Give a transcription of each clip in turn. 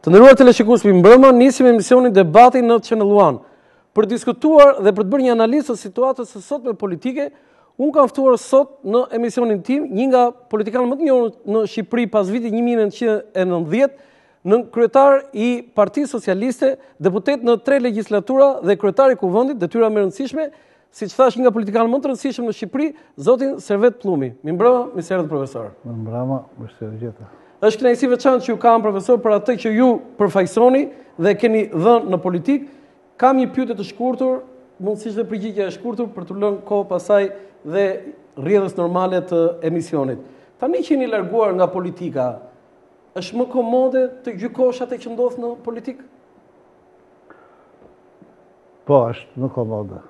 Të nderuar teleshikues, mbrëmë nisim emisionin Debati në Channel One. Për diskutuar dhe për të bërë një analizë të situatës së sotme politike, unë kam ftuar sot në emisionin tim një nga politikanë më të njohur në Shqipëri pas vitit 1990, në kryetar i Partisë Socialiste, deputet në 3 legjislatura dhe kryetar i Kuvendit, detyra më e rëndësishme, siç thash, një nga politikanë më të rëndësishëm në Shqipëri, zotin Servet Pllumbi. Mirëmbrëma, mirëservet profesor. Mirëmbrëma, mirëservet. Është kënaqësi veçantë që ju kam, profesor, për atë që ju përfaqësoni dhe keni dhënë në politikë. Kam një pyetje të shkurtër, mundësisht dhe përgjigjja e shkurtër për të lënë kohë pasaj dhe rrjedhës normale të emisionit. Tani që jeni larguar nga politika, është më komode të gjykosh atë që ndodh në politikë? Po, është më komode.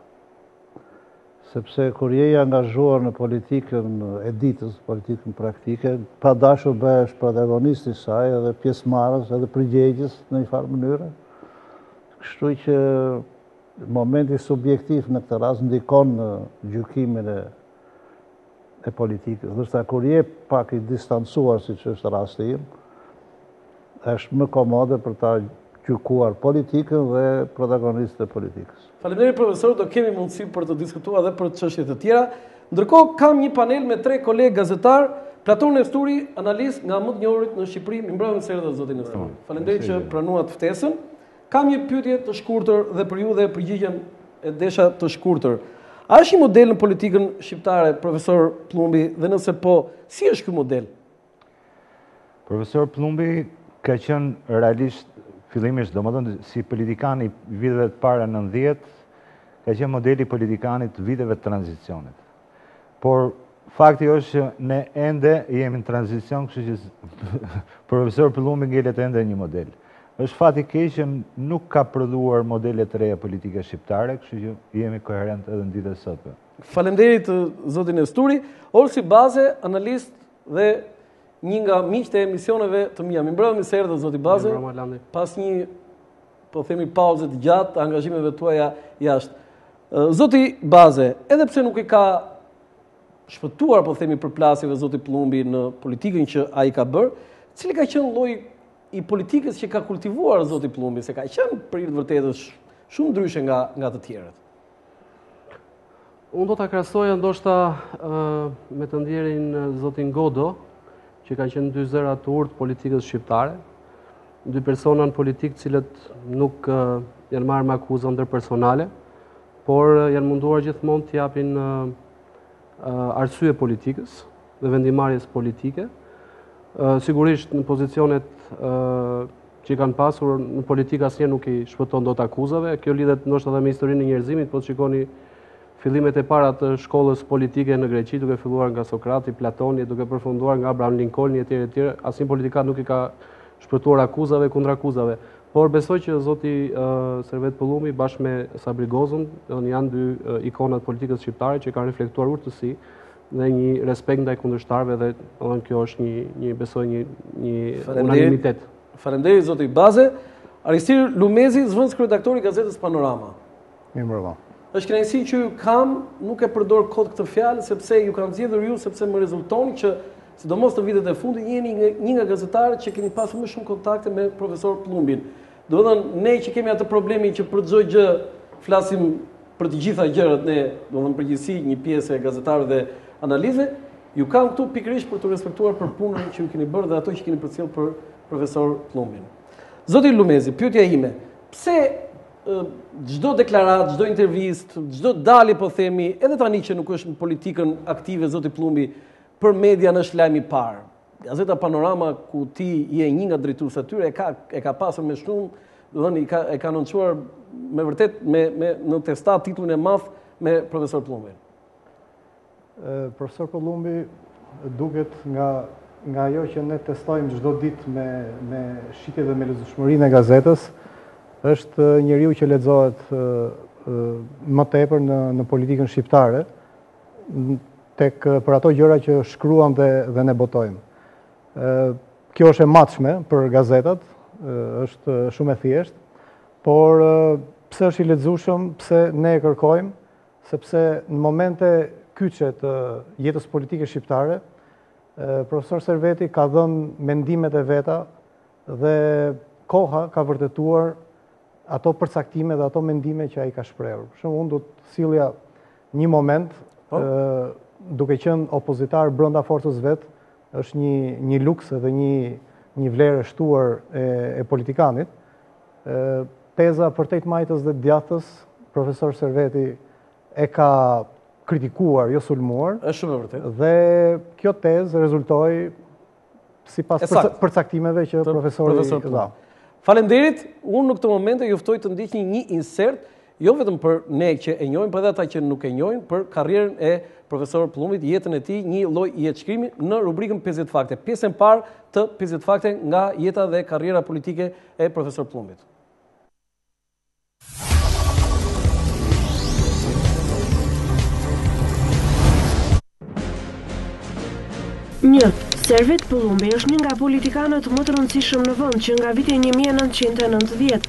Sepse kur je i angazhuar në politikën e ditës, politikën praktike, pa dashur bëhesh protagonist i saj edhe pjesëmarrës edhe përgjegjës në një farë mënyrë. Kështu që momenti subjektiv në këtë rast ndikon në gjykimin e politikës. Ndërsa kur je pak i distancuar, siç është rasti im, është më komode për ta gjykuar politikën dhe protagonistët e politikës. Faleminderit profesor, do kemi mundësi për të diskutuar edhe për çështje të tjera. Ndërkohë kam një panel me 3 kolegë gazetar, Platon Nesturi, analist nga më të njohurit në Shqipëri. Mirëmbrëma dhe zotin Nesturi. Faleminderit që pranuat ftesën. Kam një pyetje të shkurtër dhe për ju dhe përgjigjen e desha të shkurtër. A është një model në politikën shqiptare, profesor Pllumbi, dhe nëse po, si është ky model? Profesor Pllumbi ka qenë realisht fillimisht, domethënë si politikan i viteve të para 90, ka qenë modeli politikanit të viteve të tranzicionit. Por fakti është që ne ende jemi në tranzicion, kështu që profesor Pllumbi ngelet ende një model. Është fati keq që nuk ka prodhuar modele të reja politike shqiptare, kështu që jemi koherent edhe në ditët e sotme. Faleminderit zotin Nesturi, Olsi Baze, analist dhe një nga miqtë e emisioneve të mia. Mirëmbrëma, mirëservet zoti Baze. Pas një, po themi, pauze të gjatë, angazhimeve tuaja jashtë. Zoti Baze, edhe pse nuk i ka shpëtuar, po themi, përplasjeve zoti Pllumbi në politikën që ai ka bërë, cili ka qenë lloji i politikës që ka kultivuar zoti Pllumbi, se ka qenë për të vërtetës shumë ndryshe nga të tjerët? Unë do ta krahasoja ndoshta me të ndjerin zotin Godo, që kanë qenë 2 zëra të urtë politikës shqiptare, 2 persona në politikë cilët nuk janë marrë me akuza ndërpersonale, por janë munduar gjithmonë të japin arsye politikës dhe vendimarrjes politike. Sigurisht në pozicionet që kanë pasur në politikë asnjëherë nuk i shpëton dot akuzave. Kjo lidhet ndoshta edhe me historinë e njerëzimit, po shikoni fillimet e para të shkollës politike në Greqi, duke filluar nga Sokrati, Platoni, duke përfunduar nga Abraham Lincoln etj. Asnjë politikan nuk i ka shpëtuar akuzave kundër akuzave. Por besoj që zoti Servet Pllumbi bashkë me Sabri Gozën janë 2 ikonat politikës shqiptare që kanë reflektuar urtësi dhe një respekt ndaj kundërshtarëve dhe kjo është një unanimitet. Faleminderit zoti Baze. Aristir Lumezi, zëvendës kryeredaktor i gazetës Panorama. Mirëmbrëma. Është kënaqësi që ju kam, nuk e përdor kot këtë fjalë sepse ju kam zgjedhur ju sepse më rezulton që sidomos të vitet e fundit jeni një nga gazetarët që keni pasur më shumë kontakte me profesor Pllumbi. Domethënë ne që kemi atë problemin që për çdo gjë flasim për të gjitha gjërat, ne domethënë përgjithësi një pjesë e gazetarëve dhe analizëve, ju kam këtu pikërisht për të respektuar për punën që ju keni bërë dhe ato që keni përcjell për profesor Pllumbi. Zoti Lumezi, pyetja ime, pse çdo deklaratë, çdo intervistë, çdo dalje po themi, edhe tani që nuk është në politikën aktive zoti Pllumbi, për media në është lajm i parë. Gazeta Panorama, ku ti je një nga drejtuesët e tyre, e ka pasur me shumë, domethënë e ka nënçuar me vërtet në testat titullin e madh me profesor Pllumbi. Profesor Pllumbi duket nga ajo që ne testojmë çdo ditë me shitje dhe me lexueshmërinë e gazetës, është njeriu që lexohet më tepër në politikën shqiptare, për ato gjëra që shkruam dhe ne botojmë. Kjo është e matshme për gazetat, është shumë e thjeshtë, por pse është i lexueshëm, pse ne e kërkojmë, sepse në momente kyçe të jetës politike shqiptare, profesor Serveti ka dhënë mendimet e veta dhe koha ka vërtetuar ato përcaktime dhe ato mendime që ai ka shprehur. Për shembull, unë do të sillja një moment, duke qenë opozitar brenda forcës vet, është një luks dhe një vlerë e shtuar e politikanit. Teza vërtet majtës dhe djathës, profesor Serveti e ka kritikuar, jo sulmuar. Është shumë e vërtetë. Dhe kjo tezë rezultoi sipas përcaktimeve që profesori dha. Faleminderit, unë në këtë moment e juftoj të ndiqni një insert, jo vetëm për ne që e njohim, por edhe ata që nuk e njohin, për karrierën e profesor Plumbit, jetën e tij, një lloj jetëshkrimi në rubrikën 50 fakte. Pjesën parë të 50 fakte nga jeta dhe karriera politike e profesor Plumbit. Servet Plumbi është një nga politikanët më të rëndësishëm në vend që nga viti 1990.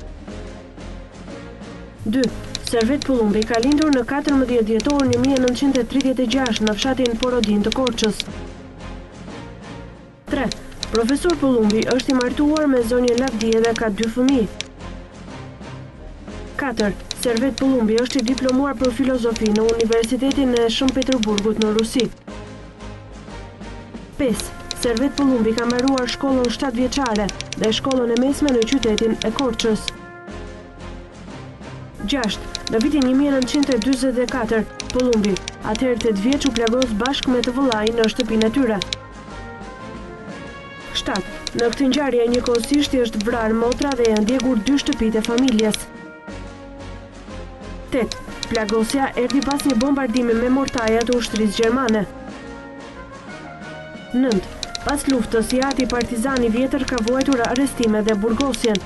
2. Servet Plumbi ka lindur në 14 dhjetor 1936 në fshatin Porodin të Korçës. 3. Profesor Plumbi është i martuar me zonjën Lavdije dhe ka 2 fëmijë. 4. Servet Plumbi është i diplomuar për filozofi në Universitetin e Shën Peterburgut në Rusi. 5. Servet Plumbi ka mbaruar shkollën 7 vjeçare dhe shkollën e mesme në qytetin e Korçës. 6. Në vitin 1944, Plumbi, atëherë 8 vjeç, u plagos bashkë me të vëllai në shtëpinë e tyre. 7. Në këtë ngjarje njëkohësisht është vrarë motra dhe janë ndjekur 2 shtëpitë e familjes. 8. Plagosja erdhi pas një bombardimi me mortaja të ushtrisë gjermane. 9. Pas luftës, jati partizani vjetër ka vuajtur arrestime dhe burgosjen.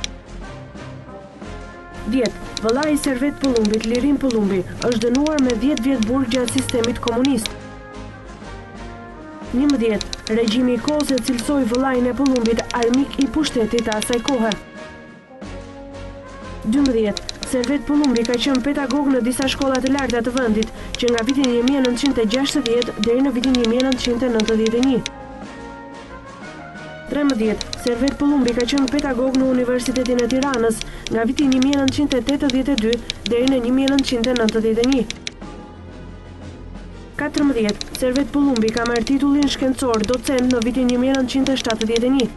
10. Vëllai i Servet Plumbit, Lirin Plumbi, është dënuar me 10 vjet burg gjatë sistemit komunist. 11. Regjimi i kohës e cilësoi vëllain e Plumbit armik i pushtetit të asaj kohe. 12. Servet Plumbi ka qenë pedagog në disa shkolla të larta të vendit, që nga vitin 1960 deri në vitin 1991. 13. Servet Plumbi ka qenë pedagog në Universitetin e Tiranës nga viti 1982 deri në 1991. 14. Servet Plumbi ka marrë titullin shkencor docent në vitin 1971.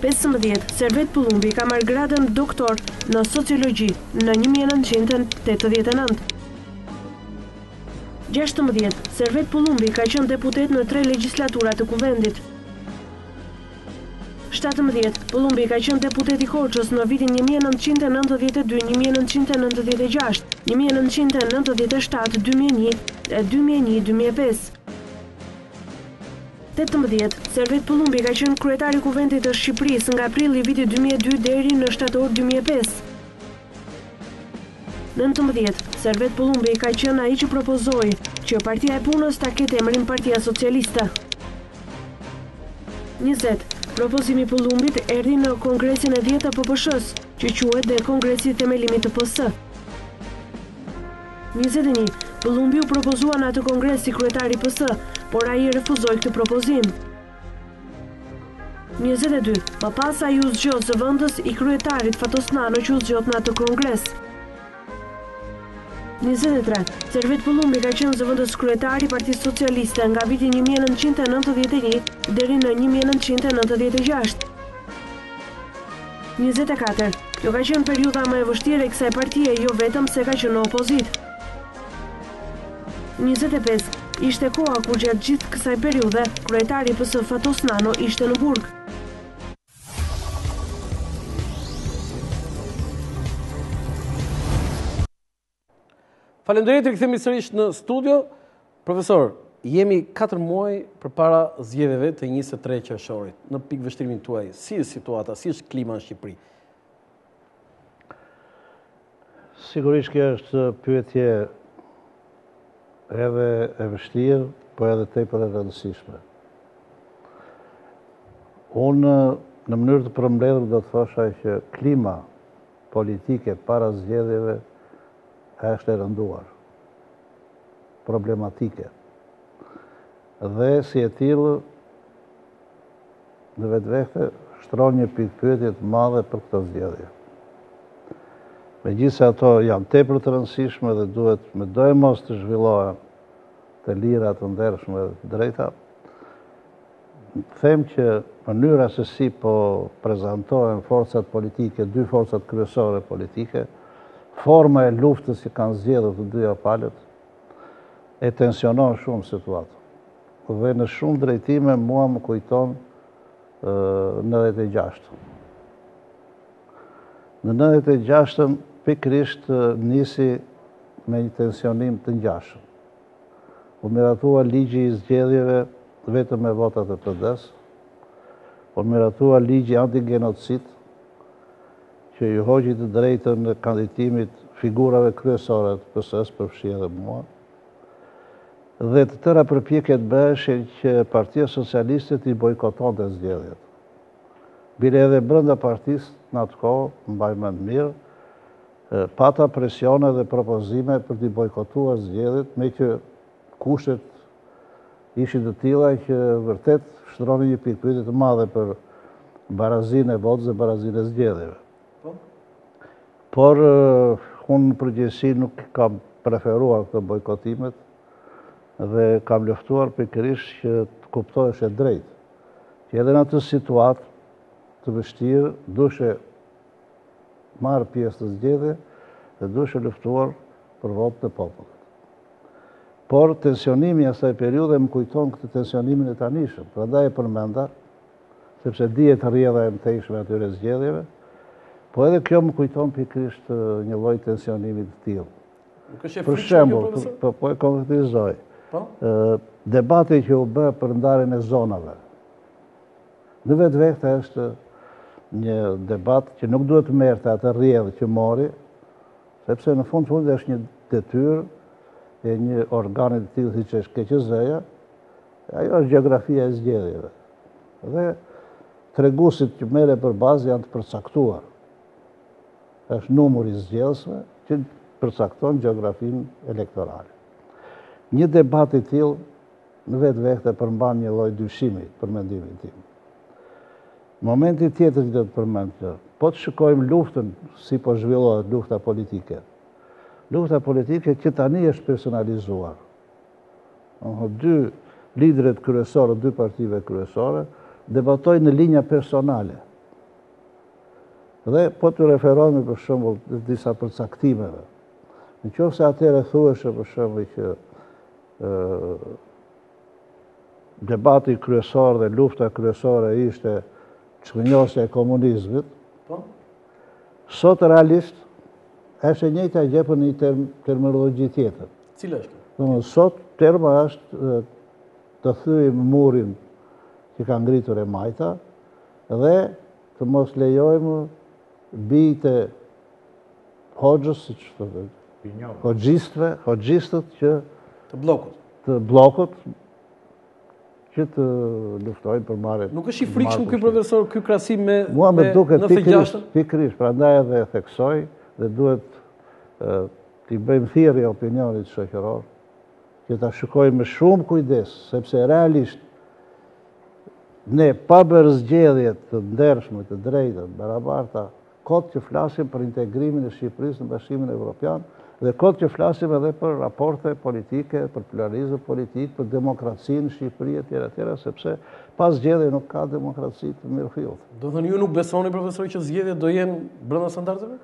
15. Servet Plumbi ka marrë gradën doktor në sociologji në 1989. 16. Servet Plumbi ka qenë deputet në 3 legjislatura të kuvendit. 17. Plumbi ka qenë deputet i Korçës në vitin 1992, 1996, 1997, 2001 e 2001-2005. 18. Servet Plumbi ka qenë kryetari i kuvendit të Shqipërisë nga prilli vitit 2002 deri në shtator 2005. 19. Servet Plumbi ka qenë ai që propozoi që Partia e Punës ta ketë emrin Partia Socialiste. 20. Propozimi i Plumbit erdhi në Kongresin e 10 të PPSH-s, që quhet dhe Kongresi i Themelimit të PS. 21. Plumbi u propozua në atë kongres si kryetari i PS, por ai refuzoi këtë propozim. 22. Më pas ai u zgjodh zëvendës i kryetarit Fatos Nano që u zgjodh në atë kongres. 23. Servet Plumbi ka qenë zëvendës kryetari i Partisë Socialiste nga viti 1991 deri në 1996. 24. Kjo ka qenë periudha më e vështirë e kësaj partie, jo vetëm se ka qenë në opozit. 25. Ishte koha kur gjatë gjithë kësaj periudhe, kryetari i PS Fatos Nano ishte në burg. Faleminderit, rikthehemi sërish në studio. Profesor, jemi 4 muaj përpara zgjedhjeve të 23 qershorit. Në pikëveshtrimin tuaj, si është situata, si është klima në Shqipëri? Sigurisht kjo është pyetje edhe e vështirë, por edhe tepër e rëndësishme. Unë në mënyrë të përmbledhur do të thosha që klima politike para zgjedhjeve është e rënduar, problematike. Dhe si e tillë, në vetvete shtron një pikpyetje të madhe për këtë zgjedhje. Megjithëse ato janë tepër të rëndësishme dhe duhet me do e mos të zhvillohen të lira, të ndershme dhe të drejta, them që mënyra se si po prezantohen forcat politike, dy forcat kryesore politike, forma e luftës që kanë zgjedhur të dyja palët, e tensionon shumë situatën. Dhe në shumë drejtime mua më kujton 96. Në 96 pikërisht nisi me një tensionim të ngjashëm. U miratua ligji i zgjedhjeve vetëm me votat e PD-s, u miratua ligji antigenocid, që ju hoqi të drejtën në kandidatimit figurave kryesore të PS-s, përfshi edhe mua. Dhe të tëra përpjekjet bëheshin që Partia Socialiste i bojkotonte zgjedhjet. Bile edhe brenda partisë në atë kohë, mbaj mend mirë, pata presione dhe propozime për t'i bojkotuar zgjedhjet, me që kushtet ishin të tilla që vërtet shtronin një pikpyetje të madhe për barazinë e votës dhe barazinë e zgjedhjeve. Por unë në përgjithësi nuk kam preferuar këto bojkotimet dhe kam luftuar pikërisht që të kuptohesh e drejtë, që edhe në atë situatë të vështirë dushe marrë pjesë të zgjedhje dhe dushe luftuar për votën e popullit. Por tensionimi i asaj periudhe më kujton këtë tensionimin e tanishëm, prandaj e përmenda, sepse dihet rrjedha e mëtejshme atyre zgjedhjeve, po edhe kjo më kujton pikërisht një lloj tensionimi të tillë. Për shembull, po e konkretizoj. Debati që u bë për ndarjen e zonave. Në vetvete është një debat që nuk duhet të merrte atë rrjedhë që mori, sepse në fund fundit është një detyrë e një organi të tillë siç është KQZ-ja, ajo është gjeografia e zgjedhjeve. Dhe treguesit që merren për bazë janë të përcaktuar. Është numri i zgjedhësve që përcakton gjeografinë elektorale. Një debat i tillë në vetvete përmban një lloj dyshimi për mendimin tim. Momenti tjetër që do të përmend kjo, po të shikojmë luftën si po zhvillohet lufta politike. Lufta politike që tani është personalizuar. Dy liderët kryesorë, dy partive kryesore, debatojnë në linja personale. Dhe po të referohemi për shembull disa përcaktimeve. Nëse atëherë thuheshe për shembull që debati kryesor dhe lufta kryesore ishte çrënjosja e komunizmit, sot realisht është e njëjta gjë për një terminologji tjetër. Cila është kjo? Sot terma është të thyejmë murin që ka ngritur e majta dhe të mos lejojmë bijtë e hoxhës, siç thotë, hoxhistët që të bllokut që të luftojnë për marrjen. Nuk është i frikshëm ky profesor, ky krahasim me mua më duket pikërisht, prandaj edhe e theksoj dhe duhet t'i bëjmë thirrje opinionit shoqëror që ta shikojmë me shumë kujdes, sepse realisht ne pa bërë zgjedhje të ndershme, të drejta, barabarta, kot që flasim për integrimin e Shqipërisë në Bashkimin Evropian dhe kot që flasim edhe për raporte politike, për pluralizëm politik, për demokracinë në Shqipëri etj., sepse pas zgjedhjeve nuk ka demokraci të mirëfillt. Do thënë ju nuk besoni profesor që zgjedhjet do jenë brenda standardeve?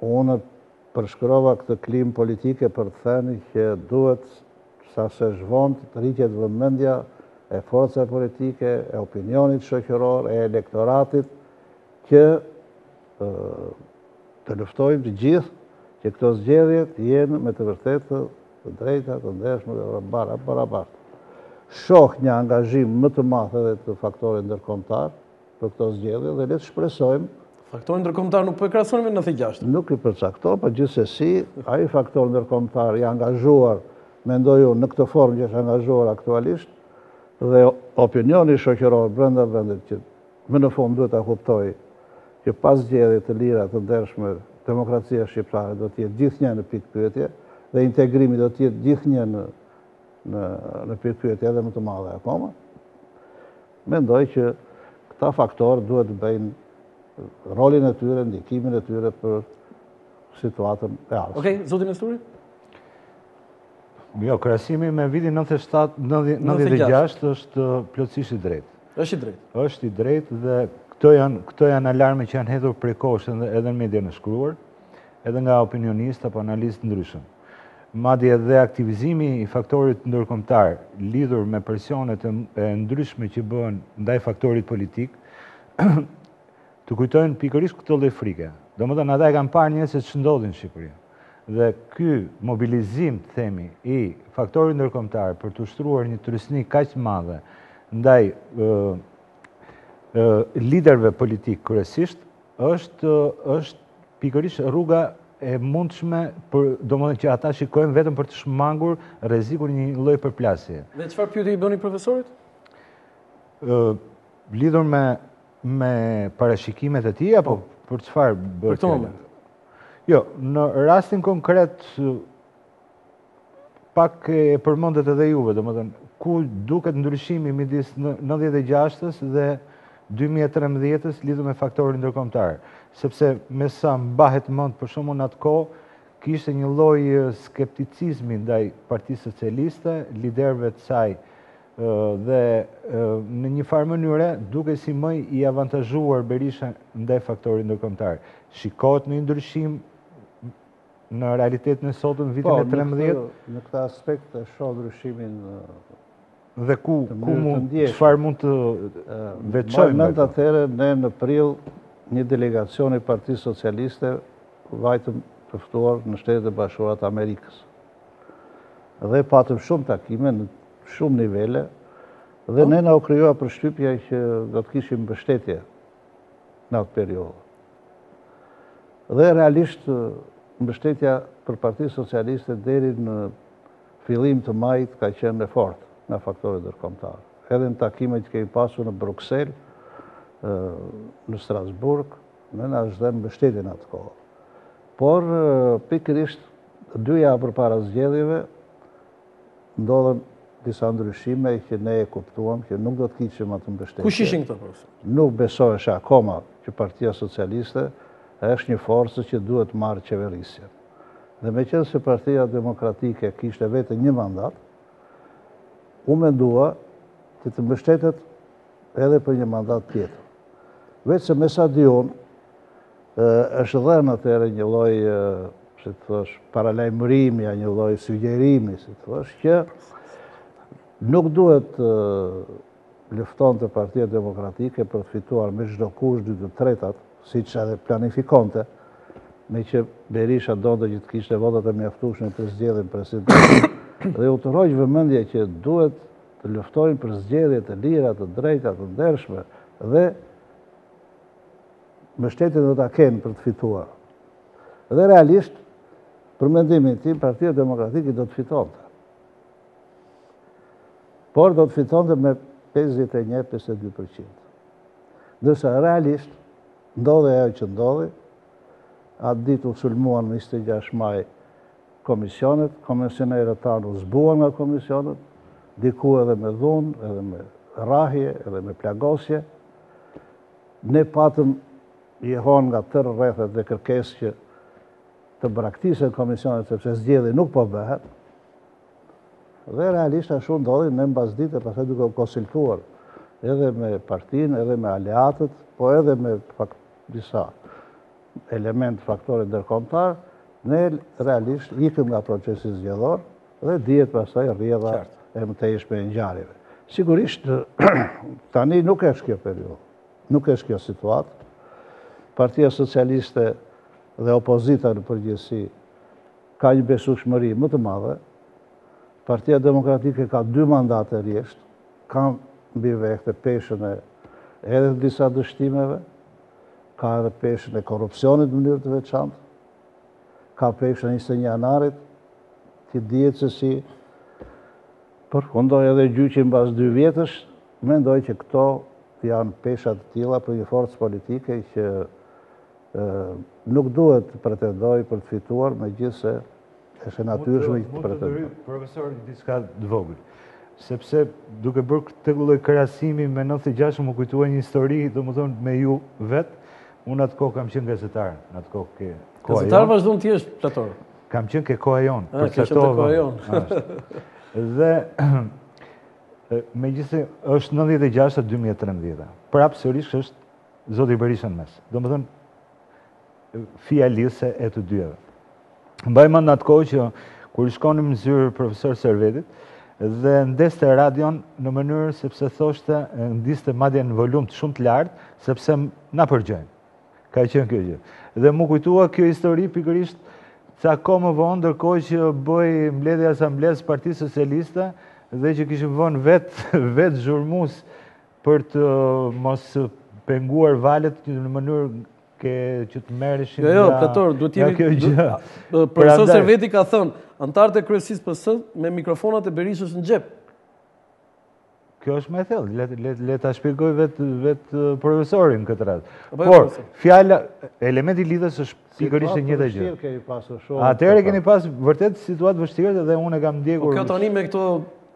Unë përshkrova këtë klimë politike për të thënë që duhet sa se zhvon të rritet vëmendja e forcave politike, e opinionit shoqëror, e elektoratit që të luftojmë të gjithë që këto zgjedhje të jenë me të vërtetë të drejta, të ndershme dhe barabarta. Shoh një angazhim më të madh edhe të faktorit ndërkombëtar për këto zgjedhje dhe le të shpresojmë. Faktori ndërkombëtar nuk po e krahason me 96. Nuk i përcaktoj, por gjithsesi ai faktor ndërkombëtar i angazhuar, mendoj unë, në këtë formë që është angazhuar aktualisht dhe opinioni shoqëror brenda vendit që më në fund duhet ta kuptojë që pas zgjedhjeve të lira të ndershme demokracia shqiptare do të jetë gjithnjë në pikpyetje dhe integrimi do të jetë gjithnjë në pikpyetje edhe më të madhe akoma. Mendoj që ta faktorë duhet të bëjnë rolin e tyre, ndikimin e tyre për situatën e ardhshme. Okej, zoti Nesturi? Jo, krahasimi me vitin 97-96 është plotësisht i drejtë. Është i drejtë. Është i drejtë dhe këto janë alarme që janë hedhur prej kohësh edhe në median e shkruar, edhe nga opinionistë apo analistë ndryshëm. Madje edhe aktivizimi i faktorit ndërkombëtar lidhur me presionet e ndryshme që bëhen ndaj faktorit politik, të kujtojnë pikërisht këtë lloj frike. Domethënë ata e kanë parë njerëzit që ndodhin në Shqipëri. Dhe ky mobilizim, të themi, i faktorit ndërkombëtar për të ushtruar një trysni kaq të madhe ndaj liderëve politik kryesisht është pikërisht rruga e mundshme, domethënë që ata shikojnë vetëm për të shmangur rrezikun një lloj përplasje. Dhe çfarë pyetje i bëni profesorit? Lidhur me parashikimet e tij apo për çfarë bëhet? Për këtë moment. Jo, në rastin konkret pak e përmendet edhe juve, domethënë ku duket ndryshimi midis 96-s dhe 2013-s lidhur me faktorin ndërkombëtar, sepse me sa mbahet mend për shkakun atë kohë kishte një lloj skepticizmi ndaj Partisë Socialiste, liderëve të saj dhe në një farë mënyre duke si më i avantazhuar Berisha ndaj faktorit ndërkombëtar. Shikohet në ndryshim në realitetin e sotëm vitin e 13? Në këtë aspekt e shoh ndryshimin. Dhe çfarë mund të veçojmë? Mend atëherë ne në prill një delegacion i Partisë Socialiste vajtëm të ftuar në Shtetet e Bashkuara të Amerikës. Dhe patëm shumë takime në shumë nivele dhe ne na u krijua përshtypja që do të kishim mbështetje në atë periudhë. Dhe realisht mbështetja për Partinë Socialiste deri në fillim të majit ka qenë e fortë nga faktorët ndërkombëtar. Edhe në takimet që kemi pasur në Bruksel, në Strasburg, ne na zhdhem mbështetjen atë kohë. Por pikërisht 2 javë përpara zgjedhjeve ndodhen disa ndryshime që ne e kuptuam që nuk do të kishim atë mbështetje. Kush ishin këto, profesor? Nuk besohesh akoma që Partia Socialiste është një forcë që duhet marrë qeverisjen. Dhe meqenëse se Partia Demokratike kishte vetëm një mandat, u mendua që të mbështetet edhe për një mandat tjetër. Veç se me sa di unë, është dhënë atëherë një lloj, si të thosh, paralajmërimi, një lloj sugjerimi, si të thosh, që nuk duhet luftonte Partia Demokratike për të fituar me çdo kusht 2/3, siç edhe planifikonte, me që Berisha donte që të kishte votat e mjaftueshme për zgjedhjen presidentit. Dhe u tërhoq vëmendja që duhet të luftojnë për zgjedhje të lira, të drejta, të ndershme dhe mbështetjen do ta kenë për të fituar. Dhe realisht, për mendimin tim, Partia Demokratike do të fitonte. Por do të fitonte me 51-52%. Ndërsa realisht, ndodhe ajo që ndodhi, atë ditë u sulmuan në 26 maj komisionet, komisionerët tanë u zbuan nga komisionet, diku edhe me dhunë, edhe me rrahje, edhe me plagosje. Ne patëm jehon nga tërë rrethet dhe kërkesë që të braktisën komisionet, sepse zgjedhja nuk po bëhet. Dhe realisht ashtu ndodhi, ne mbas dite pastaj duke u konsultuar edhe me partinë, edhe me aleatët, po edhe me disa element faktorit ndërkombëtar, ne realisht ikëm nga procesi zgjedhor dhe dihet pastaj rrjedha e mëtejshme e ngjarjeve. Sigurisht tani nuk është kjo periudhë, nuk është kjo situatë. Partia Socialiste dhe opozita në përgjithësi ka një besueshmëri më të madhe. Partia Demokratike ka 2 mandate rjesht, ka mbi vete peshën edhe të disa dështimeve, ka edhe peshën e korrupsionit në mënyrë të veçantë, ka peshën 21 janarit, që dihet se si përfundoi edhe gjyqi mbas 2 vjetësh, mendoj që këto janë pesha të tilla për një forcë politike që nuk duhet të pretendoj për të fituar, megjithëse është natyrshme të pretendoj. Profesor, diçka të vogël. sepse duke bërë këtë lloj krahasimi me 96 më kujtua një histori, domethënë me ju vetë, unë atë kohë kam qenë gazetar, në atë kohë ke koha jonë. Gazetar vazhdon ti është plator. Kam qenë ke koha jonë, koha jonë. Dhe megjithëse është 96-2013. Prapë sërish është Zoti Berisha në mes. Domethënë fjalëse e të dyave. Mbaj mend atë kohë që kur shkonim në zyrë profesor Servetit dhe ndeste radion në mënyrë sepse thoshte ndiste madje në volum të shumë të lartë sepse na përgjojnë. Ka qenë kjo gjë. Dhe mu kujtua kjo histori pikërisht ca kohë më vonë, ndërkohë që bëj mbledhje asamblesë Partisë Socialiste dhe që kishim vënë vetë zhurmues për të mos penguar valët në mënyrë që të merreshin Jo, plator, duhet jemi profesor Serveti ka thënë, antarët e kryesisë PS me mikrofonat e Berishës në xhep. Kjo është më e thellë, le ta shpjegoj vetë profesorin këtë rast. Por fjala, elementi lidhës është pikërisht e njëjta gjë. Atëherë keni pas vërtet situatë vështirë dhe unë e kam ndjekur. Po kjo tani me këto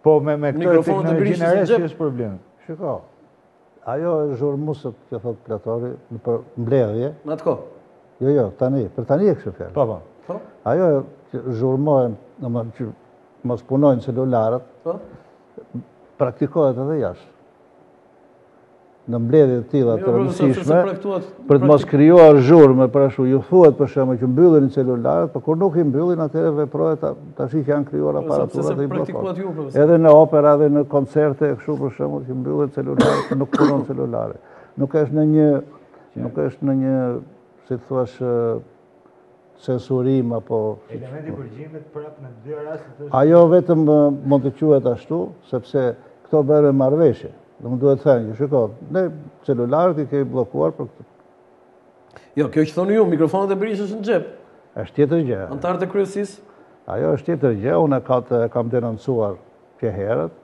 po me këto teknologjinë re është problem. Shiko. Ajo e zhurmusët, që thot platori, për mbledhje. Në atë kohë? Jo, tani, për tani e kështë fjallë. Po. Ajo që zhurmojnë, që mos punojnë celularët, praktikohet edhe jashtë. Në mbledhje të tilla të rëndësishme, për të mos krijuar zhurmë, për ashtu ju thuhet për shembull që mbyllin celularët, por kur nuk i mbyllin atëherë veprohet tash që janë krijuar aparaturat e bllokuar. Edhe në opera dhe në koncerte kështu për shembull që mbyllen celularët, nuk punon celulare. Nuk është në një si thua censurim apo elementi i përgjimit prapë në dy raste. Ajo vetëm mund të quhet ashtu sepse këto bëre marrëveshje. Do më duhet thënë, shiko, ne celularët i kemi bllokuar për këtë. Jo, kjo që thoni ju, mikrofonat e Berishës në xhep. Është tjetër gjë. Antarët e kryesisë? Ajo është tjetër gjë, unë kam denoncuar që herët.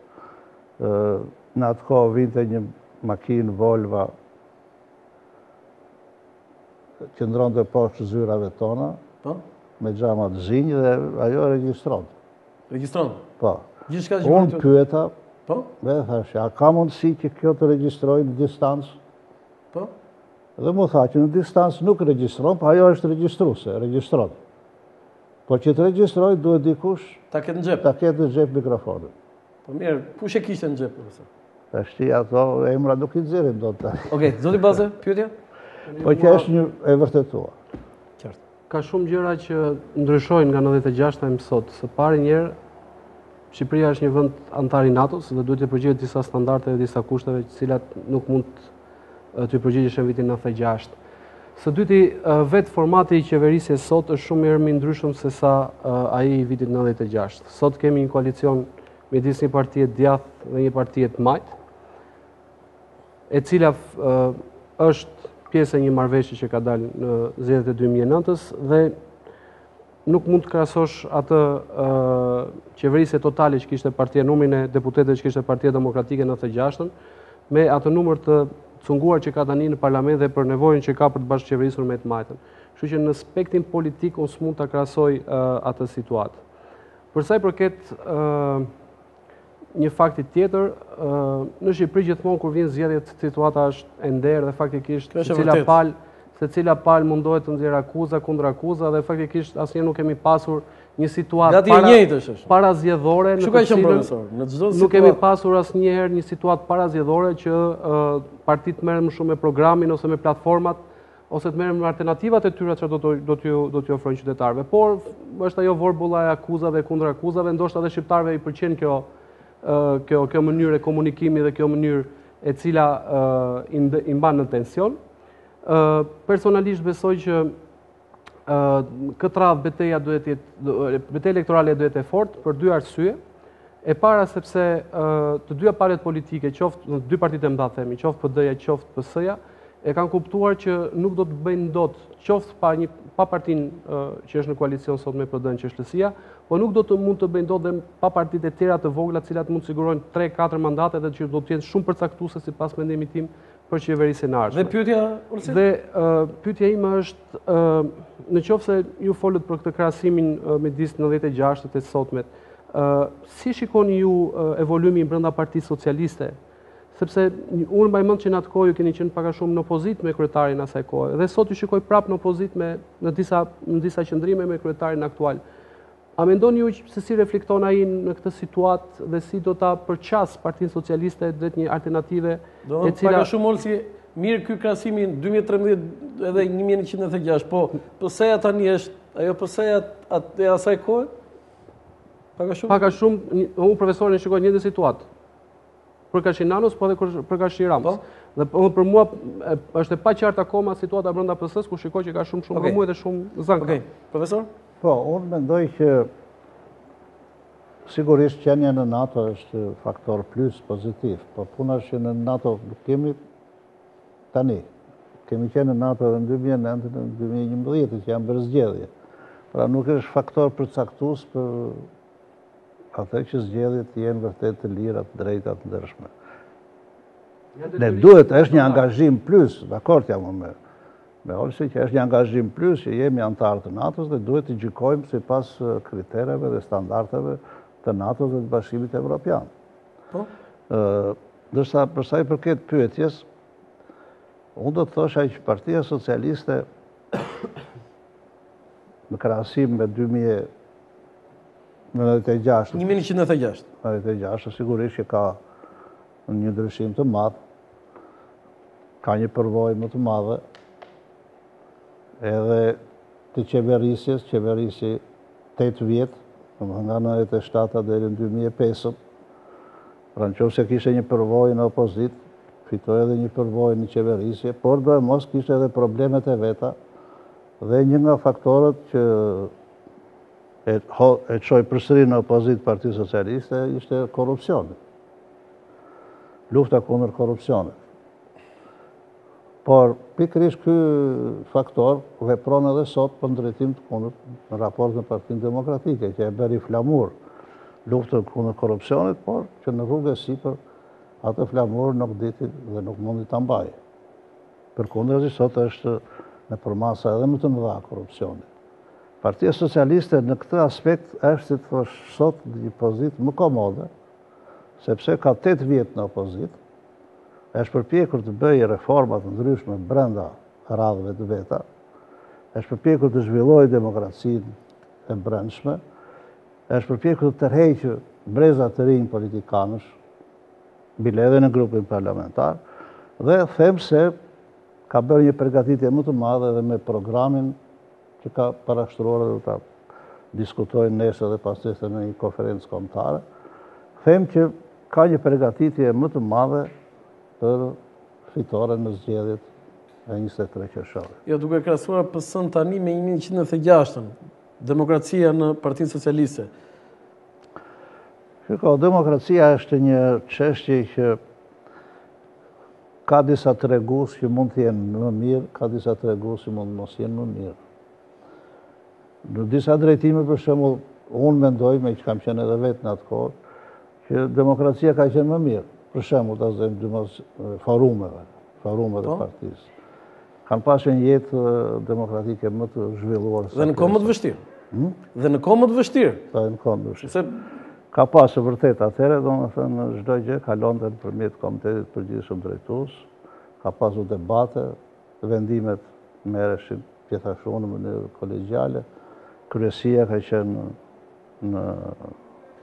Në atë kohë vinte një makinë Volvo që ndronte poshtë zyrave tona, me xhama të zinj dhe ajo regjistron. Regjistron? Po. Gjithçka që unë pyeta, po? Dhe thash, a ka mundësi që kjo të regjistronjë në distancë? Po? Dhe mu tha që në distancë nuk regjistron, po ajo është regjistruese, regjistron. Po që të regjistronjë duhet dikush ta ketë në xhep. Ta ketë në xhep mikrofonin. Po mirë, kush e kishte në xhep, profesor? Tashti ato emra nuk i nxjerrim dot tani. Okej, zoti Baze, pyetja? Po që është një e vërtetuar. Qartë. Ka shumë gjëra që ndryshojnë nga 96 më sot. Së pari njerë, Shqipëria është një vend antar i NATO-s dhe duhet të përgjigjet disa standarde dhe disa kushteve të cilat nuk mund të përgjigjesh në vitin 96. Së dyti, vetë formati i qeverisjes sot është shumë më i ndryshëm se sa ai i vitit 96. Sot kemi një koalicion midis një partie të djathtë dhe një partie të majtë, e cila është pjesë e një marrëveshje që ka dalë në zgjedhjet e 2009-s dhe nuk mund të krahasosh atë qeverisje totale që kishte partia, numrin e deputetëve që kishte Partia Demokratike në 96-ën, me atë numër të cunguar që ka tani në parlament dhe për nevojën që ka për të bashkëqeverisur me të majtën. Kështu që në aspektin politik unë s'mund ta krahasoj atë situatë. Për sa i përket një fakti tjetër, në Shqipëri gjithmonë kur vjen zgjedhjet situata është e nderë dhe faktikisht secila palë mundohet të nxjerrë akuza kundër akuza dhe faktikisht asnjëherë nuk kemi pasur një situatë parazgjedhore në cilën nuk kemi pasur asnjëherë një situatë parazgjedhore që partitë merren më shumë me programin ose me platformat ose të merren me alternativat e tyre që do t'ju ofrojnë qytetarëve. Por është ajo vorbulla e akuzave kundër akuzave, ndoshta edhe shqiptarëve i pëlqen kjo mënyrë e komunikimit dhe kjo mënyrë e cila i mban në tension. Personalisht besoj që këtë radhë betejë elektorale duhet të fortë për dy arsye. E para sepse të dyja palët politike, qoftë në dy partitë e mëdha themi, qoftë PD-ja, qoftë PS-ja, e kanë kuptuar që nuk do të bëjnë dot, qoftë pa partinë që është në koalicion sot me PD-n që është LSI-ja, po nuk do të mund të bëjnë dot dhe pa partitë e tjera të vogla, të cilat mund të sigurojnë 3-4 mandate dhe që do të jenë shumë përcaktuese sipas mendimit tim për qeverisjen e ardhshme. Dhe pyetja, Ursi? Dhe pyetja ime është, në qoftë se ju folët për këtë krahasimin midis 96-të e sotmet, Si shikoni ju evoluimin brenda Partisë Socialiste? Sepse unë mbaj mend që në atë kohë ju keni qenë pak a shumë në opozitë me kryetarin asaj kohe, dhe sot ju shikoj prapë në opozitë në disa qëndrime me kryetarin aktual. A mendoni ju se si reflekton ai në këtë situatë dhe si do ta përqas Partinë Socialiste drejt një alternative e cila pak a shumë si mirë ky krahasimi 2013 edhe 1996, po PS-ja tani është ajo PS-ja e asaj kohe? Pak a shumë unë profesorin e shikoj një situatë. Për Kashinanus, po edhe për Kashi Ramës. Dhe për mua është e paqartë akoma situata brenda PS-s, ku shikoj që ka shumë rëmuj dhe shumë zënka. Okej, profesor? Po, unë mendoj që sigurisht qenja në NATO është faktor plus pozitiv, po puna është që në NATO kemi tani, kemi qenë në NATO në 2009 në 2011 që janë bërë zgjedhje. Pra nuk është faktor përcaktues për atë që zgjedhjet jenë vërtet të lira, të drejta, të ndershme. Ne duhet, është një angazhim plus, dakord jam me Olsi që është një angazhim plus që jemi antarë të NATO-s dhe duhet të gjykojmë sipas kritereve dhe standardeve të NATO-s dhe të Bashkimit Evropian. Po? Ndërsa për sa i përket pyetjes, unë do të thosha që Partia Socialiste në krahasim me 1996 sigurisht që ka një ndryshim të madh, ka një përvojë më të madhe edhe të qeverisjes, qeverisi 8 vjet, nga 97 deri në 2005. Pra nëse kishte një përvojë në opozit, fitoi edhe një përvojë në qeverisje, por do e mos kishte edhe problemet e veta dhe një nga faktorët që e çoi përsëri në opozit Partia Socialiste ishte korrupsioni. Lufta kundër korrupsionit. Por pikërisht ky faktor vepron edhe sot për ndërtim të kundërt në raport me Partinë Demokratike, që e bëri flamur luftën kundër korrupsionit, por që në rrugë sipër atë flamur nuk diti dhe nuk mundi ta mbajë. Përkundërzi sot është në përmasa edhe më të mëdha korrupsioni. Partia Socialiste në këtë aspekt është, si të thosh, sot një pozitë më komode, sepse ka 8 vjet në opozit, është përpjekur të bëjë reformat ndryshme brenda radhëve të veta, është përpjekur të zhvillojë demokracinë e brendshme, është përpjekur të tërheqë breza të rinj politikanësh, bile edhe në grupin parlamentar, dhe them se ka bërë një përgatitje më të madhe edhe me programin që ka parashtruar dhe ta diskutojnë nesër dhe pastaj në një konferencë kombëtare. Them që ka një përgatitje më të madhe për fitoren në zgjedhjet e 23 qershore. Jo, duke krahasuar PS-n tani me 1996-ën, demokracia në Partinë Socialiste. Shiko, demokracia është një çështje që ka disa tregues që mund të jenë më mirë, ka disa tregues që mund mos jenë më mirë. Në disa drejtime, për shembull, unë mendoj, me që kam qenë edhe vetë në atë kohë, që demokracia ka qenë më mirë. Për shembull, ta zëjmë forumeve të partisë. Kanë pasur një jetë demokratike më të zhvilluar. Dhe në kohë më të vështirë. Dhe në kohë më të vështirë. Po, në kohë më të vështirë. Ka pasur vërtet atëherë, domethënë çdo gjë kalonte nëpërmjet Komitetit Përgjithshëm Drejtues, ka pasur debate, vendimet merreshin gjithashtu në mënyrë kolegjiale. Kryesia ka qenë në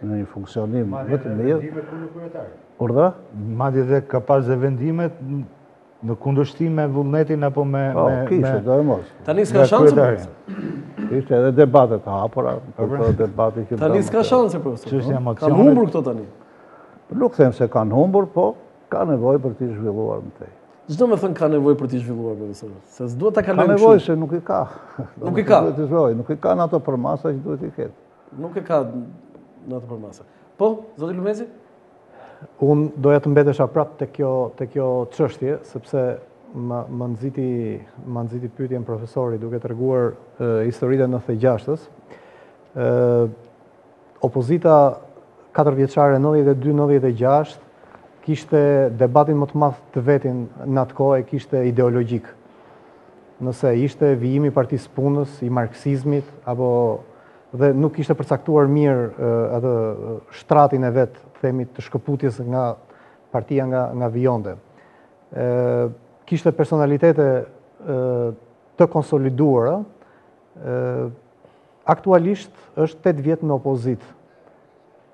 një funksionim më të mirë. Urdhra? Madje dhe ka pas dhe vendimet në kundërshtim me vullnetin apo me... Kishte, do e mos. Tani s'ka shanse, Kishte edhe debate të hapura, debate që... Tani s'ka shanse, profesor. Kanë humbur këto tani. Nuk them se kanë humbur, po ka nevojë për t'i zhvilluar më tej. Çdo më thënë ka nevojë për t'i zhvilluar, profesor. Se s'duhet ta kalojmë. Ka nevojë se nuk i ka. Nuk i ka. Nuk i ka në ato përmasa që duhet i ketë. Nuk e ka në ato përmasa. Po, zoti Lumezi? Unë doja të mbetesha prapë te kjo çështje, sepse më nxiti pyetjen profesori duke treguar historitë e 96-s. Opozita 4 vjeçare 92-96 kishte debatin më të madh të vetin në atë kohë, kishte ideologjik. Nëse ishte vijimi i Partisë Punës, i marksizmit, apo dhe nuk ishte përcaktuar mirë atë shtratin e vetë, themi të shkëputjes nga partia nga vijonte. Kishte personalitete të konsoliduara, aktualisht është 8 vjet në opozit.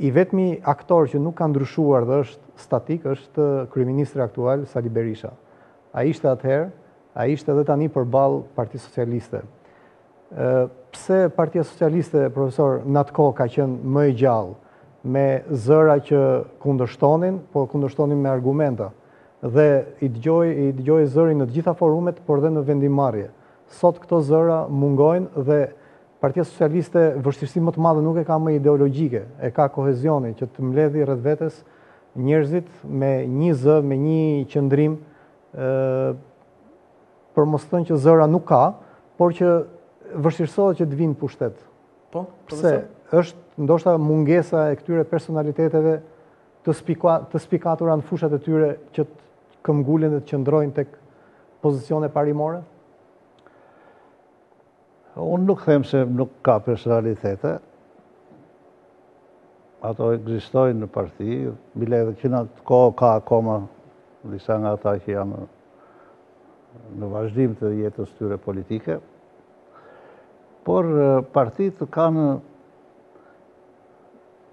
I vetmi aktor që nuk ka ndryshuar dhe është statik është kryeministri aktual Sali Berisha. Ai ishte atëherë, ai ishte edhe tani përballë Partisë Socialiste. Pse Partia Socialiste, profesor, në atë kohë ka qenë më e gjallë, me zëra që kundërshtonin, po kundërshtonin me argumenta. Dhe i dëgjoj zërin në të gjitha forumet, por dhe në vendimarrje. Sot këto zëra mungojnë dhe Partia Socialiste vështirësi më të madhe nuk e ka më ideologjike, e ka kohezionin që të mbledhë rreth vetes njerëzit me një zë, me një qëndrim, për mos thënë që zëra nuk ka, por që vështirësohet që të vinë pushtet. Po, pse është ndoshta mungesa e këtyre personaliteteve të spikatura në fushat e tyre që të këmbgulin dhe të qëndrojnë tek pozicione parimore? Unë nuk them se nuk ka personalitete. Ato ekzistojnë në parti, bile edhe që në të kohë ka akoma disa nga ata që janë në vazhdim të jetës tyre politike. Por partitë kanë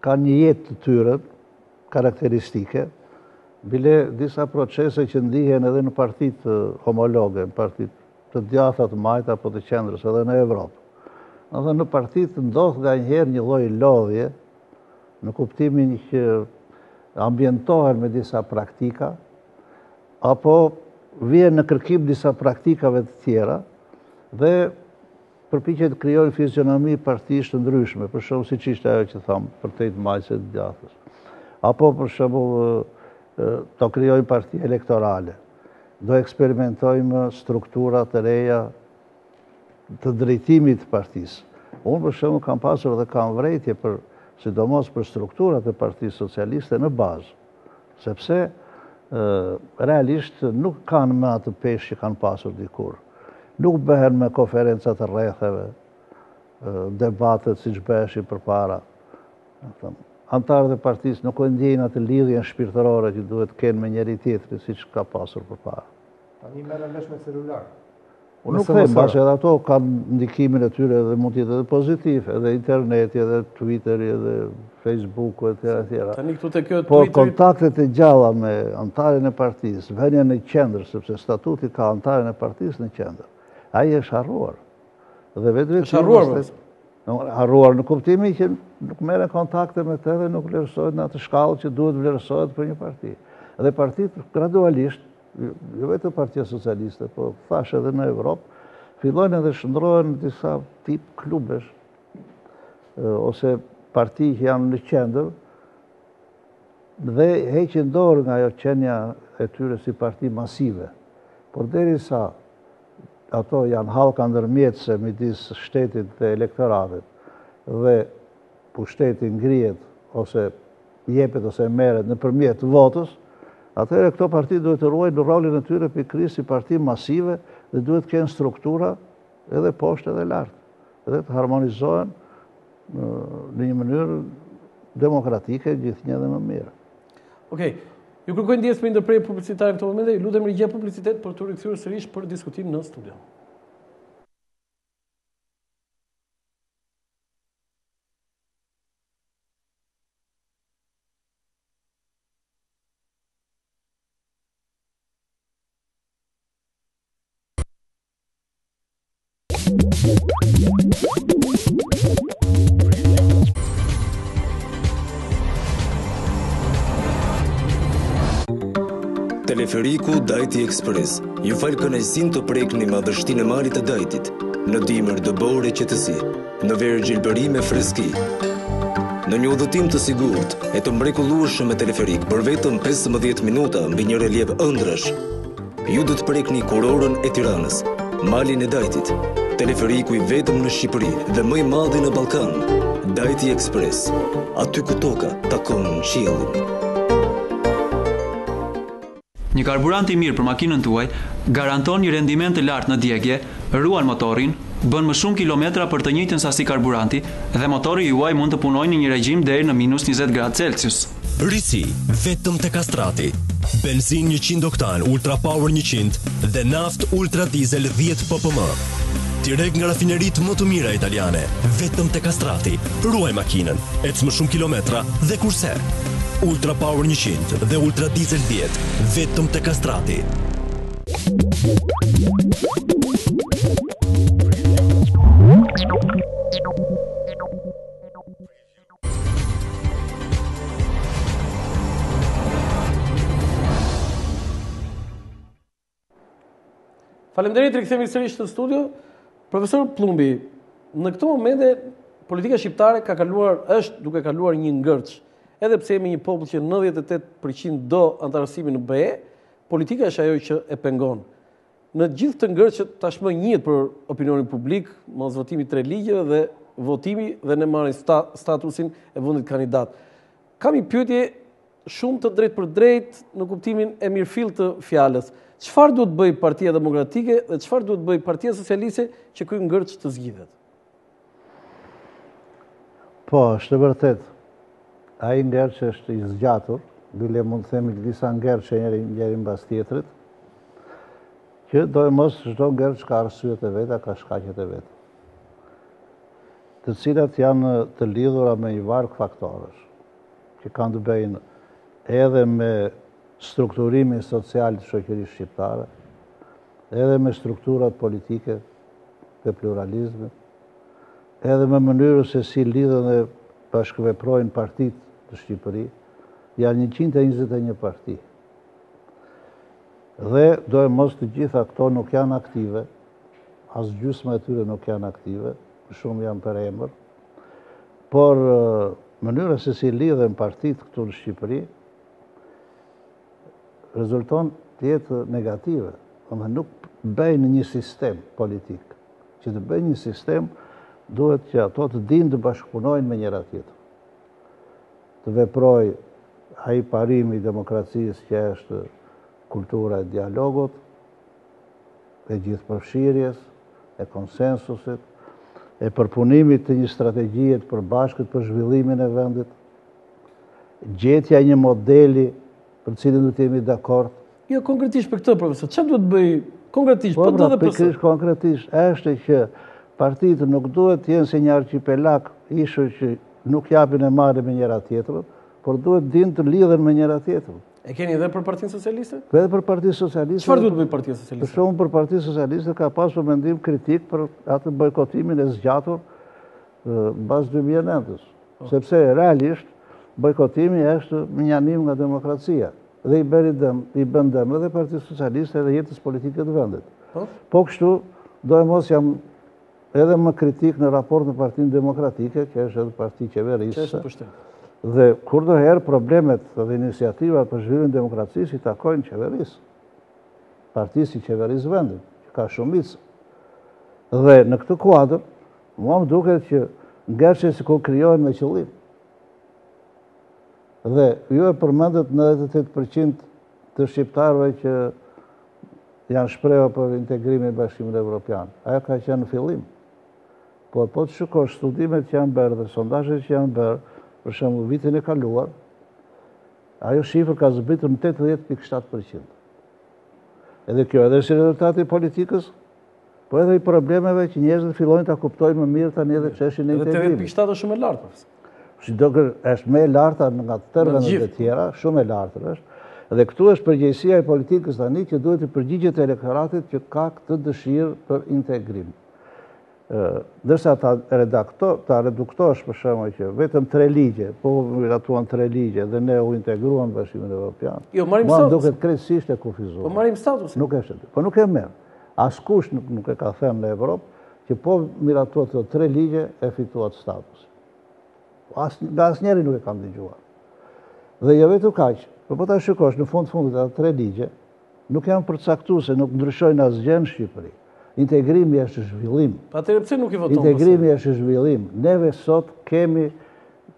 një jetë të tyre karakteristike, bile disa procese që ndihen edhe në partitë homologe, në partitë të djatha të majta apo të qendrës edhe në Evropë. Edhe në partitë ndodh nga njëherë një lloj lodhje, në kuptimin që ambientohen me disa praktika, apo vjen në kërkim disa praktikave të tjera, dhe përpiqet të krijojnë fizionomi partish të ndryshme, për shembull siç ishte ajo që thamë për 8 majse të djathës. Apo për shembull të krijojnë parti elektorale. Do eksperimentojmë struktura të reja të drejtimit të partisë. Unë për shembull kam pasur dhe kam vërejtje sidomos për strukturat e Partisë Socialiste në bazë, sepse realisht nuk kanë më atë peshë që kanë pasur dikur. Nuk bëhen me konferencat të rretheve, debatet siç bëheshin përpara. Antarët e partisë nuk e ndjejnë atë lidhjen shpirtërore që duhet kenë me njëri tjetrin siç ka pasur përpara. Tani merren vesh me celular. Unë nuk them, pasi edhe ato kanë ndikimin e tyre dhe mund të jetë edhe pozitiv, edhe interneti, edhe Twitteri, edhe Facebooku, etj. Tani këtu te kjo Po Twitteri, kontaktet e gjalla me antarin e partisë, vënia në qendër, sepse statuti ka antarin e partisë në qendër. Ai është harruar. Dhe vetë është harruar. Harruar në kuptimin që nuk merren kontakte me të dhe nuk vlerësohet në atë shkallë që duhet vlerësohet për një parti. Dhe partitë gradualisht, jo vetëm Partia Socialiste, po thash edhe në Evropë, fillojnë edhe shndrohen në disa tip klubesh, ose parti që janë në qendër, dhe heqin dorë nga ajo qenia e tyre si parti masive. Por derisa ato janë hallka ndërmjetëse midis shtetit dhe elektoratit, dhe pushteti ngrihet ose jepet ose merret nëpërmjet votës, atëherë këto parti duhet të ruajnë rolin e tyre pikërisht si parti masive dhe duhet të kenë struktura edhe poshtë edhe lart, edhe të harmonizohen në një mënyrë demokratike gjithnjë edhe më mirë. Okej. Ju kërkoj ndjes për ndërprerje publicitare në këtë moment dhe ju lutem rigje publicitet për të rikthyer sërish për diskutim në studio. Teleferiku Dajti Express ju fal kënaqësinë të prekni madhështinë e malit të Dajtit, në dimër dëbore qetësi, në verë gjelbëri me freski. Në një udhëtim të sigurt e të mrekullueshëm me teleferik për vetëm 15 minuta mbi një relief ëndrash, ju do të prekni kurorën e Tiranës, malin e Dajtit, teleferiku i vetëm në Shqipëri dhe më i madhi në Ballkan. Dajti Express, aty ku toka takon qiellin. Një karburant i mirë për makinën tuaj garanton një rendiment të lartë në djegje, ruan motorin, bën më shumë kilometra për të njëjtën sasi karburanti dhe motori juaj mund të punojë në një regjim deri në -20 gradë Celsius. Risi vetëm te Castrati. Benzin 100 oktan Ultra Power 100 dhe naft Ultra Diesel 10 ppm. Direkt nga rafineritë më të mira italiane, vetëm te Castrati. Ruaj makinën, ec më shumë kilometra dhe kurse. Ultra Power 100 dhe Ultra Diesel 10, vetëm te Castrati. Faleminderit, rikthehemi sërish në studio. Profesor Plumbi, në këto momente politika shqiptare është duke kaluar një ngërç. Edhe pse jemi një popull që 98% do antarësimin në BE, politika është ajo që e pengon. Në gjithë të ngërçet tashmë njihet për opinionin publik, mos votimi 3 ligjeve dhe votimi dhe ne marrim statusin e vendit kandidat. Kam një pyetje shumë të drejtë për drejtë në kuptimin e mirëfill të fjalës. Çfarë duhet bëj Partia Demokratike dhe çfarë duhet bëj Partia Socialiste që ky ngërç të zgjidhet? Po, është vërtet. Ai ngërç është i zgjatur, bile mund të themi disa ngërçe njëri mbas tjetrit, që dojmos çdo ngërç ka arsyet e veta, ka shkaqet e veta, të cilat janë të lidhura me një varg faktorësh, që kanë të bëjnë edhe me strukturimin social të shoqërisë shqiptare, edhe me strukturat politike të pluralizmit, edhe me mënyrën se si lidhen dhe bashkëveprojnë partitë të Shqipëri, janë 121 parti. Dhe dojmë mos të gjitha këto nuk janë aktive, as gjysma e tyre nuk janë aktive, shumë janë për emër, por mënyra se si lidhen partitë këtu në Shqipëri, rezulton të jetë negative, dhe nuk bëjnë një sistem politik. Që të bëjnë një sistem, duhet që ato të dinë të bashkëpunojnë me njëra tjetër. Të veproj ai parimi i demokracisë që është kultura e dialogut, e gjithëpërfshirjes, e konsensusit, e përpunimit të një strategjie të përbashkët për zhvillimin e vendit, gjetja një modeli për cilin du të jemi dakord. Jo, konkretisht për këtë, profesor, çfarë duhet bëj konkretisht, për të dhe përse? Konkretisht, është që partitë nuk duhet të jenë se një arqipelag ishur që nuk japin e marrë me njëra tjetër, por duhet dinë të lidhen me njëra tjetër. E keni edhe për Partinë Socialiste? Edhe për Partinë Socialiste. Çfarë duhet bëj Partia Socialiste? Për shumë për Partinë Socialiste ka pasur mendim kritik për atë bojkotimin e zgjatur mbas 2009-s. Sepse realisht bojkotimi është një anim nga demokracia dhe i bën dëm edhe Partisë Socialiste dhe jetës politike të vendit. Po kështu, dojë mos jam edhe më kritik në raport në Partinë Demokratike, që është edhe parti qeverisë. Dhe kur do herë problemet dhe iniciativat për zhvillimin e demokracisë i takojnë qeverisë, partisë i qeverisë vendit, që ka shumicë. Dhe në këtë kuadër, mua më duket që ngërçet si ku krijohen me qëllim. Dhe ju e përmendet 98% të shqiptarëve që janë shprehur për integrimin e Bashkimit Evropian. Ajo ka qenë në fillim. Por po të shikosh studimet që janë bërë dhe sondazhet që janë bërë, për shembull vitin e kaluar, ajo shifër ka zbritur në 80.7%. Edhe kjo edhe si rezultati i politikës, po edhe i problemeve që njerëzit fillojnë ta kuptojnë më mirë tani edhe çështjen e integrimit. 80.7 është shumë e lartë, profesor. Sidoqë është më e larta nga të tërë vendet e tjera, shumë e lartë është. Dhe këtu është përgjegjësia e politikës tani që duhet të përgjigjet elektoratit që ka këtë dëshirë për integrim. Dërsa ta reduktosh për shembull që vetëm 3 ligje, po miratuan 3 ligje dhe ne u integruam në Bashkimin Evropian. Jo, marrim status. Ma duket krejtësisht e kufizuar. Po marrim status. Nuk është. Po nuk e merr. Askush nuk e ka thënë në Evropë që po miratuat të 3 ligje e fituat status. Nga asnjëri nuk e kam dëgjuar. Dhe jo vetëm kaq, po ta shikosh në fundit ato 3 ligje nuk janë përcaktuese, nuk ndryshojnë asgjë në Shqipëri. Integrimi është zhvillim. Atëherë pse nuk i voton? Integrimi është zhvillim. Neve sot kemi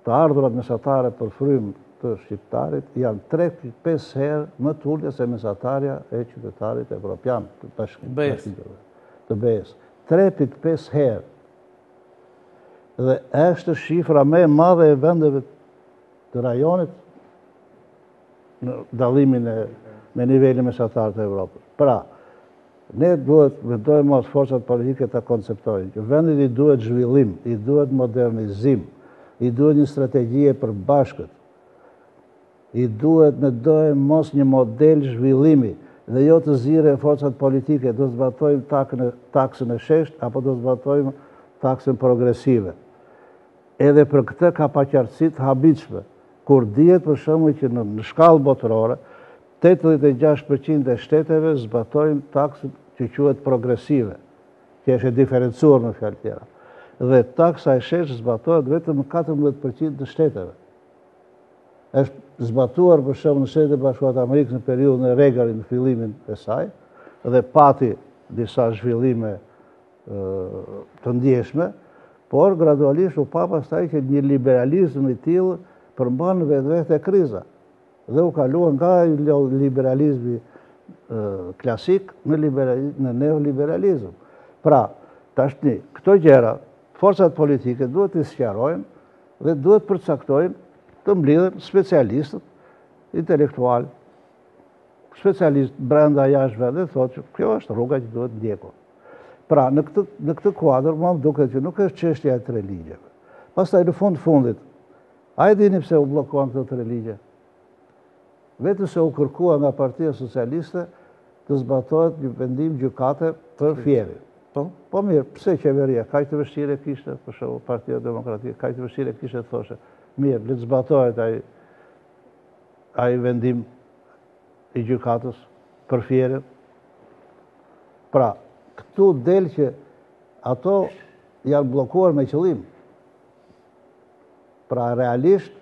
të ardhurat mesatare për frymë të shqiptarit janë 3-5 herë më të ulja se mesatarja e qytetarit evropian të BE-s. 3.5 herë. Dhe është shifra me madhe e vendeve të rajonit në dalimin me nivelin mesatar të Evropës. Pra, ne duhet, vendojmë mos forcat politike të konceptojnë, që vendit i duhet zhvillim, i duhet modernizim, i duhet një strategjie për bashkët, i duhet me dojmë mos një model zhvillimi, dhe jo të zire forcat politike, do të zbatojmë taksën e shesht, apo do të zbatojmë taksën progresive. Edhe për këtë ka paqartësit habitshme, kur dihet për shembull që në shkallë botërore, 86% e shteteve zbatojnë taksën që quhet progresive, që është e diferencuar në fjalë tjera. Dhe taksa e shesht zbatohet vetëm në 14% të shteteve. Është zbatuar për shembull në Shtetet e Bashkuara të Amerikës në periudhën e Reaganit në fillimin e saj dhe pati disa zhvillime të ndjeshme, por gradualisht u pa pastaj që një liberalizëm i tillë përmban vetvete kriza dhe u kaluan nga liberalizmi klasik në neoliberalizëm. Pra, tashni, këto gjëra, forcat politike duhet të sqarojnë dhe duhet përcaktojnë të mblidhen specialistët, intelektual, specialistë brenda jashtë vendit, thotë që kjo është rruga që duhet ndjekur. Pra, në këtë kuadër, më duket që nuk është çështja e 3 ligjeve. Pastaj në fundit, a e dini pse u bllokuan këto 3 ligje? Vetëm se u kërkua nga Partia Socialiste të zbatohet një vendim gjykate për Fierin. Po mirë, pse qeveria kaq të vështirë kishte, për shembull Partia Demokratike kaq të vështirë kishte të thoshe, mirë, le të zbatohet ai vendim i gjykatës për Fierin. Pra, këtu del që ato janë bllokuar me qëllim. Pra, realisht,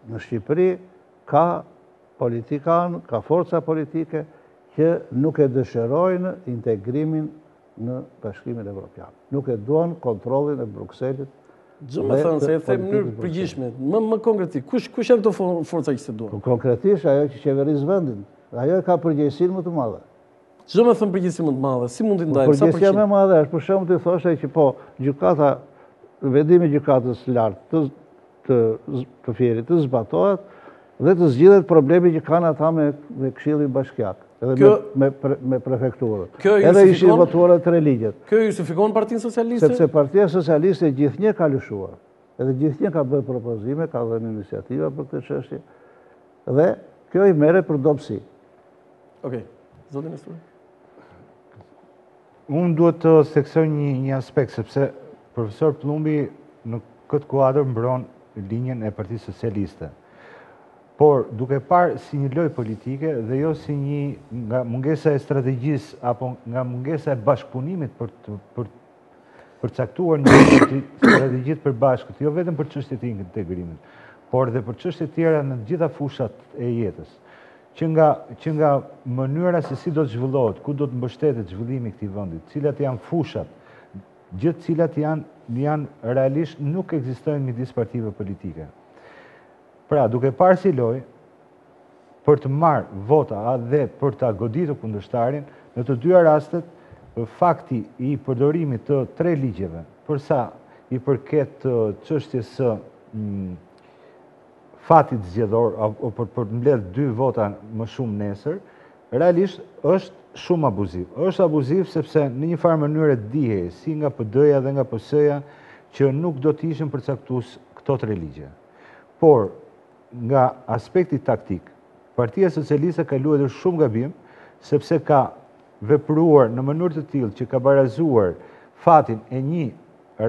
në Shqipëri ka politikanë, ka forca politike që nuk e dëshirojnë integrimin në Bashkimin Evropian. Nuk e duan kontrollin e Brukselit. Me thënë, se e them në mënyrë përgjithshme, më konkretisht, kush janë këto forca që se duan? Konkretisht ajo që qeveris vendin, ajo ka përgjegjësinë më të madhe. Çdo më thënë përgjegjësinë më të madhe, si mund t'i ndajmë? Përgjegjësia më e madhe është, për shembull, ti thoshe që po gjykata, vendimi i gjykatës lartë të Fierit të zbatohet dhe të zgjidhet problemi që kanë ata me Këshillin Bashkiak, edhe me prefekturën. Edhe ishin votuar 3 ligjet. Kjo justifikon Partinë Socialiste? Sepse Partia Socialiste gjithnjë ka lëshuar, edhe gjithnjë ka bërë propozime, ka dhënë iniciativa për këtë çështje, dhe kjo i merret për dobësi. Okej, zoti Nestor. Unë duhet të theksoj një aspekt, sepse profesor Plumbi në këtë kuadër mbron linjën e Partisë Socialiste. Por, duke parë si një lojë politike dhe jo si nga mungesa e strategjisë apo nga mungesa e bashkëpunimit për caktuar një strategjit për bashkët, jo vetëm për çështjet e integrimit, por dhe për çështjet tjera në gjitha fushat e jetës. Që nga mënyra se si do të zhvillohet, ku do të mbështetet zhvillimi i këtij vendi, cilat janë fushat, gjithë cilat janë realisht nuk ekzistojnë midis partive politike. Pra, duke parë si lojë, për të marrë vota dhe për të goditur kundërshtarin, në të dyja rastet, fakti i përdorimit të 3 ligjeve, përsa i përket çështjes së fatit zgjedhor, apo për të mbledhur 2 vota më shumë nesër, realisht është shumë abuziv. Është abuziv sepse në një farë mënyrë dihej, si nga PD-ja dhe nga PS-ja, që nuk do të ishin përcaktues këto 3 ligje. Por, nga aspekti taktik, Partia Socialiste ka luajtur shumë gabim, sepse ka vepruar në mënyrë të tillë që ka barazuar fatin e një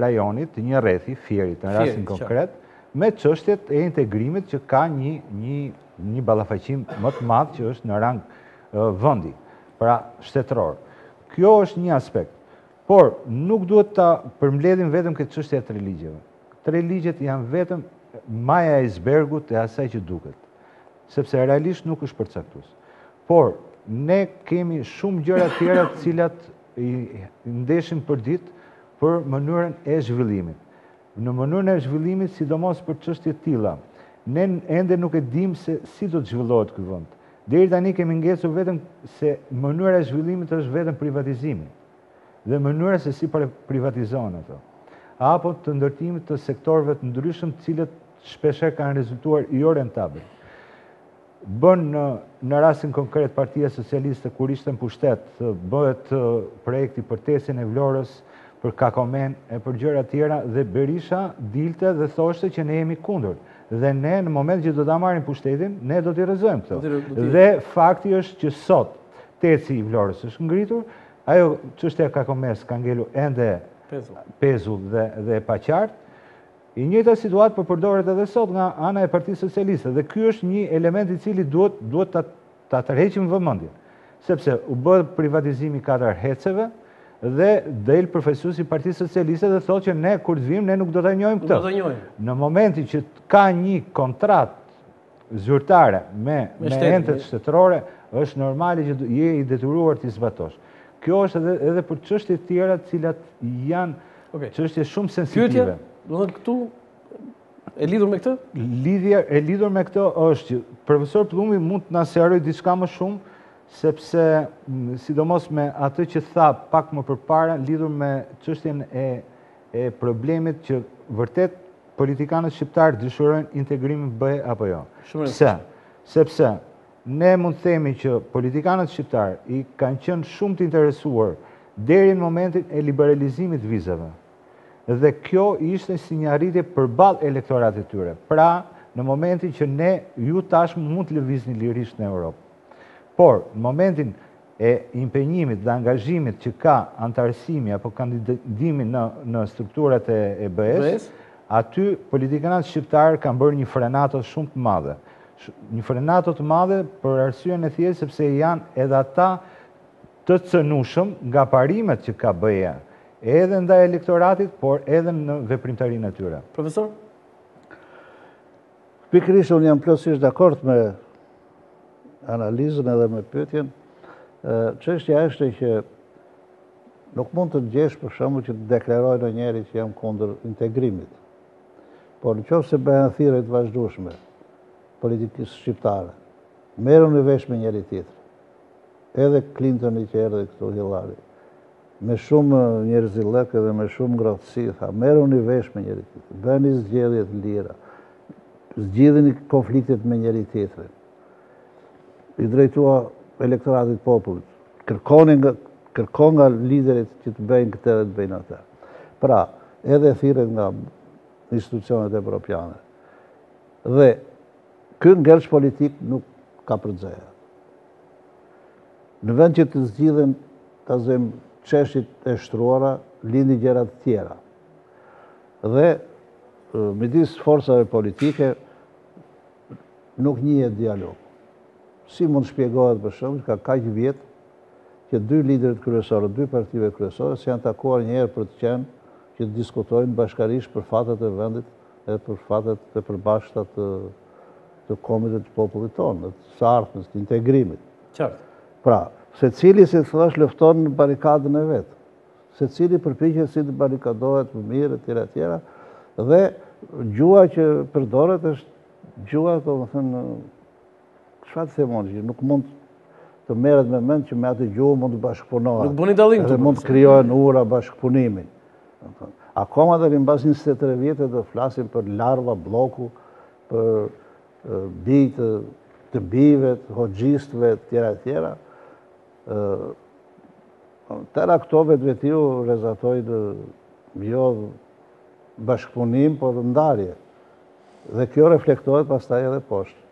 rajonit, të një rrethi, Fierit në rastin konkret, me çështjet e integrimit që ka një ballafaqim më të madh që është në rang vendi, pra shtetëror. Kjo është një aspekt. Por nuk duhet ta përmbledhim vetëm këtë çështje e 3 ligjeve. 3 ligjet janë vetëm maja e icebergut e asaj që duket, sepse realisht nuk është përcaktues. Por, ne kemi shumë gjëra tjera të cilat i ndeshim për ditë për mënyrën e zhvillimit. Në mënyrën e zhvillimit, sidomos për çështje të tilla, ne ende nuk e dim se si do të zhvillohet ky vend. Deri tani kemi ngesur vetëm se mënyra e zhvillimit është vetëm privatizimi dhe mënyra se si privatizohen ato. Apo të ndërtimit të sektorëve të ndryshëm, të cilët shpeshherë kanë rezultuar jo rentabël. Bën në rastin konkret Partia Socialiste kur ishte në pushtet, bëhet projekti për tesin e Vlorës, për Kakomen e për gjëra tjera dhe Berisha dilte dhe thoshte që ne jemi kundër. Dhe ne në moment që do ta marrim pushtetin, ne do t'i rrezojmë këto. Dhe fakti është që sot teci i Vlorës është ngritur, ajo çështja Kakomes ka ngelur ende pezull dhe pa qartë. I njëjta situatë po përdoret edhe sot nga ana e Partisë Socialiste dhe ky është një element i cili duhet ta tërheqim vëmendjen, sepse u bë privatizimi 4 heceve dhe del përfaqësuesi i Partisë Socialiste dhe thotë që ne kur të vim ne nuk do ta njohim këtë. Në momentin që ka një kontratë zyrtare me entet shtetërore, është normale që je i detyruar të zbatosh. Kjo është edhe për çështje të tjera të cilat janë çështje shumë sensitive. Do të thotë këtu e lidhur me këtë? Lidhja e lidhur me këtë është që profesor Plumbi mund të na sqarojë diçka më shumë, sepse sidomos me atë që tha pak më përpara lidhur me çështjen e problemit që vërtet politikanët shqiptar dëshirojnë integrimin BE apo jo. Pse? Sepse ne mund të themi që politikanët shqiptar i kanë qenë shumë të interesuar deri në momentin e liberalizimit të vizave. Dhe kjo ishte si një arritje përballë elektoratit tyre. Pra, në momentin që ne ju tashmë mund të lëvizni lirisht në Europë. Por, në momentin e impenjimit dhe angazhimit që ka antarësimi apo kandidimi në strukturat e BE-s, aty politikanët shqiptarë kanë bërë një frenato shumë të madhe. Një frenato të madhe për arsyen e thjeshtë sepse janë edhe ata të cënushëm nga parimet që ka BE-ja, edhe ndaj elektoratit, por edhe në veprimtarinë e tyre. Profesor? Pikërisht unë jam plotësisht dakord me analizën edhe me pyetjen. Çështja është që nuk mund të gjesh për shembull që të deklaroj ndonjëri që jam kundër integrimit. Por nëse bëhen thirrje të vazhdueshme politikës shqiptare, merruni vesh me njëri tjetrin. Edhe Clintoni që erdhi këtu Hillary, me shumë njerëzillëk dhe me shumë ngrohtësi, tha, merruni vesh me njëri tjetrin, bëni zgjedhje të lira, zgjidhni konfliktet me njëri tjetrin. I drejtua elektoratit popullit, kërkon nga liderit që të bëjnë këtë dhe të bëjnë atë. Pra, edhe thirrjet nga institucionet evropiane. Dhe ky ngelsh politik nuk ka përgjeja. Në vend që të zgjidhen ta zëm çështjet e shtruara, lindi gjëra të tjera. Dhe midis forcave politike nuk njihet dialog. Si mund shpjegohet për shembull ka kaq vjet që 2 liderët kryesorë, 2 partive kryesore janë takuar një herë për të qenë që të diskutojnë bashkarisht për fatet e vendit e për fatet e përbashkëta të kombit të popullit tonë, të ardhmës, të integrimit. Qartë. Pra, secili si thash lufton në barikadën e vet. Secili përpiqet si të barikadohet më mirë etj. Dhe gjua që përdoret është gjua, domethënë, çfarë themon, që nuk mund të merret me mend që me atë gjuhë mund të bashkëpunohet. Nuk bëni dallim këtu. Mund të krijohen ura bashkëpunimi. Akoma deri mbas 23 vjetë do flasim për larva bloku, për bijtë të bijve, të hoxhistëve, etj. Tëra këto vetvetiu rezatojnë jo bashkëpunim, por ndarje. Dhe kjo reflektohet pastaj edhe poshtë.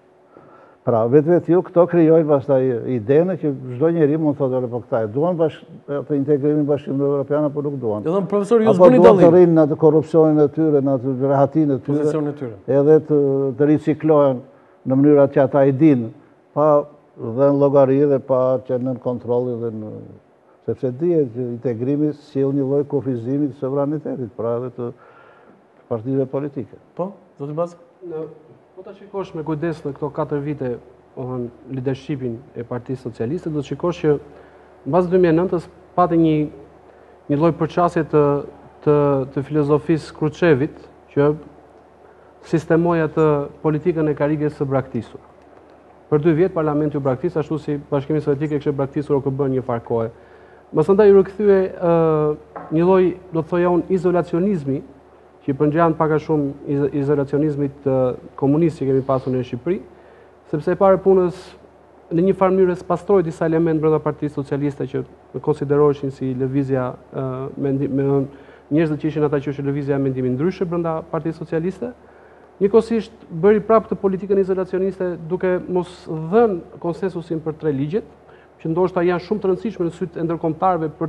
Pra, vetvetiu këto krijojnë pastaj idenë që çdo njeri mund të thotë po këta e duan të integrimin Bashkimit Evropian apo nuk duan. Do thënë profesor ju zbuni dallim. Apo duan të rrinë në atë korrupsionin e tyre, në atë rehatinë e tyre. Edhe të riciklohen në mënyra që ata i dinë, pa dhe në llogari dhe pa që në kontroll dhe në sepse dihet që integrimi sjell një lloj kufizimi të sovranitetit, pra edhe të partive politike. Po, zoti Baz? Po ta shikosh me kujdes në këto 4 vite leadershipin e Partisë Socialiste, do të shikosh që mbas 2009-s pati një lloj përçasje të filozofisë Kruçevit, që sistemoj atë politikën e karrigës së braktisur. Për 2 vjet parlamenti u braktis, ashtu si Bashkimi Sovjetik e kishte braktisur OKB-n një farë kohe. Mësandaj u rikthye një lloj, do të thoja unë, izolacionizmi, që i përngjan pak a shumë izolacionizmit komunist që kemi pasur në Shqipëri, sepse e pare punës në një farë mënyrë spastroi disa elementë brenda Partisë Socialiste që konsideroheshin si lëvizja me njerëzit që ishin ata që ishin lëvizja mendimi ndryshe brenda Partisë Socialiste. Njëkohësisht bëri prapë të politikën izolacioniste duke mos dhënë konsensusin për 3 ligjet, që ndoshta janë shumë të rëndësishme në sytë e ndërkombëtarëve për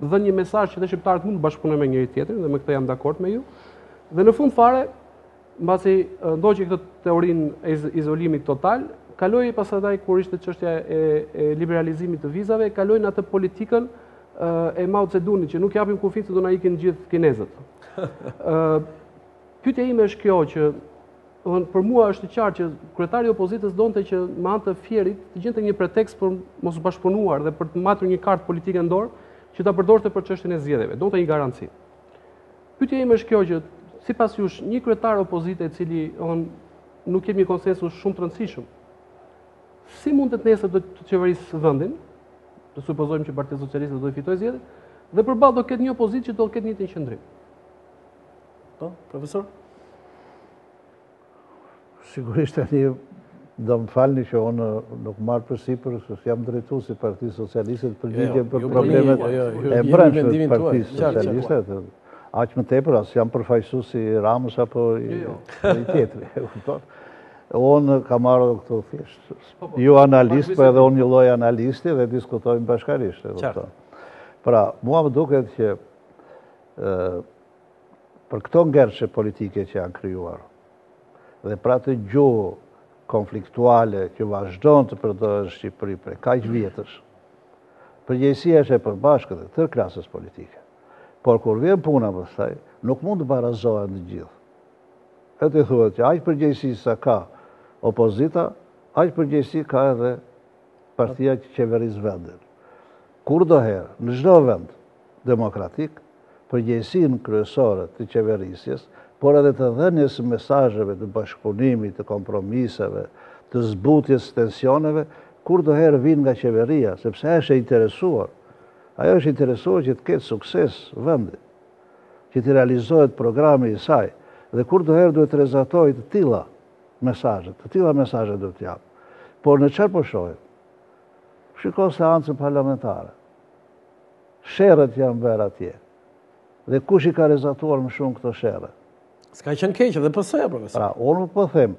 dhënë një mesazh që dhe shqiptarët mund të bashkëpunojnë me njëri tjetrin, dhe me këtë jam dakord me ju. Dhe në fund fare, mbasi ndoqi këtë teorinë e izolimit total, kaloi pastaj kur ishte çështja e liberalizimit të vizave, kaloi në atë politikën e Mao Zedongit që nuk japim kufit se do na ikin gjithë kinezët. Pyetja ime është kjo që për mua është e qartë që kryetari i opozitës donte që me anë të fierit të gjente një pretekst për mos bashkëpunuar dhe për të matur një kartë politike në dorë që ta përdorte për çështjen e zgjedhjeve, donte një garanci. Pyetja ime është kjo që sipas jush një kryetar opozite i cili nuk kemi një konsensus shumë të rëndësishëm, si mundet nesër të qeverisë vendin, të supozojmë që Partia Socialiste do të fitojë zgjedhjet, dhe përballë do ketë një opozitë që do ketë një qendrim. Po, profesor? Sigurisht do më falni që unë nuk marrë përsipër, se jam drejtuesi i Partisë Socialiste të përgjigjem për problemet e brendshme të Partisë Socialiste. Aq më tepër, as jam përfaqësues i Ramës apo i tjetri. Unë kam marrë këtu thjesht. Ju analist, po edhe unë një lloj analisti dhe diskutojmë bashkarisht. Pra, mua më duket që për këto ngerçe politike që janë krijuar dhe pra të gjuhë konfliktuale që vazhdon të përdoret në Shqipëri për kaq vjetësh, përgjegjësia është e përbashkët e tërë klasës politike. Por kur vjen puna pastaj, nuk mund të barazohen të gjithë. Edhe thuhet që aq përgjegjësi sa ka opozita, aq përgjegjësi ka edhe partia që qeveris vendin. Kurdoherë, në çdo vend demokratik, përgjegjësinë kryesore të qeverisjes, por edhe të dhënies së mesazheve të bashkëpunimit, të kompromiseve, të zbutjes tensioneve, kurdoherë vijnë nga qeveria, sepse është e interesuar. Ajo është interesuar që të ketë sukses vendi, që të realizohet programi i saj, dhe kurdoherë duhet të rezatojë të tilla mesazhe duhet të jap. Por në çfarë po shohim? Shiko seancën parlamentare. Sherrët janë bërë atje. Dhe kush i ka rezatuar më shumë këto sherrë? S'ka qenë keq edhe PS-ja, profesor. Pra, unë po them,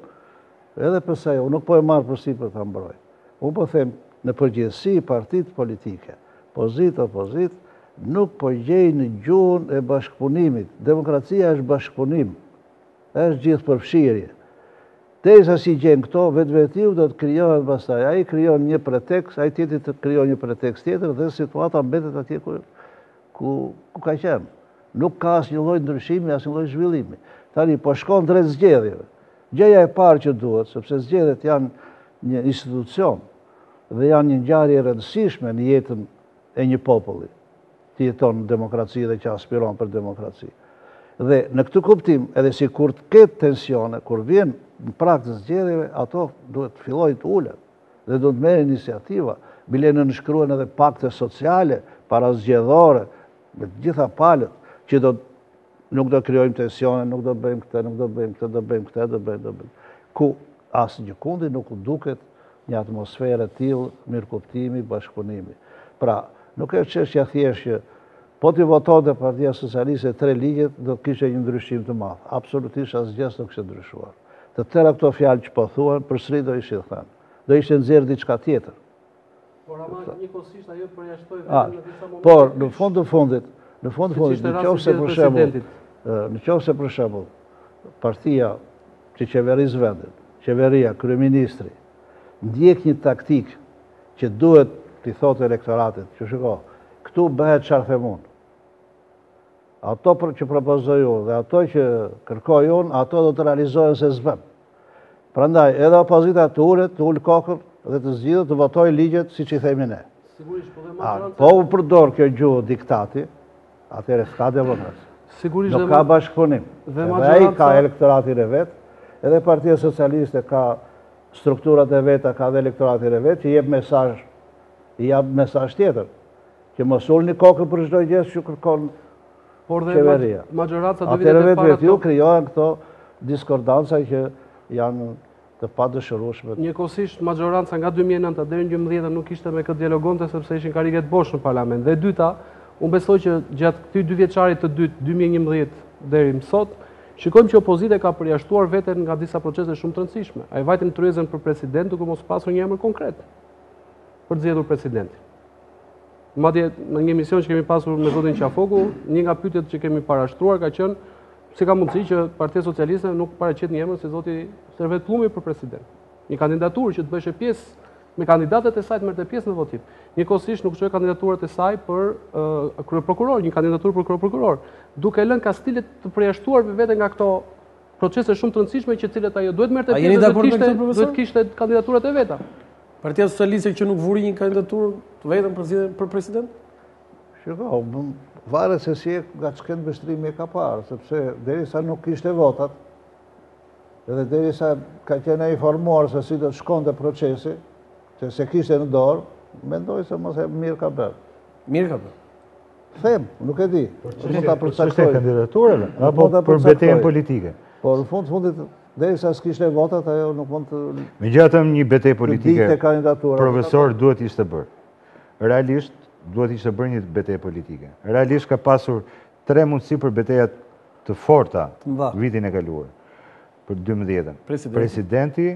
edhe PS-ja, unë nuk po e marr përsipër ta mbroj. Unë po them, në përgjithësi partitë politike, opozit, nuk po gjejnë gjuhën e bashkëpunimit. Demokracia është bashkëpunim, është gjithë përfshirje. Derisa si gjen këto, vetvetiu do të krijohet pastaj. Ai krijon një pretekst, ai tjetri të krijon një pretekst tjetër dhe situata mbetet atje ku ka qenë. Nuk ka asnjë lloj ndryshimi, asnjë lloj zhvillimi. Tani po shkon drejt zgjedhjeve. Gjëja e parë që duhet, sepse zgjedhjet janë një institucion dhe janë një ngjarje e rëndësishme në jetën e një populli që jeton në demokraci dhe që aspiron për demokraci. Dhe në këtë kuptim, edhe si kur të ketë tensione, kur vjen në prag të zgjedhjeve, ato duhet të fillojnë të ulen dhe duhet të merren iniciativa, bile në nënshkruhen edhe pakte sociale, parazgjedhore, me të gjitha palët, që nuk do krijojmë tensione, nuk do bëjmë këtë, nuk do bëjmë këtë, do bëjmë këtë, do bëjmë. Ku asnjë kundi nuk duket një atmosferë e tillë mirëkuptimi, bashkëpunimi. Pra, nuk është çështja thjesht që po ti votonte Partia Socialiste 3 ligjet, do të kishte një ndryshim të madh. Absolutisht asgjë nuk kishte ndryshuar. Të tëra këto fjalë që po thuan, përsëri do ishin thënë. Do ishte nxjerrë diçka tjetër. Por ama njëkohësisht ajo përjashtoi vetëm në disa momente. Por në fund të fundit, në qoftë për shembull, partia që qeveris vendin, qeveria, kryeministri, ndjek një taktik që duhet t'i thotë elektoratit, që shiko, këtu bëhet çfarë them unë. Ato që propozoj unë dhe ato që kërkoj unë, ato do të realizohen se s'bën. Prandaj, edhe opozita të ul kokën dhe të zgjidhet të votojë ligjet siç i themi ne. Po u përdor kjo gjuhë diktati, atëherë s'ka demokraci. Nuk ka bashkëpunim. Dhe ai ka elektoratin e vet, edhe Partia Socialiste ka strukturat e veta, ka dhe elektoratin e vetë, që jep mesazh tjetër, që mos ulni kokën për çdo gjë që kërkon qeveria. Atëherë vetë ju krijohen këto diskordanca që janë të padëshirueshme. Njëkohësisht maxhoranca nga 2009 deri në 2011 nuk ishte me këtë dialogonte sepse ishin karriget bosh në parlament. Dhe e dyta, unë besoj që gjatë këtij 2 vjeçarit të dytë, 2011 deri më sot, shikojmë që opozita ka përjashtuar veten nga disa procese shumë të rëndësishme. Ai vajte në tryezën për president duke mos pasur një emër konkret për të zgjedhur presidentin. Madje në një emision që kemi pasur me zotin Qafoku, një nga pyetjet që kemi parashtruar ka qenë si ka mundësi që Partia Socialiste nuk paraqet një emër si zoti Servet Pllumbi për president. Një kandidaturë që të bëhej pjesë me kandidatët e saj të merrte pjesë në votim. Njëkohësisht nuk çoi kandidaturat e saj për kryeprokuror, një kandidaturë për kryeprokuror, duke lënë Kastilet të përjashtuar veten nga këto procese shumë të rëndësishme që cilet ajo duhet merrte pjesë, duhet kishte kandidaturat e veta. Partia Socialiste që nuk vuri një kandidaturë të vetëm për president? Shiko, varet se si nga ç'kend vështrimi e ka parë, sepse derisa nuk kishte votat, edhe derisa ka qenë informuar se si do të shkonte procesi, që se kishte në dorë, mendoj se mos e mirë ka bërë. Mirë ka bërë. Them, nuk e di. Mund ta përcaktoj kandidaturën apo për betejën politike. Po në fundit derisa s'kishte votat, ajo nuk mund të. Megjithatë një betejë politike, profesor duhet ishte bërë. Realisht duhet ishte bërë një betejë politike. Realisht ka pasur 3 mundësi për betejat të forta vitin e kaluar. Për 12-ën. Presidenti,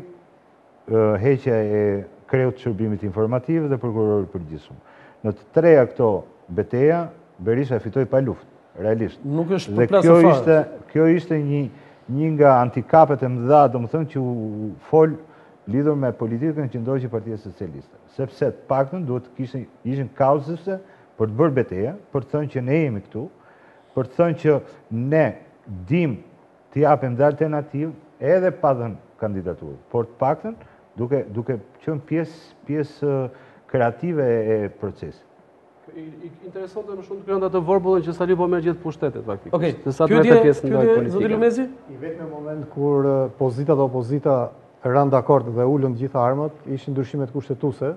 heqja e kreut shërbimit informativ dhe prokurori përgjithshëm. Në të treja këto beteja, Berisha fitoi pa luftë, realisht. Nuk është për plasë fare. Kjo ishte një nga antikapet e mëdha, domethënë që u fol lidhur me politikën që ndoqi Partia Socialiste. Sepse të paktën duhet ishin kauzëse për të bërë beteja, për të thënë që ne jemi këtu, për të thënë që ne dim të japim dhe alternativë edhe pa dhënë kandidaturë, por të paktën duke qenë pjesë kreative e procesit. Interesante më shumë të kryen atë vorbullën që Sali po merr gjithë pushtetet faktikisht. Okej. Sa të merrte pjesë në politike. Zoti Lumezi? I vetmi moment kur pozita dhe opozita rënë dakord dhe ulën të gjitha armët, ishin ndryshimet kushtetuese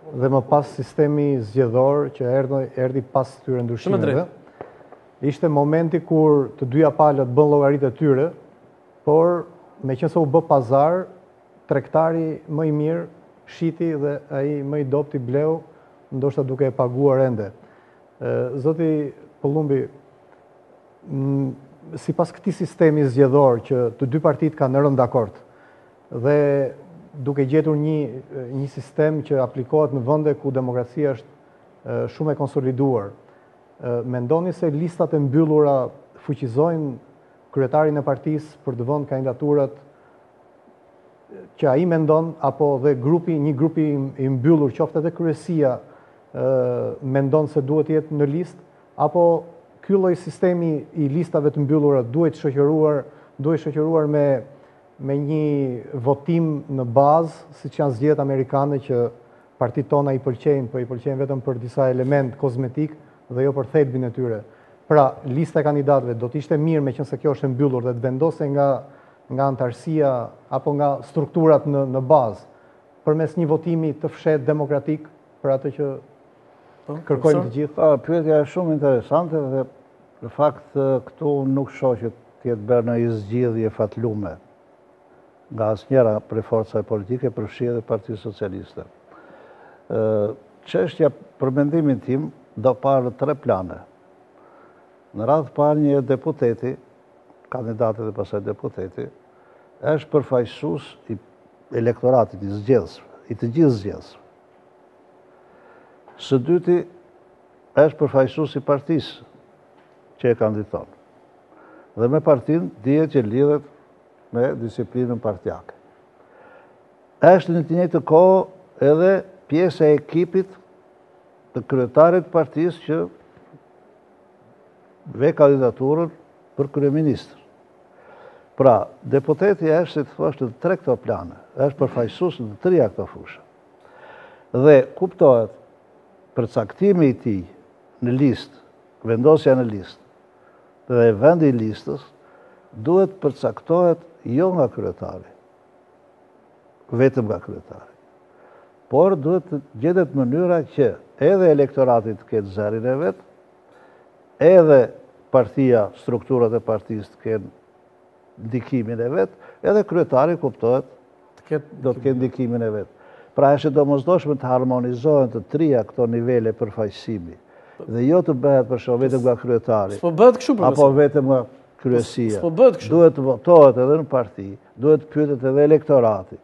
dhe më pas sistemi zgjedhor që erdhi pas këtyre ndryshimeve. Ishte momenti kur të dyja palët bën llogaritë e tyre, por meqense u bë pazar, tregtari më i mirë shiti dhe ai më i dobët i bleu, ndoshta duke e paguar ende. Zoti Pllumbi, sipas këtij sistemi zgjedhor që të dy partitë kanë rënë dakord dhe duke gjetur një sistem që aplikohet në vende ku demokracia është shumë e konsoliduar, mendoni se listat e mbyllura fuqizojnë kryetarin e partisë për të vënë kandidaturat që ai mendon, apo dhe një grupi i mbyllur, qoftë edhe kryesia mendon se duhet jetë në listë, apo ky lloj sistemi i listave të mbyllura duhet shoqëruar me një votim në bazë, siç janë zgjedhjet amerikane që partitë tona i pëlqejnë, po i pëlqejnë vetëm për disa element kozmetik dhe jo për thelbin e tyre. Pra, lista e kandidatëve do të ishte mirë meqense kjo është e mbyllur dhe të vendose nga antarësia apo nga strukturat në bazë, përmes një votimi të fshehtë demokratik për atë që kërkojnë të gjithë. Pyetja është shumë interesante dhe në fakt këtu nuk shoh që të jetë bërë një zgjidhje fatlume nga asnjëra prej forcave politike, përfshi edhe Partia Socialiste. Çështja për mendimin tim do parë 3 plane. Në radhë parë një deputeti, kandidati dhe pastaj deputeti, është përfaqësues i elektoratit i zgjedhësve, i të gjithë zgjedhësve. Së dyti është përfaqësues i partisë që e kandidaton. Dhe me partinë dihet që lidhet me disiplinën partijake. Është në të njëjtën kohë edhe pjesë e ekipit të kryetarit të partisë që ve kandidaturën për kryeministër. Pra, deputeti është, si të thosh, në 3 këto plane, është përfaqësues në 3 këto fusha. Dhe kuptohet përcaktimi i tij në listë, vendosja në listë dhe vendi i listës duhet përcaktohet jo nga kryetari, vetëm nga kryetari. Por duhet të gjetet mënyra që edhe elektoratit të ketë zërin e vetë, edhe partia, strukturat e partisë të kenë ndikimin e vetë, edhe kryetari kuptohet do të kenë ndikimin e vetë. Pra është domosdoshme të harmonizohen të trija këto nivele përfaqësimi. Dhe jo të bëhet për shkak vetëm nga kryetari. S'po bëhet kështu profesor. Apo vetëm nga kryesia. S'po bëhet kështu. Duhet të votohet edhe në parti, duhet të pyetet edhe elektorati.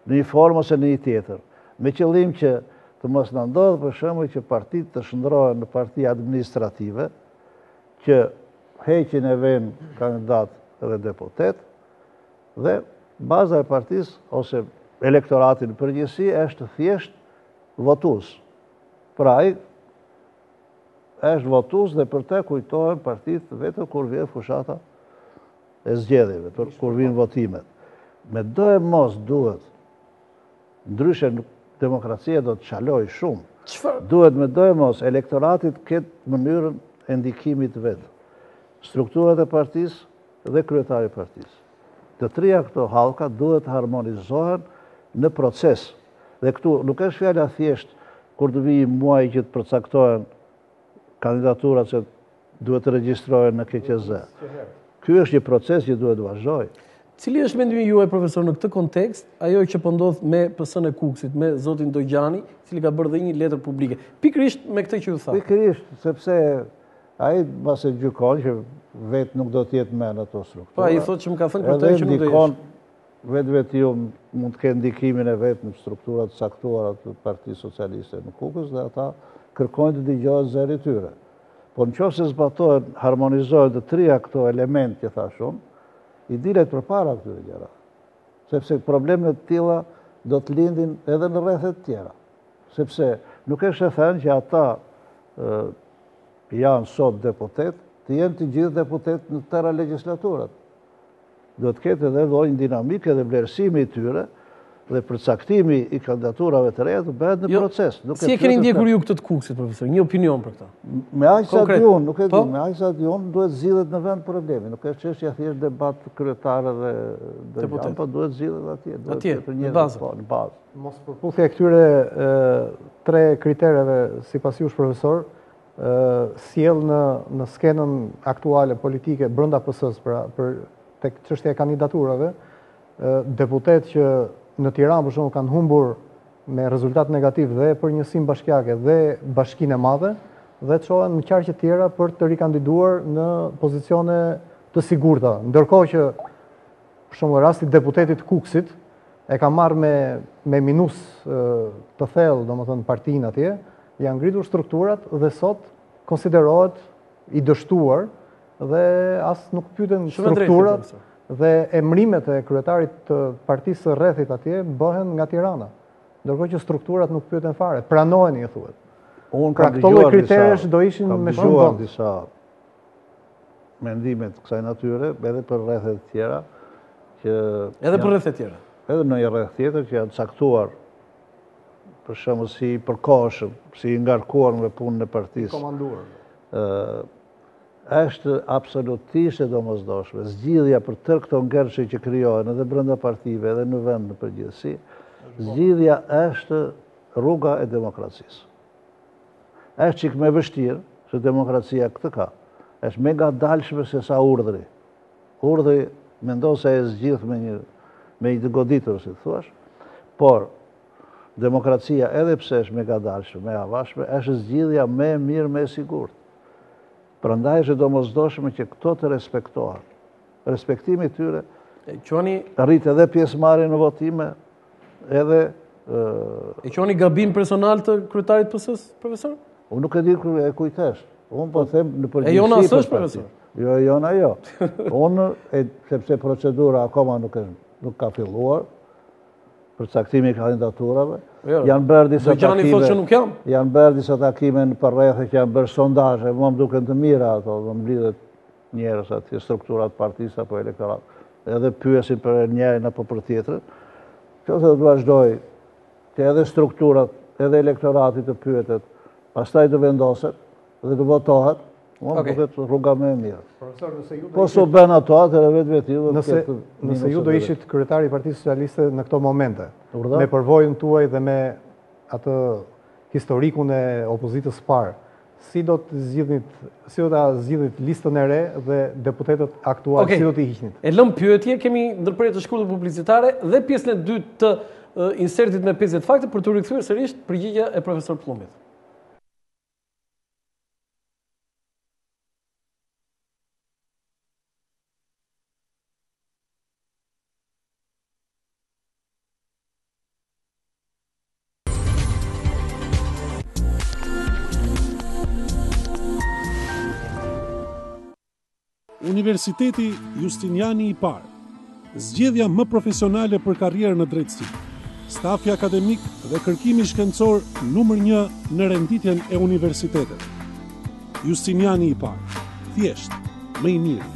Në një formë ose në një tjetër. Me qëllim që të mos na ndodhë për shembull që partitë të shndrohen në parti administrative, që heqin e vënë kandidat edhe deputet, dhe baza e partisë ose elektoratin në përgjithësi është thjesht votues. Pra ai është votues dhe për të kujtohen partitë vetëm kur vjen fushata e zgjedhjeve, kur vijnë votimet. Me do e mos duhet, ndryshe demokracia do të çaloj shumë. Duhet me do e mos elektoratit këtë mënyrën e ndikimit vetë. Strukturat e partisë dhe kryetari i partisë. Të trija këto hallka duhet të harmonizohen në proces. Dhe këtu nuk është fjala thjesht kur të vijë muaji që të përcaktohen kandidaturat që duhet të regjistrohen në KQZ. Ky është një proces që duhet të vazhdojë. Cili është mendimi juaj, profesor, në këtë kontekst, ajo që po ndodh me PS-n e Kukësit, me zotin Dojgjani, i cili ka bërë dhe një letër publike. Pikërisht me këtë që ju tha. Pikërisht, sepse ai mbase gjykon që vetë nuk do të jetë me në ato struktura. Po ai thotë që më ka thënë për të që nuk do jesh. Vetë ju mund të kenë ndikimin e vetë në strukturat saktuara të Partisë Socialiste në Kukës dhe ata kërkojnë të dëgjohet zëri i tyre. Po nëse zbatohen, harmonizohen të trija këto elementë që thash unë, i dilet përpara këtyre gjëra. Sepse problemet të tilla do të lindin edhe në rrethet tjera. Sepse nuk është e thënë që ata janë sot deputet, të jenë të gjithë deputet në tëra legislaturat. Do të ketë edhe lloj dinamike dhe vlerësimi i tyre dhe përcaktimi i kandidaturave të reja të bëhet në proces. Si e keni ndjekur ju këtë të Kukësit, profesor? Një opinion për këtë? Me aq sa di unë, nuk e di, me aq sa di unë duhet zgjidhet në vend problemi. Nuk është çështja thjesht debat kryetare dhe deputet, po duhet zgjidhet atje. Atje, në bazë. Në bazë. Mos përputhje këtyre tre kritereve sipas jush, profesor, sjell në skenën aktuale politike brenda PS-s për tek çështja e kandidaturave, deputet që në Tiranë për shembull kanë humbur me rezultat negativ dhe për njësinë bashkiake dhe Bashkinë e Madhe dhe çohen në qarqe tjera për të rikandiduar në pozicione të sigurta. Ndërkohë që për shembull rasti deputetit Kukësit e ka marrë me minus të thellë, domethënë partinë atje, janë ngritur strukturat dhe sot konsiderohet i dështuar dhe as nuk pyeten strukturat dhe emrimet e kryetarit të partisë së rrethit atje bëhen nga Tirana. Ndërkohë që strukturat nuk pyeten fare, pranoheni e thuhet. Pra këto lloj kriteresh do ishin me shumë vonë. Disa mendime të kësaj natyre, edhe për rrethet tjera që edhe për rrethet tjera. Edhe në një rreth tjetër që janë caktuar për shembull si përkohshëm, si ngarkuar me punën e partisë. Komanduar. Është absolutisht e domosdoshme. Zgjidhja për tërë këto ngërshë që krijohen edhe brenda partive edhe në vend në përgjithësi, zgjidhja është rruga e demokracisë. Është çik më vështirë, se demokracia këtë ka. Është më ngadalshme se sa urdhri. Urdhri mendon se e zgjidh me një goditur, si thua, por demokracia edhe pse është më ngadalshme, më avashme, është zgjidhja më e mirë, më e sigurt. Prandaj është domosdoshme që këto të respektohen. Respektimi i tyre rrit edhe pjesëmarrje në votime, edhe e quani gabim personal të kryetarit PS-s, profesor? Unë nuk e di kur e kujtesh. Unë po them në përgjithësi. E jona s'është, profesor? Jo, e jona jo. Unë, sepse procedura akoma nuk ka filluar, përcaktimi i kandidaturave, janë bërë disa takime. Dojgjani thotë që nuk jam. Janë bërë disa takime në përrethë që janë bërë sondazhe, më duken të mira ato, më mblidhet njerëz aty strukturat partisë apo elektorat. Edhe pyesin për njërin apo për tjetrën. Kjo do të vazhdoj, që edhe strukturat, edhe elektorati të pyetet, pastaj të vendoset dhe të votohet. Unë përket rruga me mirë. Po so ben ato atër e vetë ju. Nëse ju do ishit kryetari i Partisë Socialiste në këto momente, me përvojën tuaj dhe me atë historikun e opozitës parë, si do të zgjidhnit listën e re dhe deputetët aktual, si do t'i hiqnit? E lëm pyetje, kemi ndërprerje të shkurtër publicitare dhe pjesën e dytë të insertit me 50 fakte për të rikthyer sërish përgjigja e profesor Plumbit. Universiteti Justiniani i Parë, zgjedhja më profesionale për karrierë në drejtësi, stafi akademik dhe kërkimi shkencor numër 1 në renditjen e universitetet. Justiniani i Parë, thjesht, më i mirë.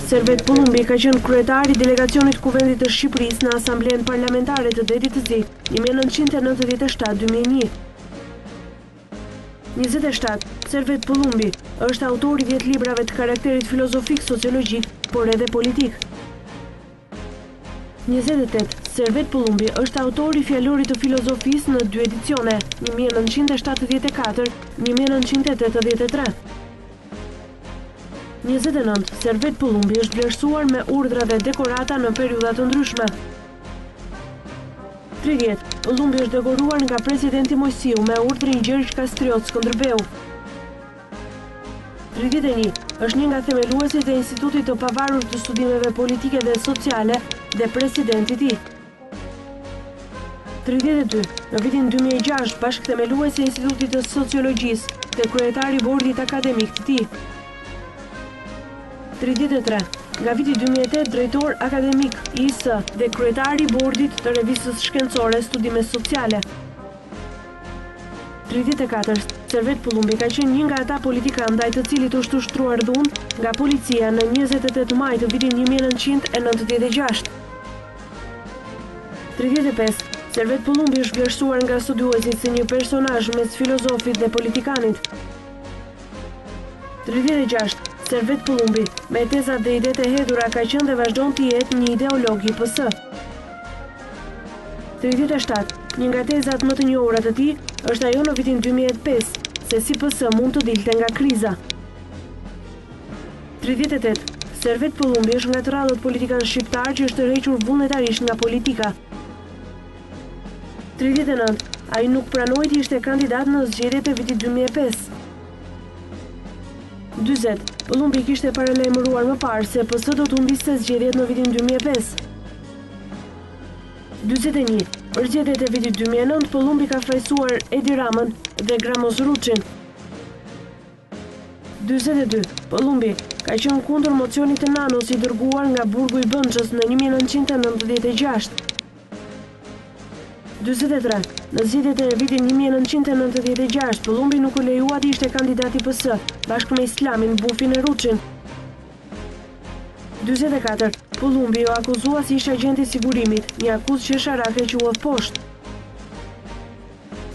Servet Pullumbi ka qenë kryetari delegacionit Kuvendit të Shqipërisë në Asamblen Parlamentare të Detit të Zi 1997-2001. 27. Servet Pullumbi është autori 10 librave të karakterit filozofik, sociologjik, por edhe politik. 28. Servet Pullumbi është autori fjalorit të filozofisë në 2 edicione, 1974-1983. 29. Servet Pullumbi është vlerësuar me urdhra dhe dekorata në periudha të ndryshme. 30. Pullumbi është dekoruar nga presidenti Mojsiu me urdhrin Gjergj Kastriot Skënderbeu. 31. Është një nga themeluesit e Institutit të Pavarur të Studimeve Politike dhe Sociale dhe presidenti i tij. 32. Në vitin 2006 bashkëthemelues e Institutit të Sociologjisë dhe kryetari i bordit akademik të tij. 33. Nga viti 2008 drejtor akademik IS dhe kryetari i bordit të revistës shkencore Studime Sociale. 34. Servet Pullumbi ka qenë një nga ata politikanë ndaj të cilit është ushtruar dhunë nga policia në 28 maj të vitin 1996. 35. Servet Pullumbi është vlerësuar nga studiuesit si një personazh mes filozofit dhe politikanit. 36. Servet Pullumbi, me tezat dhe idetë e hedhura ka qenë dhe vazhdon të jetë një ideolog i PS. 37. Një nga tezat më të njohura të tij është ajo në vitin 2005, se si PS mund të dilte nga kriza. 38. Servet Pullumbi është nga të rrallët politikanë shqiptar që është tërhequr vullnetarisht nga politika. 39. Ai nuk pranoi të ishte kandidat në zgjedhjet e vitit 2005. 40. Pullumbi kishte paralajmëruar më parë se PS do të humbiste zgjedhjet në vitin 2005. 41. Për zgjedhjet e vitit 2009, Pullumbi ka fajsuar Edi Ramën dhe Gramos Ruçin. 42. Pullumbi ka qenë kundër mocionit të Nanos i dërguar nga Burgu i Bënçës në 1996. 43. Në zgjedhjet e vitit 1996, Pullumbi nuk u lejua të ishte kandidat i PS, bashkë me Islamin Bufin e Ruçin. 44. Pullumbi u akuzua si ishte agent i sigurimit, një akuzë që sharake quhet poshtë.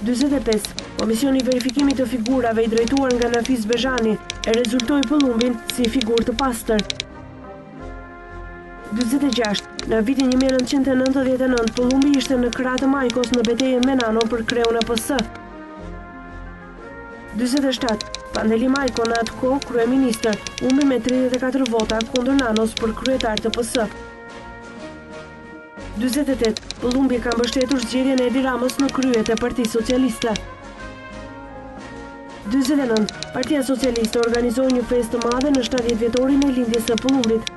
45. Komisioni i verifikimit të figurave i drejtuar nga Nafiz Bezhani e rezultoi Pullumbin si figurë të pastër. 46. Në vitin 1999, Pullumbi ishte në krah të Majkos në betejën me Nano për kreun e PS. 47. Pandeli Majko në atë kohë kryeministër, humbi me 34 vota kundër Nanos për kryetar të PS. 48. Pullumbi ka mbështetur zgjedhjen e Edi Ramës në kryet e Partisë Socialiste. 49. Partia Socialiste organizoi një festë të madhe në 70 vjetorin e lindjes së Pullumbit.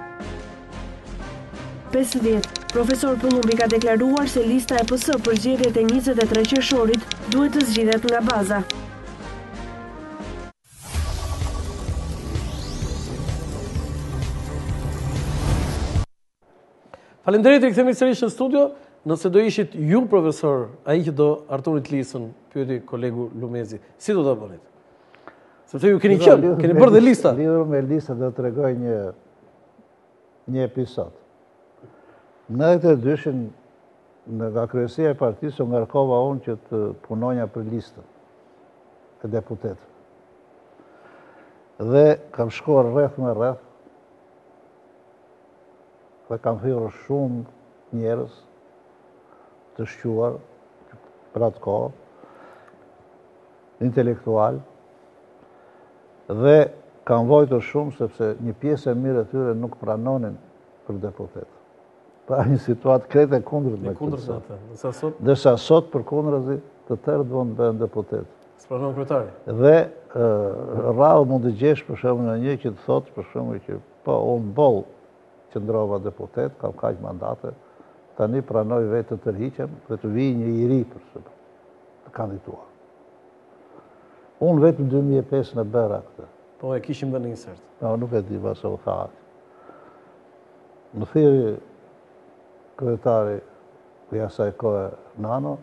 50. Profesor Pullumbi ka deklaruar se lista e PS për zgjedhjet e 23 qershorit duhet të zgjidhet nga baza. Faleminderit, rikthehemi sërish në studio. Nëse do ishit ju profesor, ai që do Arturit Lisën, pyeti kolegu Lumezi, si do ta bënit? Sepse ju keni qenë, keni bërë dhe lista. Lidhur me lista do të tregoj një episod. Në 92-shin nga kryesia e partisë u ngarkova unë që të punonja për listën e deputetëve. Dhe kam shkuar rreth me rreth dhe kam thirrur shumë njerëz të shquar për atë kohë, intelektual, dhe kam vojtur shumë sepse një pjesë e mirë e tyre nuk pranonin për deputet. Pra një situatë krejt e kundërt me këtë. Dërsa sot për kundërzi të tërë duan të bëhen deputet. S'pranon kryetari. Dhe rrallë mund të gjesh për shembull në një që të thotë për shembull që po unë boll qëndrova deputet, kam kaq mandate, tani pranoj vetë të tërhiqem dhe të vijë një i ri për shembull të kandidatuar. Unë vetëm 2005 në bëra këtë. Po e kishim dhe në insert. No, nuk e di basa u tha. Më thiri kryetari i asaj kohe Nano,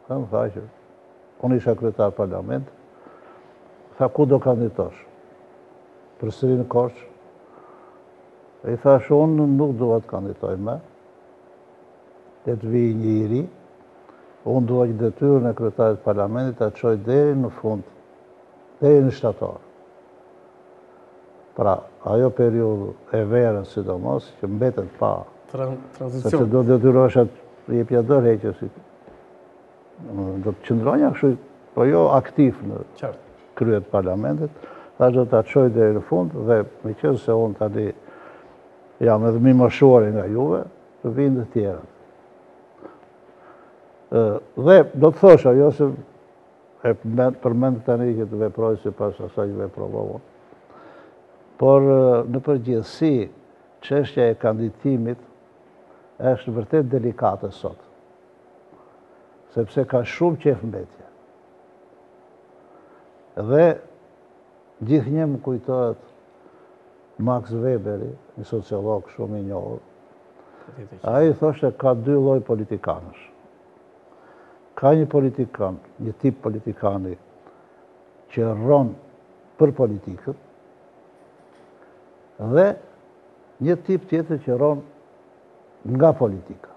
dhe më tha që unë isha kryetar parlament, tha ku do kandidosh? Për sëri në Korç. E i thash unë nuk dua të kandidoj me, dhe të vijë një i ri, unë dua që detyrën e kryetarit parlamentit të çoj deri në fund, deri në shtator. Pra, ajo periudhë e verën sidomos, që mbetet pa, sepse do detyrosh atë jepja dorëheqësit. Do të qëndronja kështu, po jo aktiv në kryet parlamentit, thash do ta çoj deri në fund dhe me qenë se unë tani jam edhe më moshuar nga juve, të vinë të tjerë. Dhe do të thosha, jo se përmend tani që të veproj sipas asaj që veprova unë. Por në përgjithësi, çështja e kandidatimit është vërtet delikate sot. Sepse ka shumë qefmbetje. Dhe gjithnjë më kujtohet Max Weberi, një sociolog shumë i njohur. Ai thoshte ka dy lloj politikanësh. Ka një politikan, një tip politikani që rron për politikën dhe një tip tjetër që rron nga politika.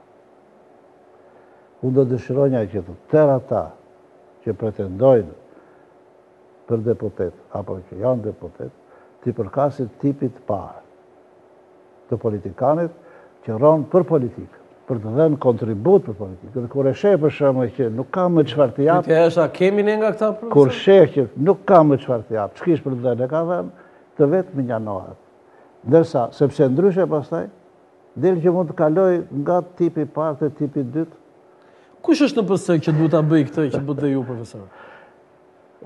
Unë do dëshironja që të tërë ata që pretendojnë për deputet, apo që janë deputet, t'i përkasit tipit parë të politikanit që rron për politikë, për të dhenë kontribut për politikë. Dhe kur e sheh për shembull që nuk ka më çfarë të jap. Ti është kemi ne nga këta profesor? Kur sheh që nuk ka më çfarë të jap, ç'kish për të dhënë, e ka dhënë, të vetë më njanohet. Ndërsa, sepse ndryshe pastaj, del që mund të kaloj nga tipi i parë te tipi i dytë. Kush është në PS që duhet ta bëj këtë që bëhet dhe ju profesor?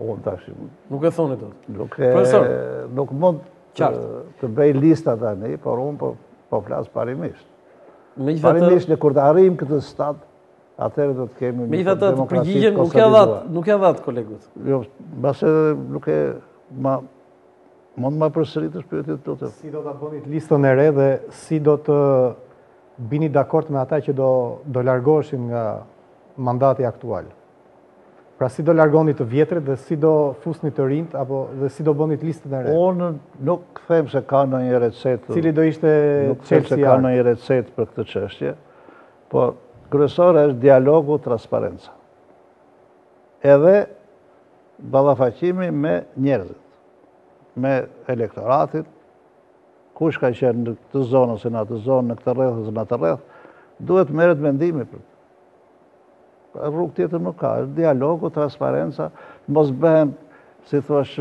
Unë tash nuk e thoni dot. Nuk mund të bëj lista tani, por unë po flas parimisht. Parimisht në kur të arrijmë këtë stad, atëherë do të kemi një demokraci. Përgjigjen nuk ja dhat kolegut. Jo, mbase nuk e mund ma përsëritësh pyetjet tuaja. Si do ta bëni listën e re dhe si do të bini dakord me ata që do largoheshin nga mandati aktual? Pra si do largoni të vjetrit dhe si do fusni të rinjt apo dhe si do bëni listën e re? Unë nuk them se ka ndonjë recetë. Cili do ishte nuk them se ka ndonjë recetë për këtë çështje, por kryesore është dialogu, transparenca. Edhe ballafaqimi me njerëzit, me elektoratin, kush ka qenë në këtë zonë ose në atë zonë, në këtë rreth ose në atë rreth, duhet merret mendimi për. Rrugë tjetër nuk ka, është dialogu, transparenca, mos bëhen, si thuash,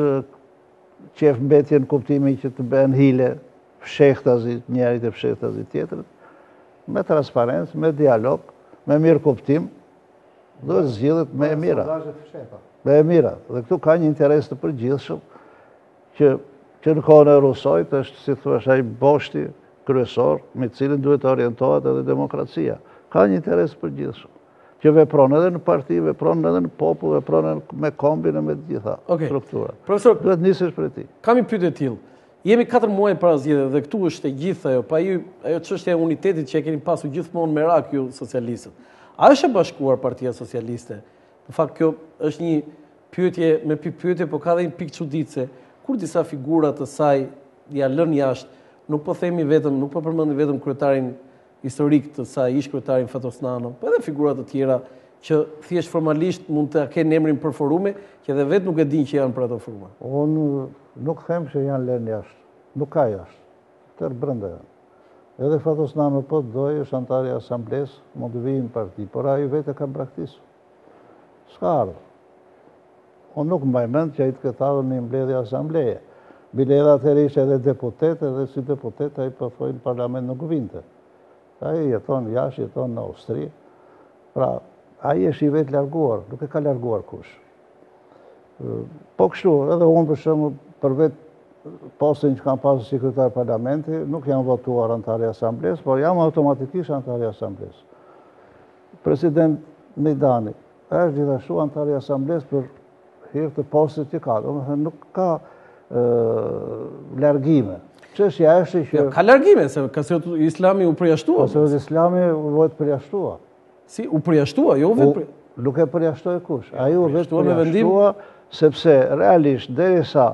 qefmbetje në kuptimin që të bëhen hile, fshehtazi njërit e fshehtazi tjetrit, me transparencë, me dialog, me mirë kuptim, duhet zgjidhet me e mira. Me e mira. Dhe këtu ka një interes të përgjithshëm që në kohën e Rusojt është, si thuash, ai boshti kryesor, me cilin duhet të orientohet edhe demokracia. Ka një interes të përgjithshëm që vepron edhe në parti, vepron edhe në popull, vepron edhe me kombin e me të gjitha struktura. Profesor, duhet nisesh për ti. Kam një pyetje tillë. Jemi 4 muaj para zgjedhjeve dhe këtu është e gjithë ajo, pa ajo çështja e unitetit që e keni pasur gjithmonë merak ju socialistët. A është e bashkuar Partia Socialiste? Në fakt kjo është një me pyetje, po ka dhe një pikë çuditëse, kur disa figura të saj ja lën jashtë, nuk po themi vetëm, nuk po përmendim vetëm kryetarin historik të saj, ish kryetarin Fatosnano, po edhe figura të tjera që thjesht formalisht mund të kenë emrin përforume, që edhe vetë nuk e din që janë për ato forume. Unë nuk them që janë lënë jashtë, nuk ka jashtë, tërë brenda janë. Edhe Fatosnano po të dojë, është antari asambles, mund të vijë në parti, por ajo vetë ka braktisur. S'ka ardhur. Unë nuk mbaj mend që ai të ketë ardhur në një mbledhje asambleje. Biledha atëherë ishte edhe deputet, edhe si deputet ai po thoi në parlament nuk vinte. Ai jeton jashtë, jeton në Austri. Pra, ai është i vetë larguar, nuk e ka larguar kush. Po kështu, edhe unë për shembull për vetë postin që kam pasur sekretar parlamenti, nuk jam votuar antari asambles, por jam automatikisht antari asambles. President Mejdani është gjithashtu antari asambles për hir të postit që ka. Domethënë nuk ka largime. Çështja është që ka largime, se Kaseut Islami u përjashtua. Kaseut Islami votë përjashtua. Si u përjashtua, jo vetë nuk e përjashtoi kush. Ai u vetë përjashtua sepse realisht derisa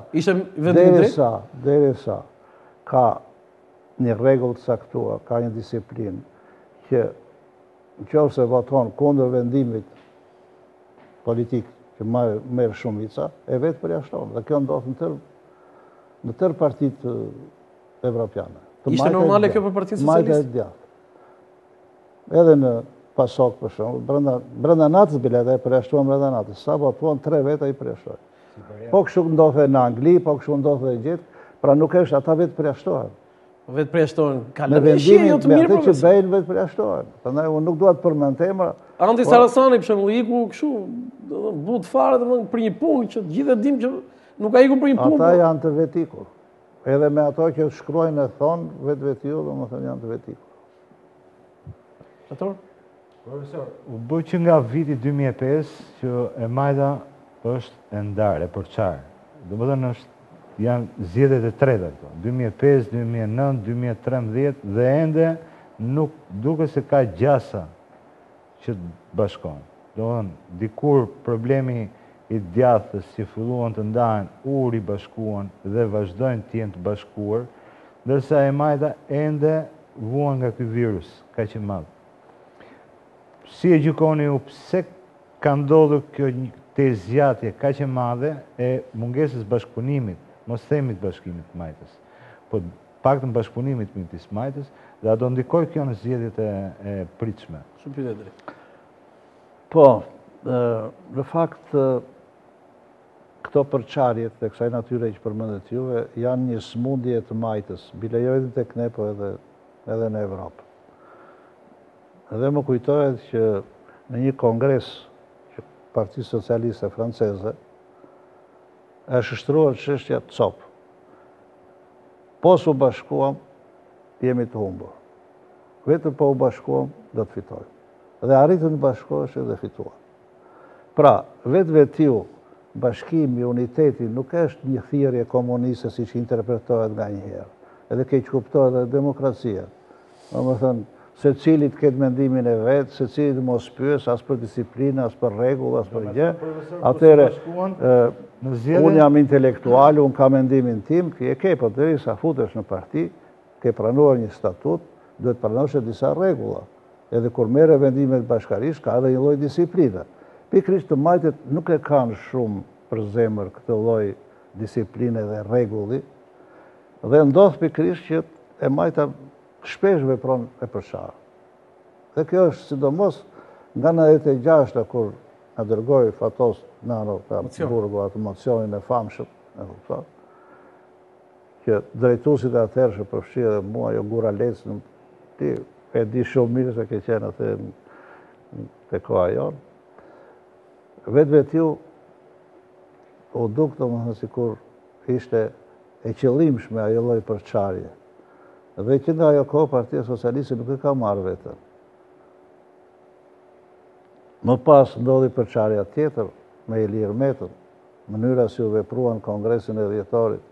ka një rregull të caktuar, ka një disiplinë që nëse voton kundër vendimit politik që merr shumica, e vetë përjashton. Dhe kjo ndodh në tërë partitë evropiane. Ishte normale kjo për Partinë Socialiste? Edhe në PASOK për shembull, brenda natës bilet e përjashtuan brenda natës. Sa votuan 3 veta i përjashtuan. Po kështu ndodhe në Angli, po kështu ndodhe në gjithë, pra nuk është ata vetë përjashtohen. Vetë përjashtohen. Në vendimin me atë që bëjnë vetë përjashtohen. Prandaj unë nuk dua të përmend emra. Andi Sarasani për shembull iku kështu, but fare domethënë për një punë që gjithë e dimë që nuk ka ikur për një punë. Ata janë të vetikur. Edhe me ato që shkruajnë e thonë vetë domethënë janë të vetikur. Ator? Profesor, u bë që nga viti 2005 që e Majda është e ndarë, e përçarë. Domethënë janë zgjedhjet e treta këto, 2005, 2009, 2013 dhe ende nuk duket se ka gjasa që bashkon. Domethënë dikur problemi i djathës që filluan të ndahen, u ribashkuan dhe vazhdojnë të jenë të bashkuar, ndërsa e Majda ende vuan nga ky virus kaq i madh. Si e gjykoni ju pse ka ndodhur kjo të zgjatje kaq e madhe e mungesës bashkëpunimit, mos themi të bashkimit të Majtës, po paktën bashkëpunimit midis Majtës, dhe a do ndikoj kjo në zgjedhjet e pritshme? Shumë pyetje. Po, në fakt këto përçarjet të kësaj natyre që përmendet juve janë një smundje të Majtës, bile jo edhe tek ne, po edhe në Evropë. Edhe më kujtohet që në një kongres që Partia Socialiste Franceze e shështruar çështja COP. Po s'u bashkuam, jemi të humbur. Vetëm po u bashkuam, do të fitojmë. Dhe arritën të bashkohesh dhe fituam. Pra, vetiu bashkimi, uniteti nuk është një thirrje komuniste siç interpretohet nganjëherë. Edhe keq kuptohet edhe demokracia. Domethënë se cilit këtë mendimin e vetë, se cilit mos pyes, as për disiplinë, as për rregull, as për gjë. Atëre, unë jam intelektual, unë kam mendimin tim, po derisa futesh në parti, ke pranuar një statut, duhet pranosh disa rregulla. Edhe kur merre vendimet bashkërisht, ka edhe një lloj disipline. Pikërisht të Majtet nuk e kanë shumë për zemër këtë lloj disipline dhe rregulli, dhe ndodh pikërisht që e Majta shpesh vepron e përçarë. Dhe kjo është sidomos nga 96 kur na dërgoi Fatosnano në Burgo atë mocionin e famshëm, që drejtuesit e atëherë përfshi edhe mua, jo Gura Lec, ti e di shumë mirë se ke qenë atë te koha jonë. Vetiu u duk domethënë sikur ishte e qëllimshme ajo lloj përçarje. Dhe që nga ajo kohë Partia Socialiste nuk e ka marrë vetën. Më pas ndodhi përçarja tjetër me Ilir Metën, mënyra si u vepruan Kongresin e Dhjetorit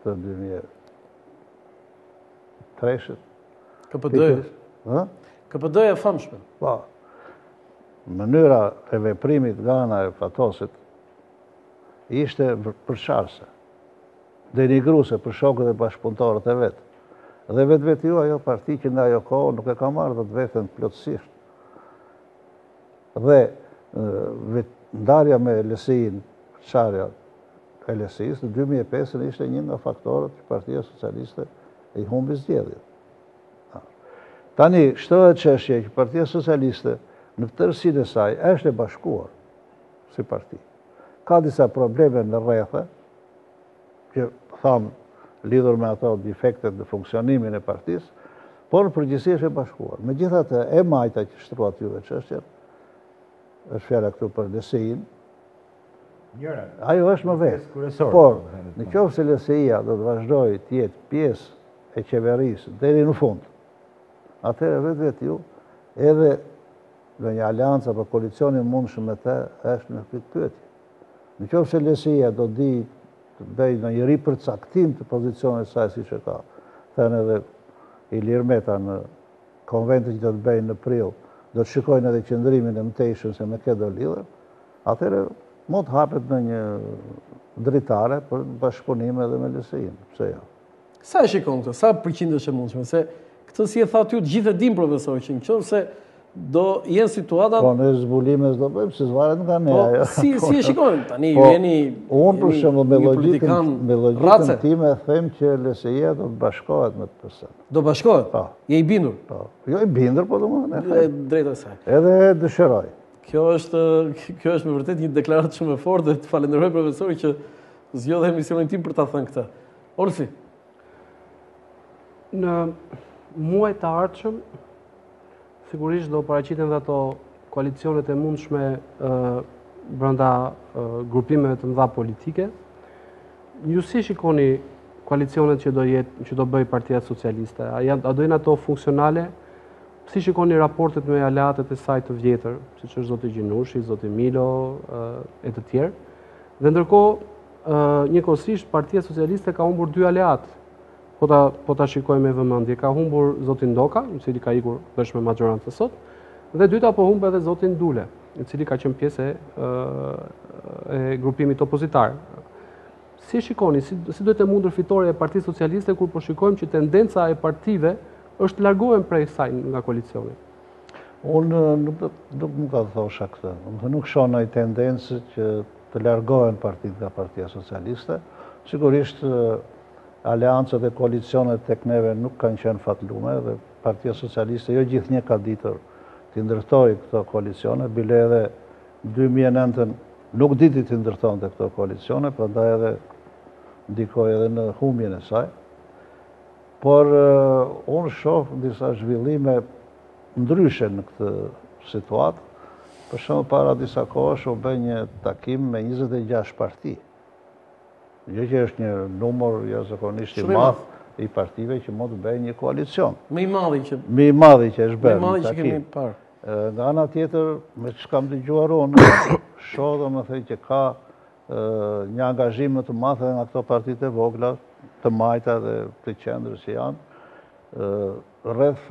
të 2003-shit. KPD-ja. KPD-ja famshme. Po. mënyra e veprimit nga ana e Fatosit ishte përçarëse, denigruese për shokët e bashkëpunëtorët e vetë. Dhe vetë ju ajo parti që në ajo kohë nuk e ka marrë vetë vetën plotësisht. Dhe ndarja me LSI-n, përçarja e LSI-s në 2005 ishte një nga faktorët që Partia Socialiste i humbi zgjedhjet. Tani, shtohet çështja që Partia Socialiste në tërësinë e saj është e bashkuar si parti. Ka disa probleme në rrethe, që thamë lidhur me ato defektet në funksionimin e partisë, por në përgjithësi është e bashkuar. Megjithatë, e majta që shtruat juve çështjen, është fjala këtu për LSI-n, ajo është më vetë. Por, në qoftë se LSI-ja do të vazhdojë të jetë pjesë e qeverisë deri në fund, atëherë vetë ju, edhe në një aleancë apo koalicioni mundshëm me të është në këtë pyetje. Në qoftë se LSI-ja do di të bëj në një ripërcaktim të pozicionit saj si që ka thënë edhe Ilir Meta në konventin që do të bëjnë në prill, do të shikojnë edhe qëndrimin e mëtejshëm se me këtë do lidhër, atëherë mund të hapet në një dritare për bashkëpunim edhe me LSI-n. Pse jo? Sa e shikon këtë? Sa përqindësh e mundshme? Se këtë si e thatë ju të gjithë e dim, profesor, që në qoftë se do jenë situatat... Po, në zbulime s'do bëjmë, se zvaret nga ne ajo. Si e shikojnë? Tani, ju jeni një politikan me logjikën time them që LSI-ja do të bashkohet me të përsen. Do bashkohet? Je i bindur? Po, jo i bindur, po do më në drejtë e saj. Edhe dëshiroj. Kjo është me vërtet një deklaratë shumë e fortë dhe të falenderoj profesori që zgjodhe emisionin tim për ta thënë këtë. Olsi? Në muajt të ardhshëm, sigurisht do paraqiten dhe ato koalicionet e mundshme brenda grupimeve të mëdha politike. Ju si shikoni koalicionet që do bëj Partia Socialiste? A do jenë ato funksionale? Si shikoni raportet me aleatët e saj të vjetër, siç është zoti Gjinushi, zoti Milo e të tjerë? Dhe ndërkohë, njëkohësisht Partia Socialiste ka humbur 2 aleatë. Po ta shikojmë me vëmendje, ka humbur zotin Doka, i cili ka ikur vesh me majorancë sot, dhe dyta po humb edhe zotin Dule, i cili ka qenë pjesë e grupimit opozitar. Si shikoni, si duhet të mundur fitoria e Partisë Socialiste kur po shikojmë që tendenca e partive është largohen prej saj nga koalicioni? Unë nuk më ka thosha këtë. Nuk shoh ndonjë tendencë që të largohen partitë nga Partia Socialiste. Sigurisht aleancët e koalicionet tek neve nuk kanë qenë fatlume dhe Partia Socialiste jo gjithnjë ka ditur të ndërtoj këto koalicione, bile edhe 2009 nuk diti të ndërton të këto koalicione, prandaj edhe ndikoj edhe në humbjen e saj. Por unë shoh disa zhvillime ndryshe në këtë situatë. Për shembull, para disa kohësh u bë një takim me 26 parti. Gjë që është një numër jashtëzakonisht i madh i partive që mund të bëjnë një koalicion. Më i madhi që është bërë. Më i madhi që kemi parë. Nga ana tjetër, me që kam dëgjuar unë, shoh domethënë që ka një angazhim më të madh nga këto partitë e vogla, të majta dhe të qendrës që janë, rreth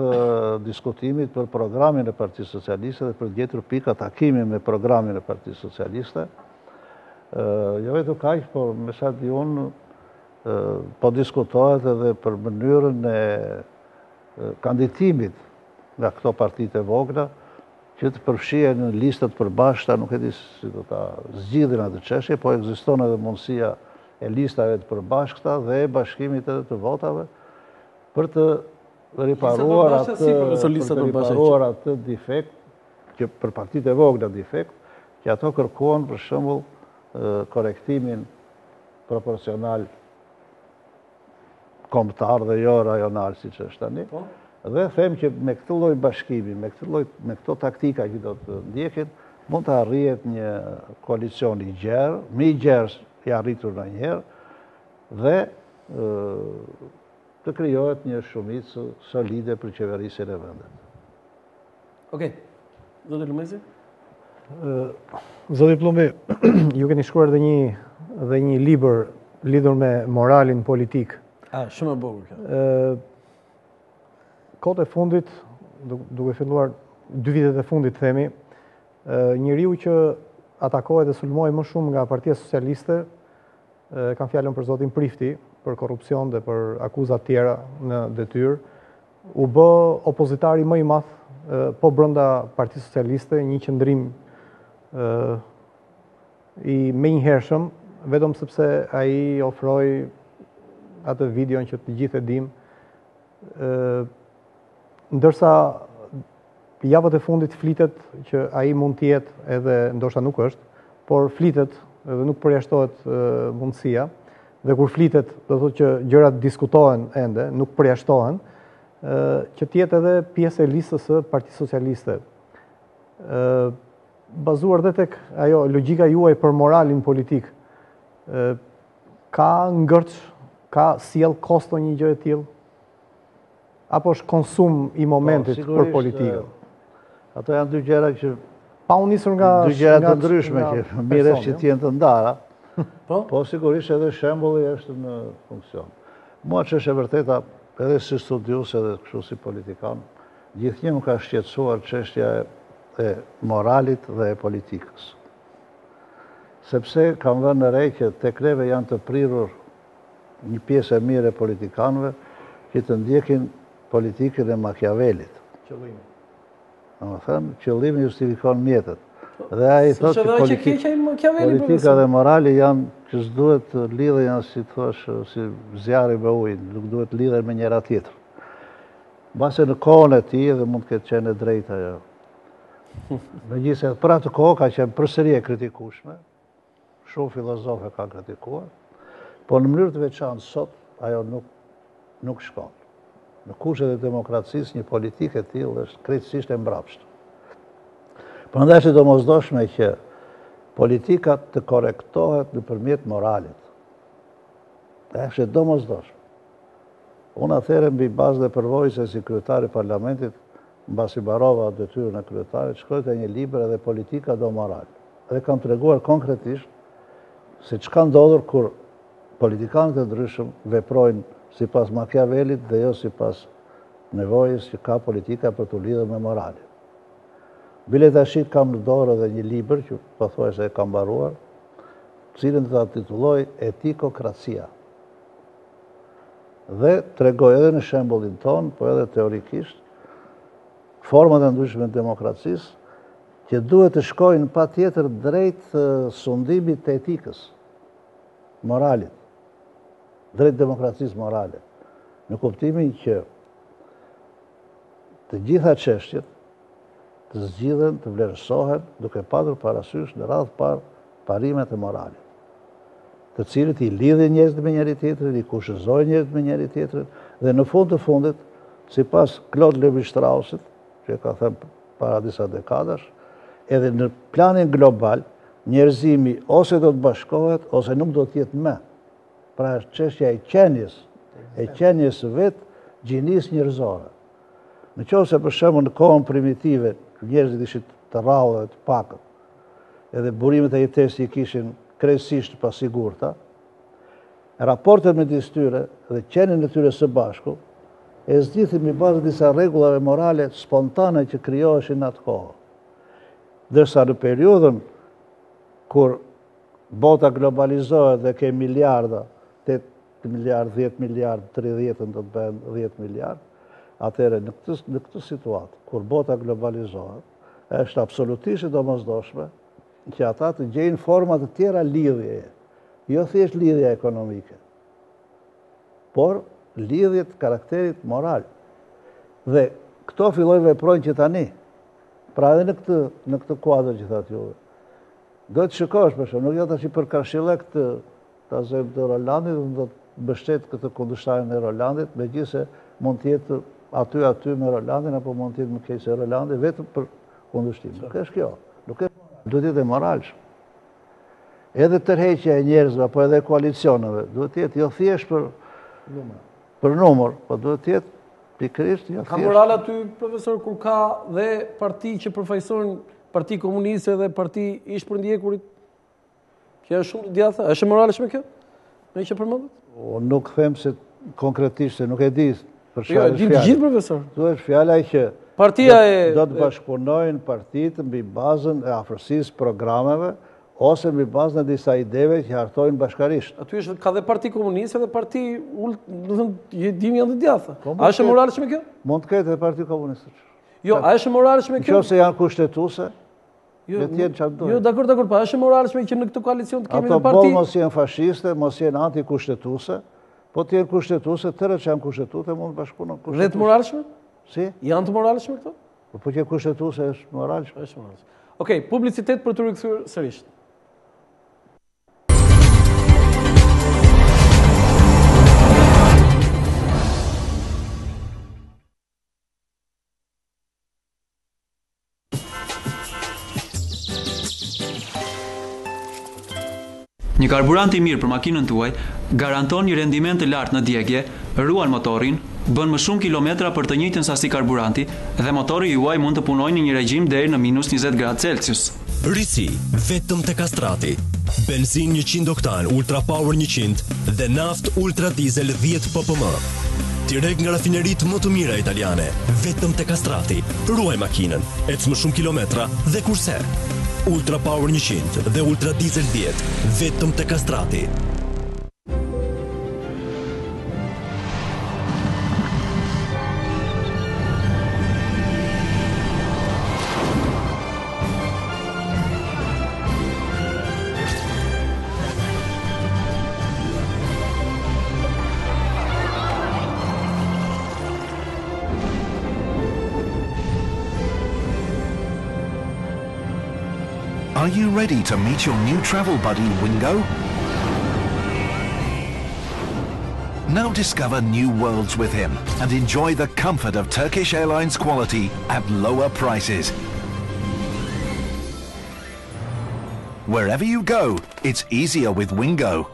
diskutimit për programin e Partisë Socialiste dhe për gjetur pika takimi me programin e Partisë Socialiste. Jo vetëm kaq, por me sa di unë, po diskutohet edhe për mënyrën e kandidatimit nga këto partitë e vogla, që të përfshihen në listat përbashkëta, nuk e di si do ta zgjidhin atë çështje, po ekziston edhe mundësia e listave të përbashkëta dhe bashkimit edhe të votave për të riparuar atë defekt, që për partitë e vogla defekt, që ato kërkuan për shembull korektimin proporcional kombëtar dhe jo rajonal siç është tani. Dhe them që me këtë lloj bashkimi, me këto taktika që do të ndjekin, mund të arrihet një koalicion i gjerë, më i gjerë i arritur ndonjëherë, dhe të krijohet një shumicë solide për qeverisjen e vendit. Okej. Zoti Lumezi? Zoti Plumbi, ju keni shkruar dhe një libër lidhur me moralin politik. Shumë e bukur kjo. Kohët e fundit, duke filluar 2 vitet e fundit themi, Njeriu që atakohet dhe sulmohet më shumë nga Partia Socialiste, kam fjalën për zotin Prifti, për korrupsion dhe për akuzat tjera në detyrë, u bë opozitari më i madh po brenda Partisë Socialiste, një qëndrim i menjëhershëm, vetëm sepse ai ofroi atë videon që të gjithë e dim, ndërsa javët e fundit flitet që ai mund të jetë, edhe ndoshta nuk është, por flitet dhe nuk përjashtohet mundësia, dhe kur flitet do thotë që gjërat diskutohen ende, nuk përjashtohen, që të jetë edhe pjesë e listës së Partisë Socialiste. Bazuar dhe tek ajo logjika juaj për moralin politik, ka ngërç, ka sjell kosto një gjë e tillë? Apo është konsum i momentit për politikën? Ato janë dy gjëra që pa u nisur nga dy gjëra të ndryshme që mirë që të jenë të ndara. Po sigurisht edhe shembulli është në funksion. Mua që është e vërteta, edhe si studius edhe kështu si politikan, gjithnjë më ka shqetësuar çështja e moralit dhe e politikës. Sepse kam vënë në re që tek neve janë të prirur një pjesë e mirë e politikanëve që të ndjekin politikën e Machiavellit. Qëllimi. Domethënë, qëllimi justifikon mjetet. Dhe ai thotë që politika dhe morali janë që s'duhet të lidhen, si thosh, si zjarri me ujin, nuk duhet lidhen me njëra tjetër. Mbase në kohën e tij dhe mund të ketë qenë e drejtë ajo. Megjithëse për atë kohë ka qenë përsëri e kritikueshme, shumë filozofë kanë kritikuar, po në mënyrë të veçantë sot ajo nuk shkon. Në kushtet e demokracisë një politikë e tillë është krejtësisht e mbrapshtë. Prandaj është domosdoshme që politika të korrektohet nëpërmjet moralit. Është domosdoshme. Unë atëherë mbi bazë dhe përvojës si kryetari i parlamentit, mbasi mbarova detyrën e kryetarit, shkroi një libër edhe politika do moral. Dhe kam treguar konkretisht se çka ndodhur kur politikanët e ndryshëm veprojnë sipas Machiavellit dhe jo sipas nevojës që ka politika për të lidhur me moralin. Bile tash kam në dorë edhe një libër që pothuajse e kam mbaruar, cilën ta titulloj Etikokracia. Dhe tregoj edhe në shembullin ton, po edhe teorikisht, format e ndryshme të demokracisë që duhet të shkojnë patjetër drejt sundimit të etikës, moralit, drejt demokracisë morale, në kuptimin që të gjitha çështjet të zgjidhen, të vlerësohen, duke patur parasysh në radhë parë parimet e moralit, të cilët i lidhin njerëzit me njëri tjetrin, i kushëzojnë njerëzit me njëri tjetrin, dhe në fund të fundit, sipas Claude Lévi-Straussit, që ka thënë para disa dekadash, edhe në planin global, njerëzimi ose do të bashkohet, ose nuk do të jetë më. Pra është çështja e qenies vetë gjinisë njerëzore. Në qoftë se për shembull në kohën primitive, njerëzit ishin të rrallë dhe të pakët, edhe burimet e jetesë i kishin krejtësisht të pasigurta, raportet me disë tyre dhe qenien e tyre së bashku e zgjidhin mbi bazë disa rregullave morale spontane që krijoheshin në atë kohë. Ndërsa në periudhën kur bota globalizohet dhe ke miliarda, 8 miliard, 10 miliard, 30 do të bëhen 10 miliard, atëherë në këtë situatë, kur bota globalizohet, është absolutisht e domosdoshme që ata të gjejnë forma të tjera lidhjeje, jo thjesht lidhja ekonomike, por lidhje të karakterit moral. Dhe këto fillojnë veprojnë që tani, pra edhe në këtë kuadër që thatë juve. Do të shikosh për shembull, nuk jo tash për Kashillek të azem të Rolandit, do të mbështet këtë kundërshtarin e Rolandit, megjithëse mund të jetë aty me Rolandin, apo mund të jetë më keq se Rolandi, vetëm për kundërshtim. Nuk është kjo. Nuk është, duhet të jetë moralshëm. Edhe tërheqja e njerëzve, apo edhe koalicioneve, duhet të jetë jo thjesht për numër, po duhet të jetë pikërisht jo thjesht. Ka moral aty, profesor, kur ka dhe parti që përfaqësojnë Parti Komuniste dhe Parti ish përndjekurit, që është shumë të djatha, është moralshme kjo? Me që përmendet? Nuk them se konkretisht se nuk e di. Jo, e di të gjithë, profesor. Tu është fjala që Partia e... Do të bashkëpunojnë partitë mbi bazën e afërsisë programeve, ose mbi bazën e disa ideve që hartojnë bashkarisht. Aty është ka dhe parti komuniste dhe parti, dimi janë të djatha. A është moralshme kjo? Mund të ketë dhe parti komuniste. Jo, a është moralshme kjo? Nëse janë kushtetuese, le të jenë çfarë dojnë. Jo, dakor, pa është moralshme që në këtë koalicion të kemi një parti... Ato mos jenë fashiste, mos jenë antikushtetuese, po të jenë kushtetuese, tërë që janë kushtetuese mund të bashkëpunojnë kushtetuese. Dhe të moralshme? Si? Janë të moralshme këto? Po që kushtetuese është moralshme. Është moralshme. Okej, publicitet për të rikthyer sërish. Një karburant i mirë për makinën tuaj garanton një rendiment të lartë në djegje, ruan motorin, bën më shumë kilometra për të njëjtën sasi karburanti dhe motori juaj mund të punojnë në një regjim deri në -20 gradë Celsius. Risi, vetëm te Kastrati. Benzin 100 oktan Ultra Power 100 dhe naft Ultra Diesel 10 ppm. Direkt nga rafineritë më të mira italiane, vetëm te Kastrati. Ruaj makinën, ec më shumë kilometra dhe kurse. Ultra Power 100 dhe Ultra Diesel 10, vetëm te Kastrati. Are you ready to meet your new travel buddy, Wingo? Now discover new worlds with him and enjoy the comfort of Turkish Airlines quality at lower prices. Wherever you go, it's easier with Wingo.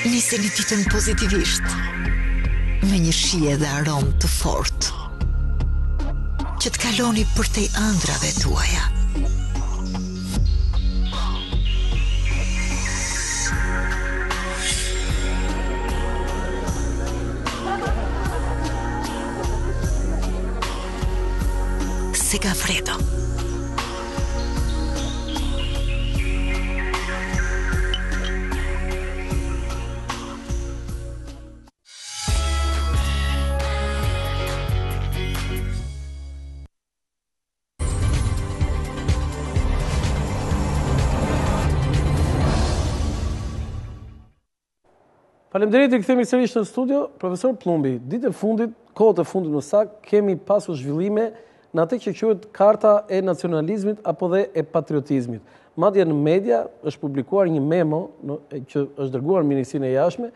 Niseni ditën pozitivisht, me një shije dhe aromë të fortë, që të kaloni përtej ëndrave tuaja. Segafredo. Faleminderit, rikthehemi sërish në studio. Profesor Plumbi, ditë e fundit, kohët e fundit më saktë, kemi pasur zhvillime në atë që quhet Karta e Nacionalizmit apo dhe e Patriotizmit. Madje në media është publikuar një memo që është dërguar në Ministrinë e Jashtme,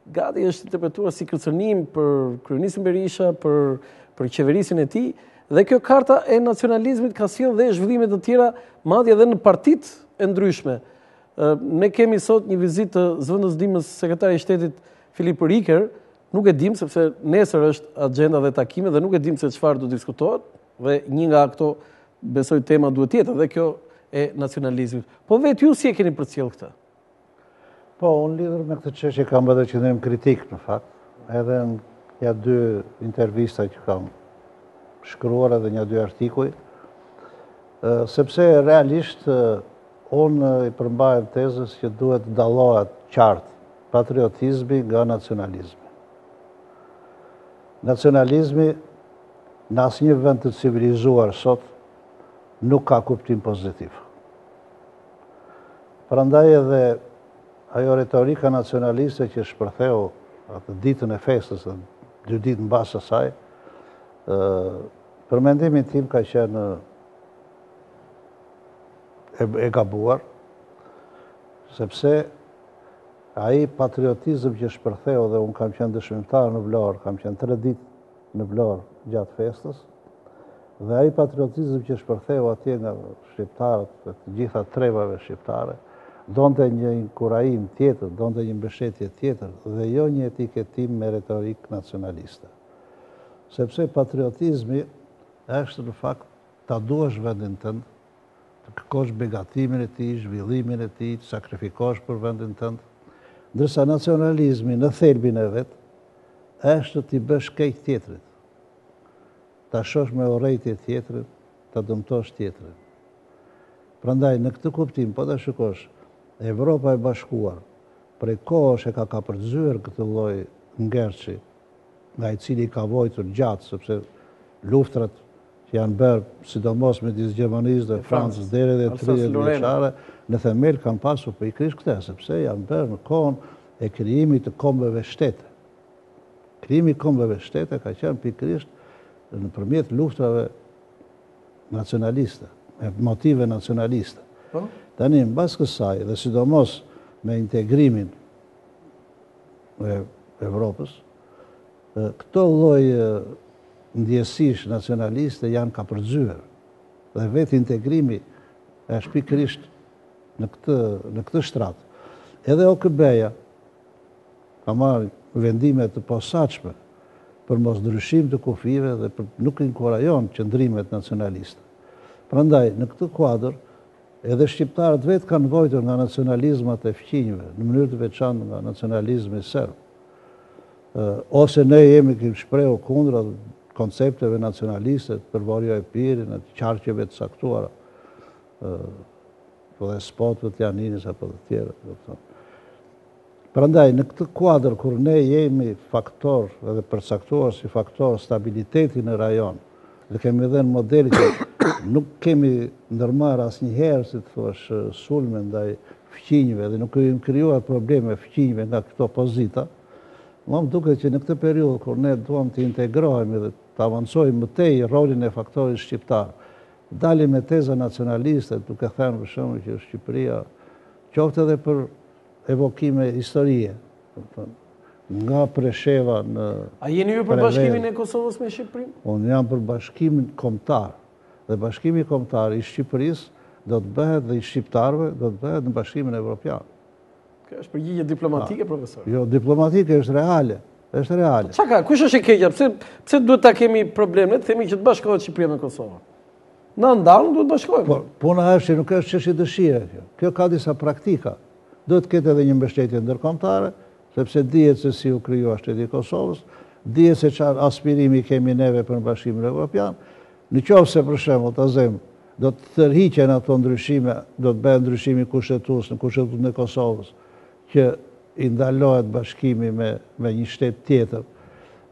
gati është interpretuar si kërcënim për kryeministin Berisha, për qeverisin e tij, dhe kjo Karta e Nacionalizmit ka sjellë dhe zhvillime të tjera, madje edhe në partitë e ndryshme. Ne kemi sot një vizitë të zëvendësdimës sekretari i shtetit Filip Riker, nuk e dim sepse nesër është agenda dhe takime dhe nuk e dim se çfarë do diskutohet, dhe një nga këto besoj tema duhet tjetër dhe kjo e nacionalizmit. Po vetë ju si e keni përcjell këtë? Po, unë lidhur me këtë çështje kam bërë qendrim kritik në fakt, edhe në 2 intervista që kam shkruar edhe një 2 artikuj, sepse realisht unë i përmbajem tezës që duhet dallohet qartë patriotizmi nga nacionalizmi. Nacionalizmi në asnjë vend të civilizuar sot nuk ka kuptim pozitiv. Prandaj edhe ajo retorika nacionaliste që shpërtheu atë ditën e festës, 2 ditë mbas asaj, për mendimin tim ka qenë e gabuar, sepse ai patriotizëm që shpërtheu, dhe unë kam qenë dëshmimtar në Vlorë, kam qenë 3 ditë në Vlorë gjatë festës, dhe ai patriotizëm që shpërtheu atje nga shqiptarët, të gjitha trevave shqiptare, donte një inkurajim tjetër, donte një mbështetje tjetër, dhe jo një etiketim me retorik nacionaliste. Sepse patriotizmi është në fakt ta duash vendin tënd, të kërkosh begatimin e tij, zhvillimin e tij, të sakrifikosh për vendin tënd. Ndërsa nacionalizmi në thelbin e vet është t'i bësh keq tjetrit. Ta shosh me urrejtje tjetrin, ta dëmtosh tjetrin. Prandaj në këtë kuptim, po ta shikosh, Evropa e Bashkuar prej kohësh e ka kapërcyer këtë lloj ngerçi, nga i cili ka vojtur gjatë, sepse luftrat që janë bërë, sidomos me disë Gjermanisë dhe Francës, deri dhe 30 vjeçare, në themel kanë pasur pikërisht këtë, sepse janë bërë në kohën e krijimit të kombeve shtete. Krijimi i kombeve shtete ka qenë pikërisht nëpërmjet luftrave nacionaliste, me motive nacionaliste. Tani, mbas kësaj, dhe sidomos me integrimin e Evropës, këto lloj ndjesish nacionaliste janë kapërcyer. Dhe vetë integrimi është pikërisht në këtë shtrat. Edhe OKB-ja ka marrë vendime të posaçme për mos ndryshim të kufive dhe nuk inkurajon qëndrimet nacionaliste. Prandaj, në këtë kuadër, edhe shqiptarët vetë kanë vojtur nga nacionalizmat e fqinjve, në mënyrë të veçantë nga nacionalizmi serb. Ose ne jemi kemi shprehur kundra koncepteve nacionaliste, të përvarjo e pirin, të qarqeve të saktuara, po dhe spotëve të Janinës apo të tjera. Prandaj, në këtë kuadër, kur ne jemi faktor, edhe përcaktuar si faktor stabiliteti në rajon, dhe kemi edhe në modeli që nuk kemi ndërmarrë asnjëherë, si të thuash, sulme ndaj fqinjve, dhe nuk kemi krijuar probleme fqinjve nga këto pozita, më duket që në këtë periudhë, kur ne duam të integrohemi dhe të avancojmë më tej rolin e faktorit shqiptar, dalim me teza nacionaliste, duke thënë për shembull që Shqipëria qoftë edhe për evokime historie, nga Presheva në... A jeni ju për bashkimin e Kosovës me Shqipërinë? Unë jam për bashkimin kombëtar. Dhe bashkimi kombëtar i Shqipërisë do të bëhet dhe i shqiptarëve do të bëhet në bashkimin evropian. Kjo është përgjigje diplomatike, profesor? Jo, diplomatike është reale. Është reale. Çka ka? Kush është e keqja? Pse duhet ta kemi probleme? Themi që të bashkohet Shqipëria me Kosovën. Na ndalën duhet të bashkohemi. Puna është që nuk është çështje dëshire kjo. Kjo ka disa praktika. Duhet të ketë edhe një mbështetje ndërkombëtare, sepse dihet se si u krijua shteti i Kosovës, dihet se çfarë aspirimi kemi neve për bashkimin evropian. Nëse për shembull ta them, do të tërhiqen ato ndryshime, do të bëhen ndryshimi kushtetues në Kushtetutën e Kosovës, që i ndalohet bashkimi me një shtet tjetër,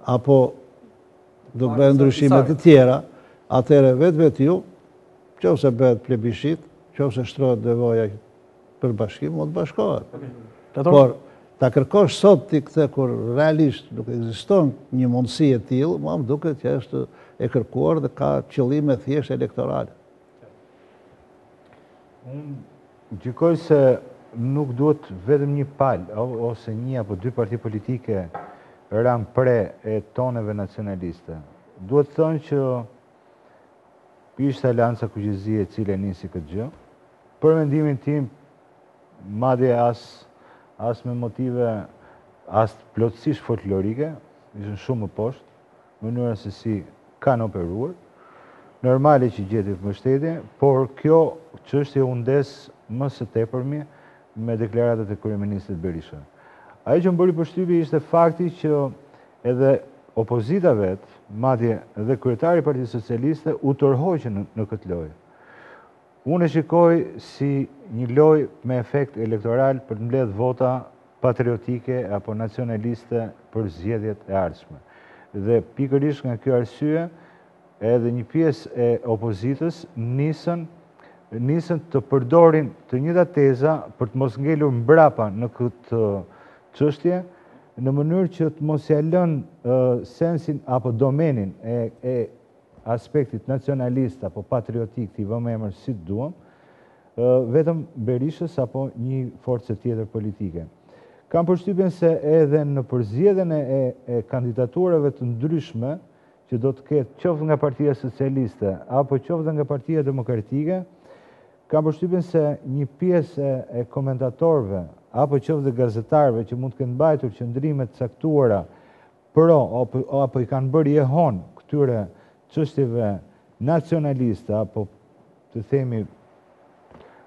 apo do të bëhen ndryshime të tjera, atëherë vetë ju, nëse bëhet plebishit, nëse shtrohet nevoja për bashkim, mund të bashkohet. Por ta kërkosh sot ti këtë kur realisht nuk ekziston një mundësi e tillë, më duket që është e kërkuar dhe ka qëllime thjesht elektorale. Unë gjykoj se nuk duhet vetëm një palë ose një apo dy parti politike rran pre e toneve nacionaliste. Duhet të thonë që ishte Alianca Kuqezie e cila nisi këtë gjë. Për mendimin tim, madje as me motive as plotësisht folklorike, ishën shumë më poshtë, mënyra se si kanë operuar. Normale që gjeti mbështetje, por kjo çështje u ndes më së tepërmi me deklaratat e kryeministit Berisha. Ajo që më bëri përshtypje ishte fakti që edhe opozita vet, madje edhe kryetari i Partisë Socialiste u tërhoqën në këtë lojë. Unë e shikoj si një lojë me efekt elektoral për të mbledhur vota patriotike apo nacionaliste për zgjedhjet e ardhshme. Dhe pikërisht nga kjo arsye, edhe një pjesë e opozitës nisën të përdorin të njëjta teza për të mos ngelur mbrapa në këtë çështje, në mënyrë që të mos ia lënë sensin apo domenin e aspektit nacionalist apo patriotik, t'i vëmë emër si të duam, vetëm Berishës apo një forcë tjetër politike. Kam përshtypjen se edhe në përzgjedhjen e kandidaturave të ndryshme që do të ketë qoftë nga Partia Socialiste apo qoftë nga Partia Demokratike, kam përshtypjen se një pjesë e komentatorëve apo qoftë gazetarëve që mund të kenë mbajtur qëndrime të caktuara pro apo i kanë bërë jehon këtyre çështjeve nacionaliste apo të themi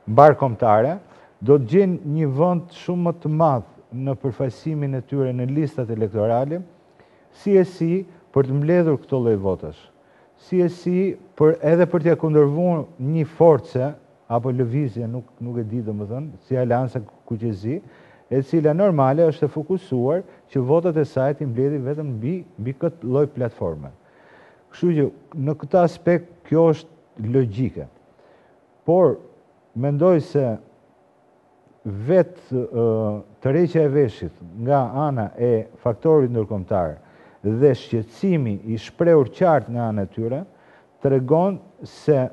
mbar kombëtare, do të gjenë një vend shumë më të madh në përfaqësimin e tyre në listat elektorale, si për të mbledhur këto lloj votash. Si edhe për t'ia kundërvur një force apo lëvizje, nuk e di domethënë, si Aleanca Kuqezi, e cila normale është e fokusuar që votat e saj t'i mbledhi vetëm mbi këtë lloj platforme. Kështu që në këtë aspekt kjo është logjike. Por mendoj se vetë tërheqja e veshit nga ana e faktorit ndërkombëtar dhe shqetësimi i shprehur qartë nga ana e tyre tregon se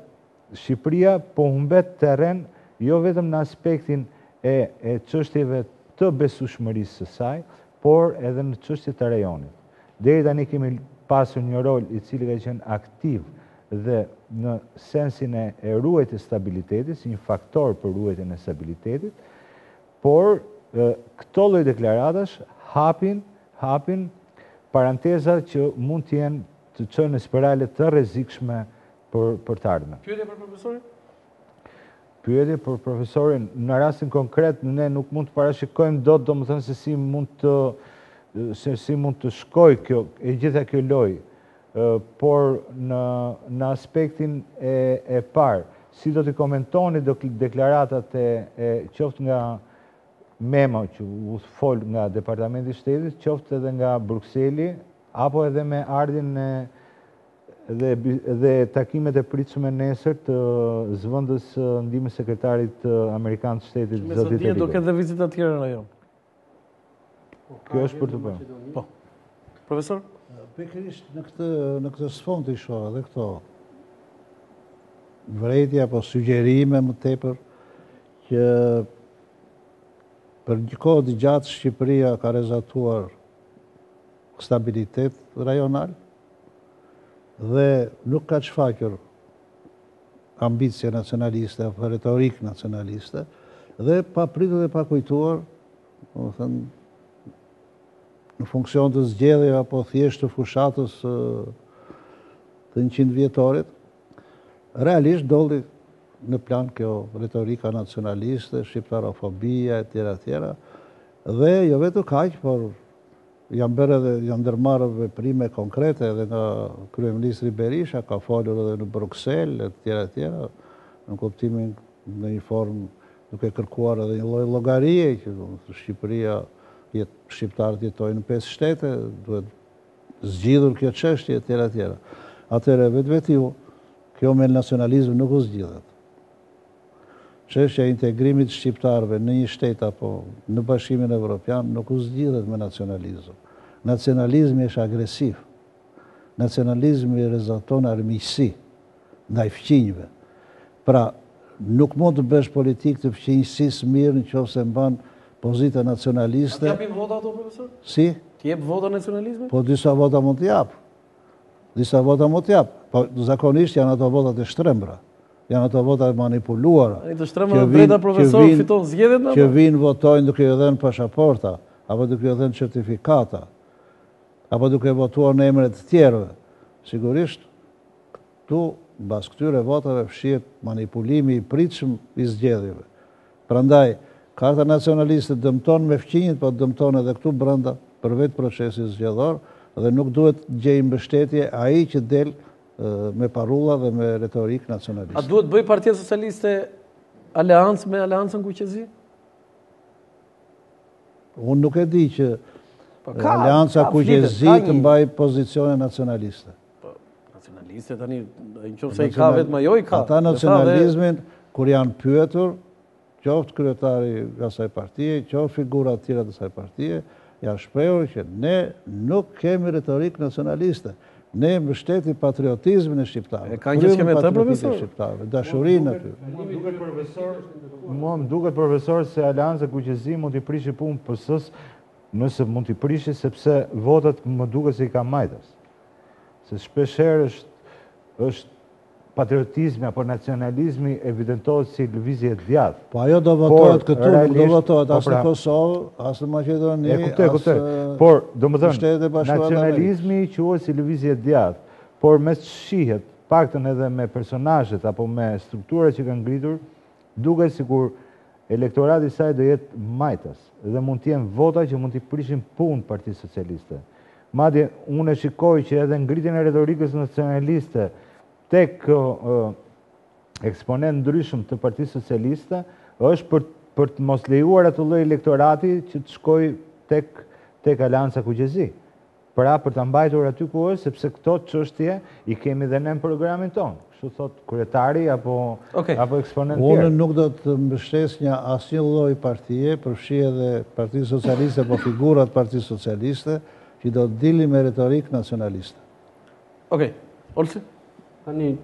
Shqipëria po humbet terren jo vetëm në aspektin e çështjeve të besueshmërisë së saj, por edhe në çështjet të rajonit. Deri tani kemi pasur një rol i cili ka qenë aktiv dhe në sensin e ruajtjes së stabilitetit, si një faktor për ruajtjen e stabilitetit, por këto lloj deklaratash hapin paranteza që mund të jenë të çojnë në spirale të rrezikshme për të ardhmen. Pyetje për profesorin? Pyetje për profesorin, në rastin konkret ne nuk mund të parashikojmë dot domethënë se si mund të shkojë kjo e gjitha kjo lojë, por në aspektin e parë, si do të komentoni deklaratat e qoftë nga Memo që u fol nga Departamenti i Shtetit, qoftë edhe nga Brukseli, apo edhe me ardhin dhe takimet e pritshme nesër të zëvendës ndihmës sekretarit amerikan të Shtetit zotit Elibert. Do ketë dhe vizita të tjera në rajon. Kjo është për të bërë. Po. Profesor? Pikërisht në këtë sfond të shoh edhe këto vërejtje apo sugjerime më tepër që për një kohë të gjatë Shqipëria ka rezultuar stabilitet rajonal dhe nuk ka shfaqur ambicie nacionaliste apo retorik nacionaliste dhe pa pritur dhe pa kujtuar, domethënë në funksion të zgjedhjeve apo thjesht të fushatës të 100 vjetorit, realisht dolli në plan kjo retorika nacionaliste, shqiptarofobia, etj. Dhe jo vetëm kaq, por janë ndërmarrë veprime konkrete edhe nga kryeministri Berisha, ka folur edhe në Bruksel, etj. Në kuptimin në një formë duke kërkuar edhe një lloj llogarie që Shqipëria shqiptarët jetojnë në 5 shtete, duhet zgjidhur kjo çështje, etj. Atëherë vetvetivu kjo me nacionalizëm nuk u zgjidhet. Çështja e integrimit shqiptarëve në një shtet apo në Bashkimin Evropian nuk u zgjidhet me nacionalizëm. Nacionalizmi është agresiv. Nacionalizmi rezulton armiqësi ndaj fqinjve. Pra, nuk mund të bësh politikë të fqinjësisë mirë nëse mban pozita nacionaliste. A t'japin vota ato, profesor? Si? T'jep vota nacionalizme? Po disa vota mund t'jap. Po zakonisht janë ato votat e shtrembra. Janë ato vota manipuluara. Të shtrembra në drejta profesor fiton zgjedhjet në? Që vinë votojnë duke ju dhënë pasaporta, apo duke ju dhënë certifikata, apo duke votuar në emër të tjerëve. Sigurisht, këtu, mbas këtyre votave, fshihet manipulimi i pritshëm i zgjedhjeve. Prandaj, Karta nacionaliste dëmton me fqinjit, po dëmton edhe këtu brenda për vetë procesin zgjedhor, dhe nuk duhet gjejë mbështetje ai që del me parulla dhe me retorik nacionaliste. A duhet bëj Partia Socialiste aleancë me Aleancën Kuqezi? Unë nuk e di që Aleanca Kuqezi të mbaj pozicione nacionaliste. Nacionaliste tani, në qoftë i ka vetëm ajo i ka. Ata nacionalizmin, kur janë pyetur, qoftë kryetari i asaj partie, qoftë figura të tjera të asaj partie, janë shprehur që ne nuk kemi retorik nacionaliste. Ne mbështetim patriotizmin e shqiptarëve. Ka një skeme të profesor? Dashurinë aty. Mua më duket profesor se Aleanca Kuqezi mund t'i prishë punë PS-s, nëse mund t'i prishë sepse votat më duket se i ka majtas. Se shpeshherë është patriotizmi apo nacionalizmi evidentohet si lëvizje e djathtë. Po ajo do votohet këtu, nuk do votohet as në Kosovë, as në Maqedoni, por domethënë nacionalizmi quhet si lëvizje e djathtë, por mes shihet paktën edhe me personazhet apo me strukturat që kanë ngritur, duket sikur elektorati saj do jetë majtas dhe mund të jenë vota që mund t'i prishin punë Partisë Socialiste. Madje unë e shikoj që edhe ngritjen e retorikës nacionaliste tek eksponent ndryshëm të Partisë Socialiste është për të mos lejuar atë lloj elektorati që të shkojë tek Alianca Kuqezi. Pra për të mbajtur aty ku është, sepse këto çështje i kemi dhe ne në programin tonë. Kështu thot kryetari apo eksponent tjerë. Unë nuk do të mbështesnja asnjë lloj partie, përfshi edhe Partia Socialiste apo figurat Partisë Socialiste, që do të dilin me retorik nacionaliste. Okej, Olsi? Tani,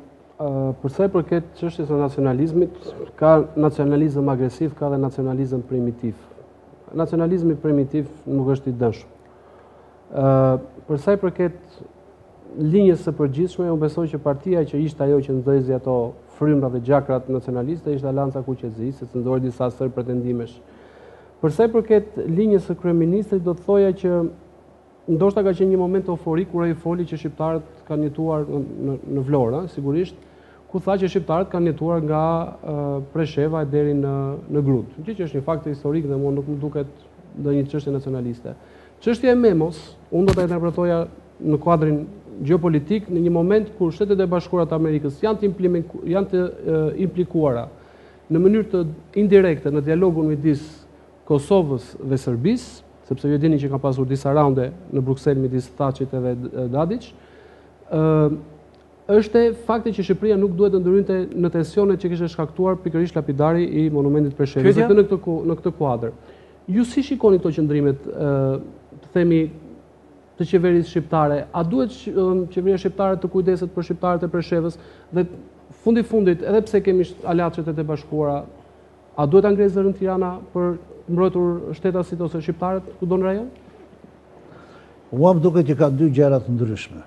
përsa i përket çështjes së nacionalizmit, ka nacionalizëm agresiv, ka dhe nacionalizëm primitiv. Nacionalizmi primitiv nuk është i dëshëm. Përsa i përket linjës së përgjithshme, unë besoj që partia që ishte ajo që nxezi ato frymrat dhe gjakrat nacionaliste ishte Alianca Kuqezi, se cëndoi disa sër pretendimesh. Përsa i përket linjës së kryeministrit, do të thoja që ndoshta ka qenë një moment euforik kur ai foli që shqiptarët kanë jetuar në Vlorë, sigurisht, ku tha që shqiptarët kanë jetuar nga Presheva deri në Grut. Që është një fakt historik dhe mua nuk më duket ndonjë çështje nacionaliste. Çështja e Memos, unë do ta interpretoja në kuadrin gjeopolitik në një moment kur Shtetet e Bashkuara të Amerikës janë të implikuara në mënyrë të indirekte në dialogun midis Kosovës dhe Serbisë, sepse ju dini që ka pasur disa raunde në Bruksel midis Thaçit edhe Tadić, është fakti që Shqipëria nuk duhet të ndryrinte në tensionet që kishte shkaktuar pikërisht lapidari i monumentit Preshevës. Në këtë kuadër. Ju si shikoni këto qëndrimet, të themi, të qeverisë shqiptare? A duhet qeveria shqiptare të kujdeset për shqiptarët e Preshevës dhe fundit, edhe pse kemi aleat Shtetet e Bashkuara, a duhet angresë zërin Tirana për mbrojtur shtetasit ose shqiptarët kudo në rajon? Mua më duket që ka dy gjëra të ndryshme.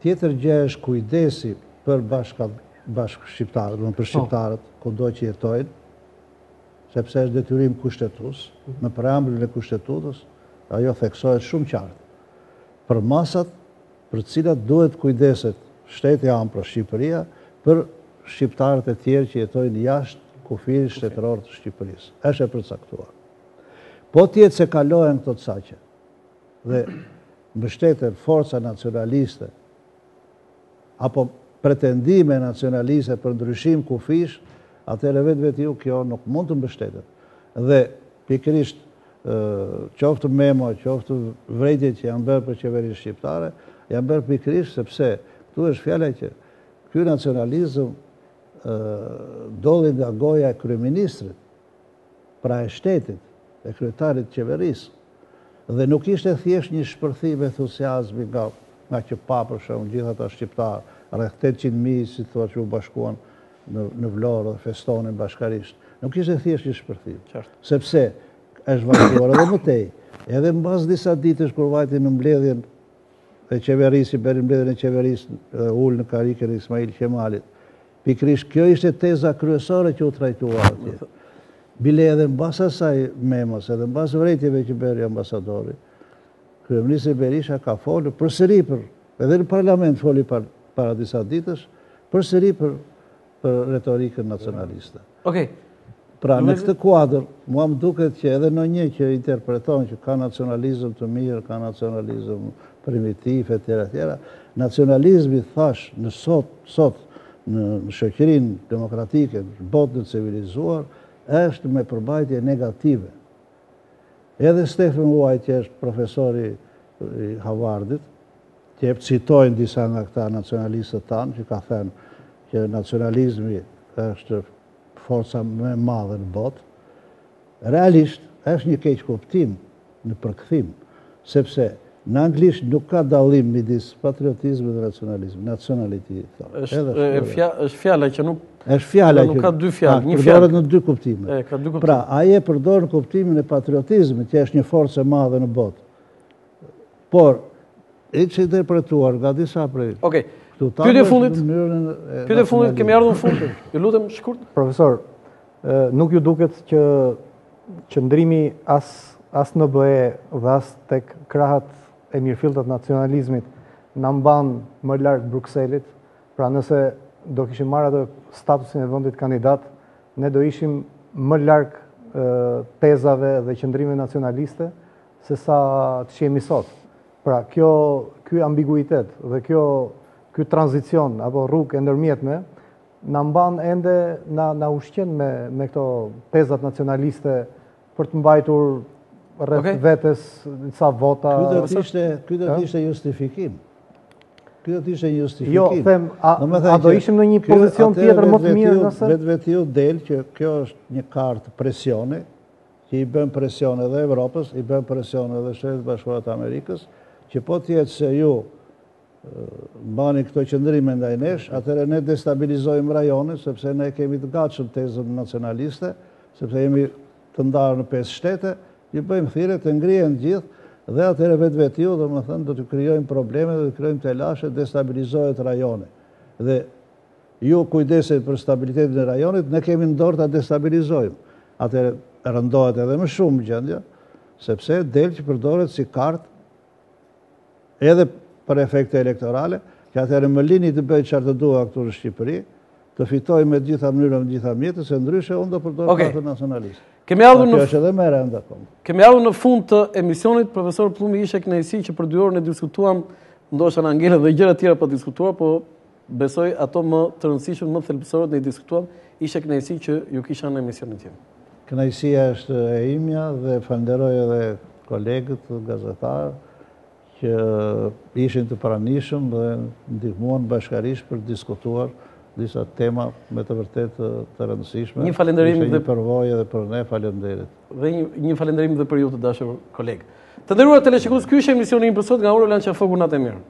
Tjetër gjë është kujdesi për bashkë shqiptarët, për shqiptarët kudo që jetojnë, sepse është detyrim kushtetues, në preambullin e kushtetutës, ajo theksohet shumë qartë. Për masat për cilat duhet kujdeset shteti ampër Shqipëria për shqiptarët e tjerë që jetojnë jashtë kufirit shtetëror të Shqipërisë. Është e përcaktuar. Po tjetë se kalohen këto saqe dhe mbështeten forca nacionaliste apo pretendime nacionaliste për ndryshim kufish, atëherë vetë ju kjo nuk mund të mbështetet. Dhe pikërisht qoftë Memo, qoftë vrejtjet që janë bërë për qeverisë shqiptare, janë bërë pikërisht sepse këtu është fjala që ky nacionalizëm dolli nga goja e kryeministrit, pra e shtetit, e kryetarit qeverisë, dhe nuk ishte thjesht një shpërthim entuziazmi nga që pa për shembull gjithë ata shqiptarë, rreth 800.000 si thua që u bashkuan në Vlorë dhe festonin bashkarisht. Nuk ishte thjesht një shpërthim, sepse është vazhduar edhe më tej, edhe mbas disa ditësh kur vajti në mbledhjen e qeverisë, bëri mbledhjen e qeverisë ul në karikën e Ismail Qemalit. Pikërisht kjo ishte teza kryesore që u trajtua atje. Bile edhe mbas asaj Memos, edhe mbas vrejtjeve që bëri ambasadori, kryeministri Berisha ka folur përsëri edhe në parlament foli para disa ditësh, përsëri për retorikën nacionaliste. Okej. Pra në këtë kuadër, mua më duket që edhe në një që interpreton që ka nacionalizëm të mirë, ka nacionalizëm primitiv, etj. Nacionalizmi thash në sot në shoqërinë demokratike, në botën civilizuar, është me përbajtje negative. Edhe Stephen White, që është profesori i Harvardit, që citojnë disa nga këta nacionalistët tanë, që ka thënë që nacionalizmi është forca më e madhe në botë, realisht është një keq kuptim në përkthim, sepse në anglisht nuk ka dallim midis patriotizmit dhe nacionalizmit. Nationality thonë. Është fjala që nuk ka dy fjalë, një fjalë. Përdoret në dy kuptime. Pra, ai e përdor në kuptimin e patriotizmit, që është një forcë e madhe në botë. Por është interpretuar nga disa prej. Okej. Pyetje fundit, kemi ardhur në fund. Ju lutem shkurt. Profesor, nuk ju duket që qëndrimi as në BE dhe as tek krahat e mirëfilltat nacionalizmit na mban më larg Brukselit, pra nëse do kishim marrë atë statusin e vendit kandidat, ne do ishim më larg tezave dhe qëndrime nacionaliste se sa të qemi sot. Pra, ky ambiguitet dhe ky tranzicion apo rrugë e ndërmjetme na mban ende na ushqen me këto tezat nacionaliste për të mbajtur rreth vetes disa vota. Ky do të ishte justifikim. Ky do të ishte justifikim. Jo, them, a do ishim në një pozicion tjetër më të mirë nëse? Vetveti del që kjo është një kartë presione, që i bën presion edhe Evropës, i bën presion edhe Shtetet Bashkuara të Amerikës, që po të jetë se ju mbani këto qëndrime ndaj nesh, atëherë ne destabilizojmë rajonin, sepse ne kemi të gatshëm tezën nacionaliste, sepse jemi të ndarë në 5 shtete, ju bëjmë thirrje të ngrihen gjithë, dhe atëherë vetvetiu, domethënë, do të krijojmë probleme, do të krijojmë telashe, destabilizohet rajoni. Dhe ju kujdeset për stabilitetin e rajonit, ne kemi në dorë ta destabilizojmë. Atëherë rëndohet edhe më shumë gjendja, sepse del që përdoret si kartë edhe për efekte elektorale, që atëherë më lini të bëj çfarë të dua këtu në Shqipëri, të fitoj me gjitha mënyra, me gjitha mjetet, se ndryshe unë do përdor kartën nacionaliste. Kemi ardhur në fund të emisionit. Profesor Plumbi, ishte kënaqësi që për 2 orë ne diskutuam, ndoshta na ngelen dhe gjëra tjera për diskutuar, po besoj ato më të rëndësishme, më thelbësore ne diskutuam, ishte kënaqësi që ju kisha në emisionin tim. Kënaqësia është e imja dhe falenderoj edhe kolegët gazetarë që ishin të pranishëm dhe ndihmuan bashkarisht për diskutuar disa tema me të vërtet të rëndësishme. Një falënderim dhe përvojë edhe për ne, faleminderit. Dhe një falënderim dhe për ju të dashur kolegë. Të nderuar teleshikues, ky është emisioni im për sot nga Ora Lança Foku, natë e mirë.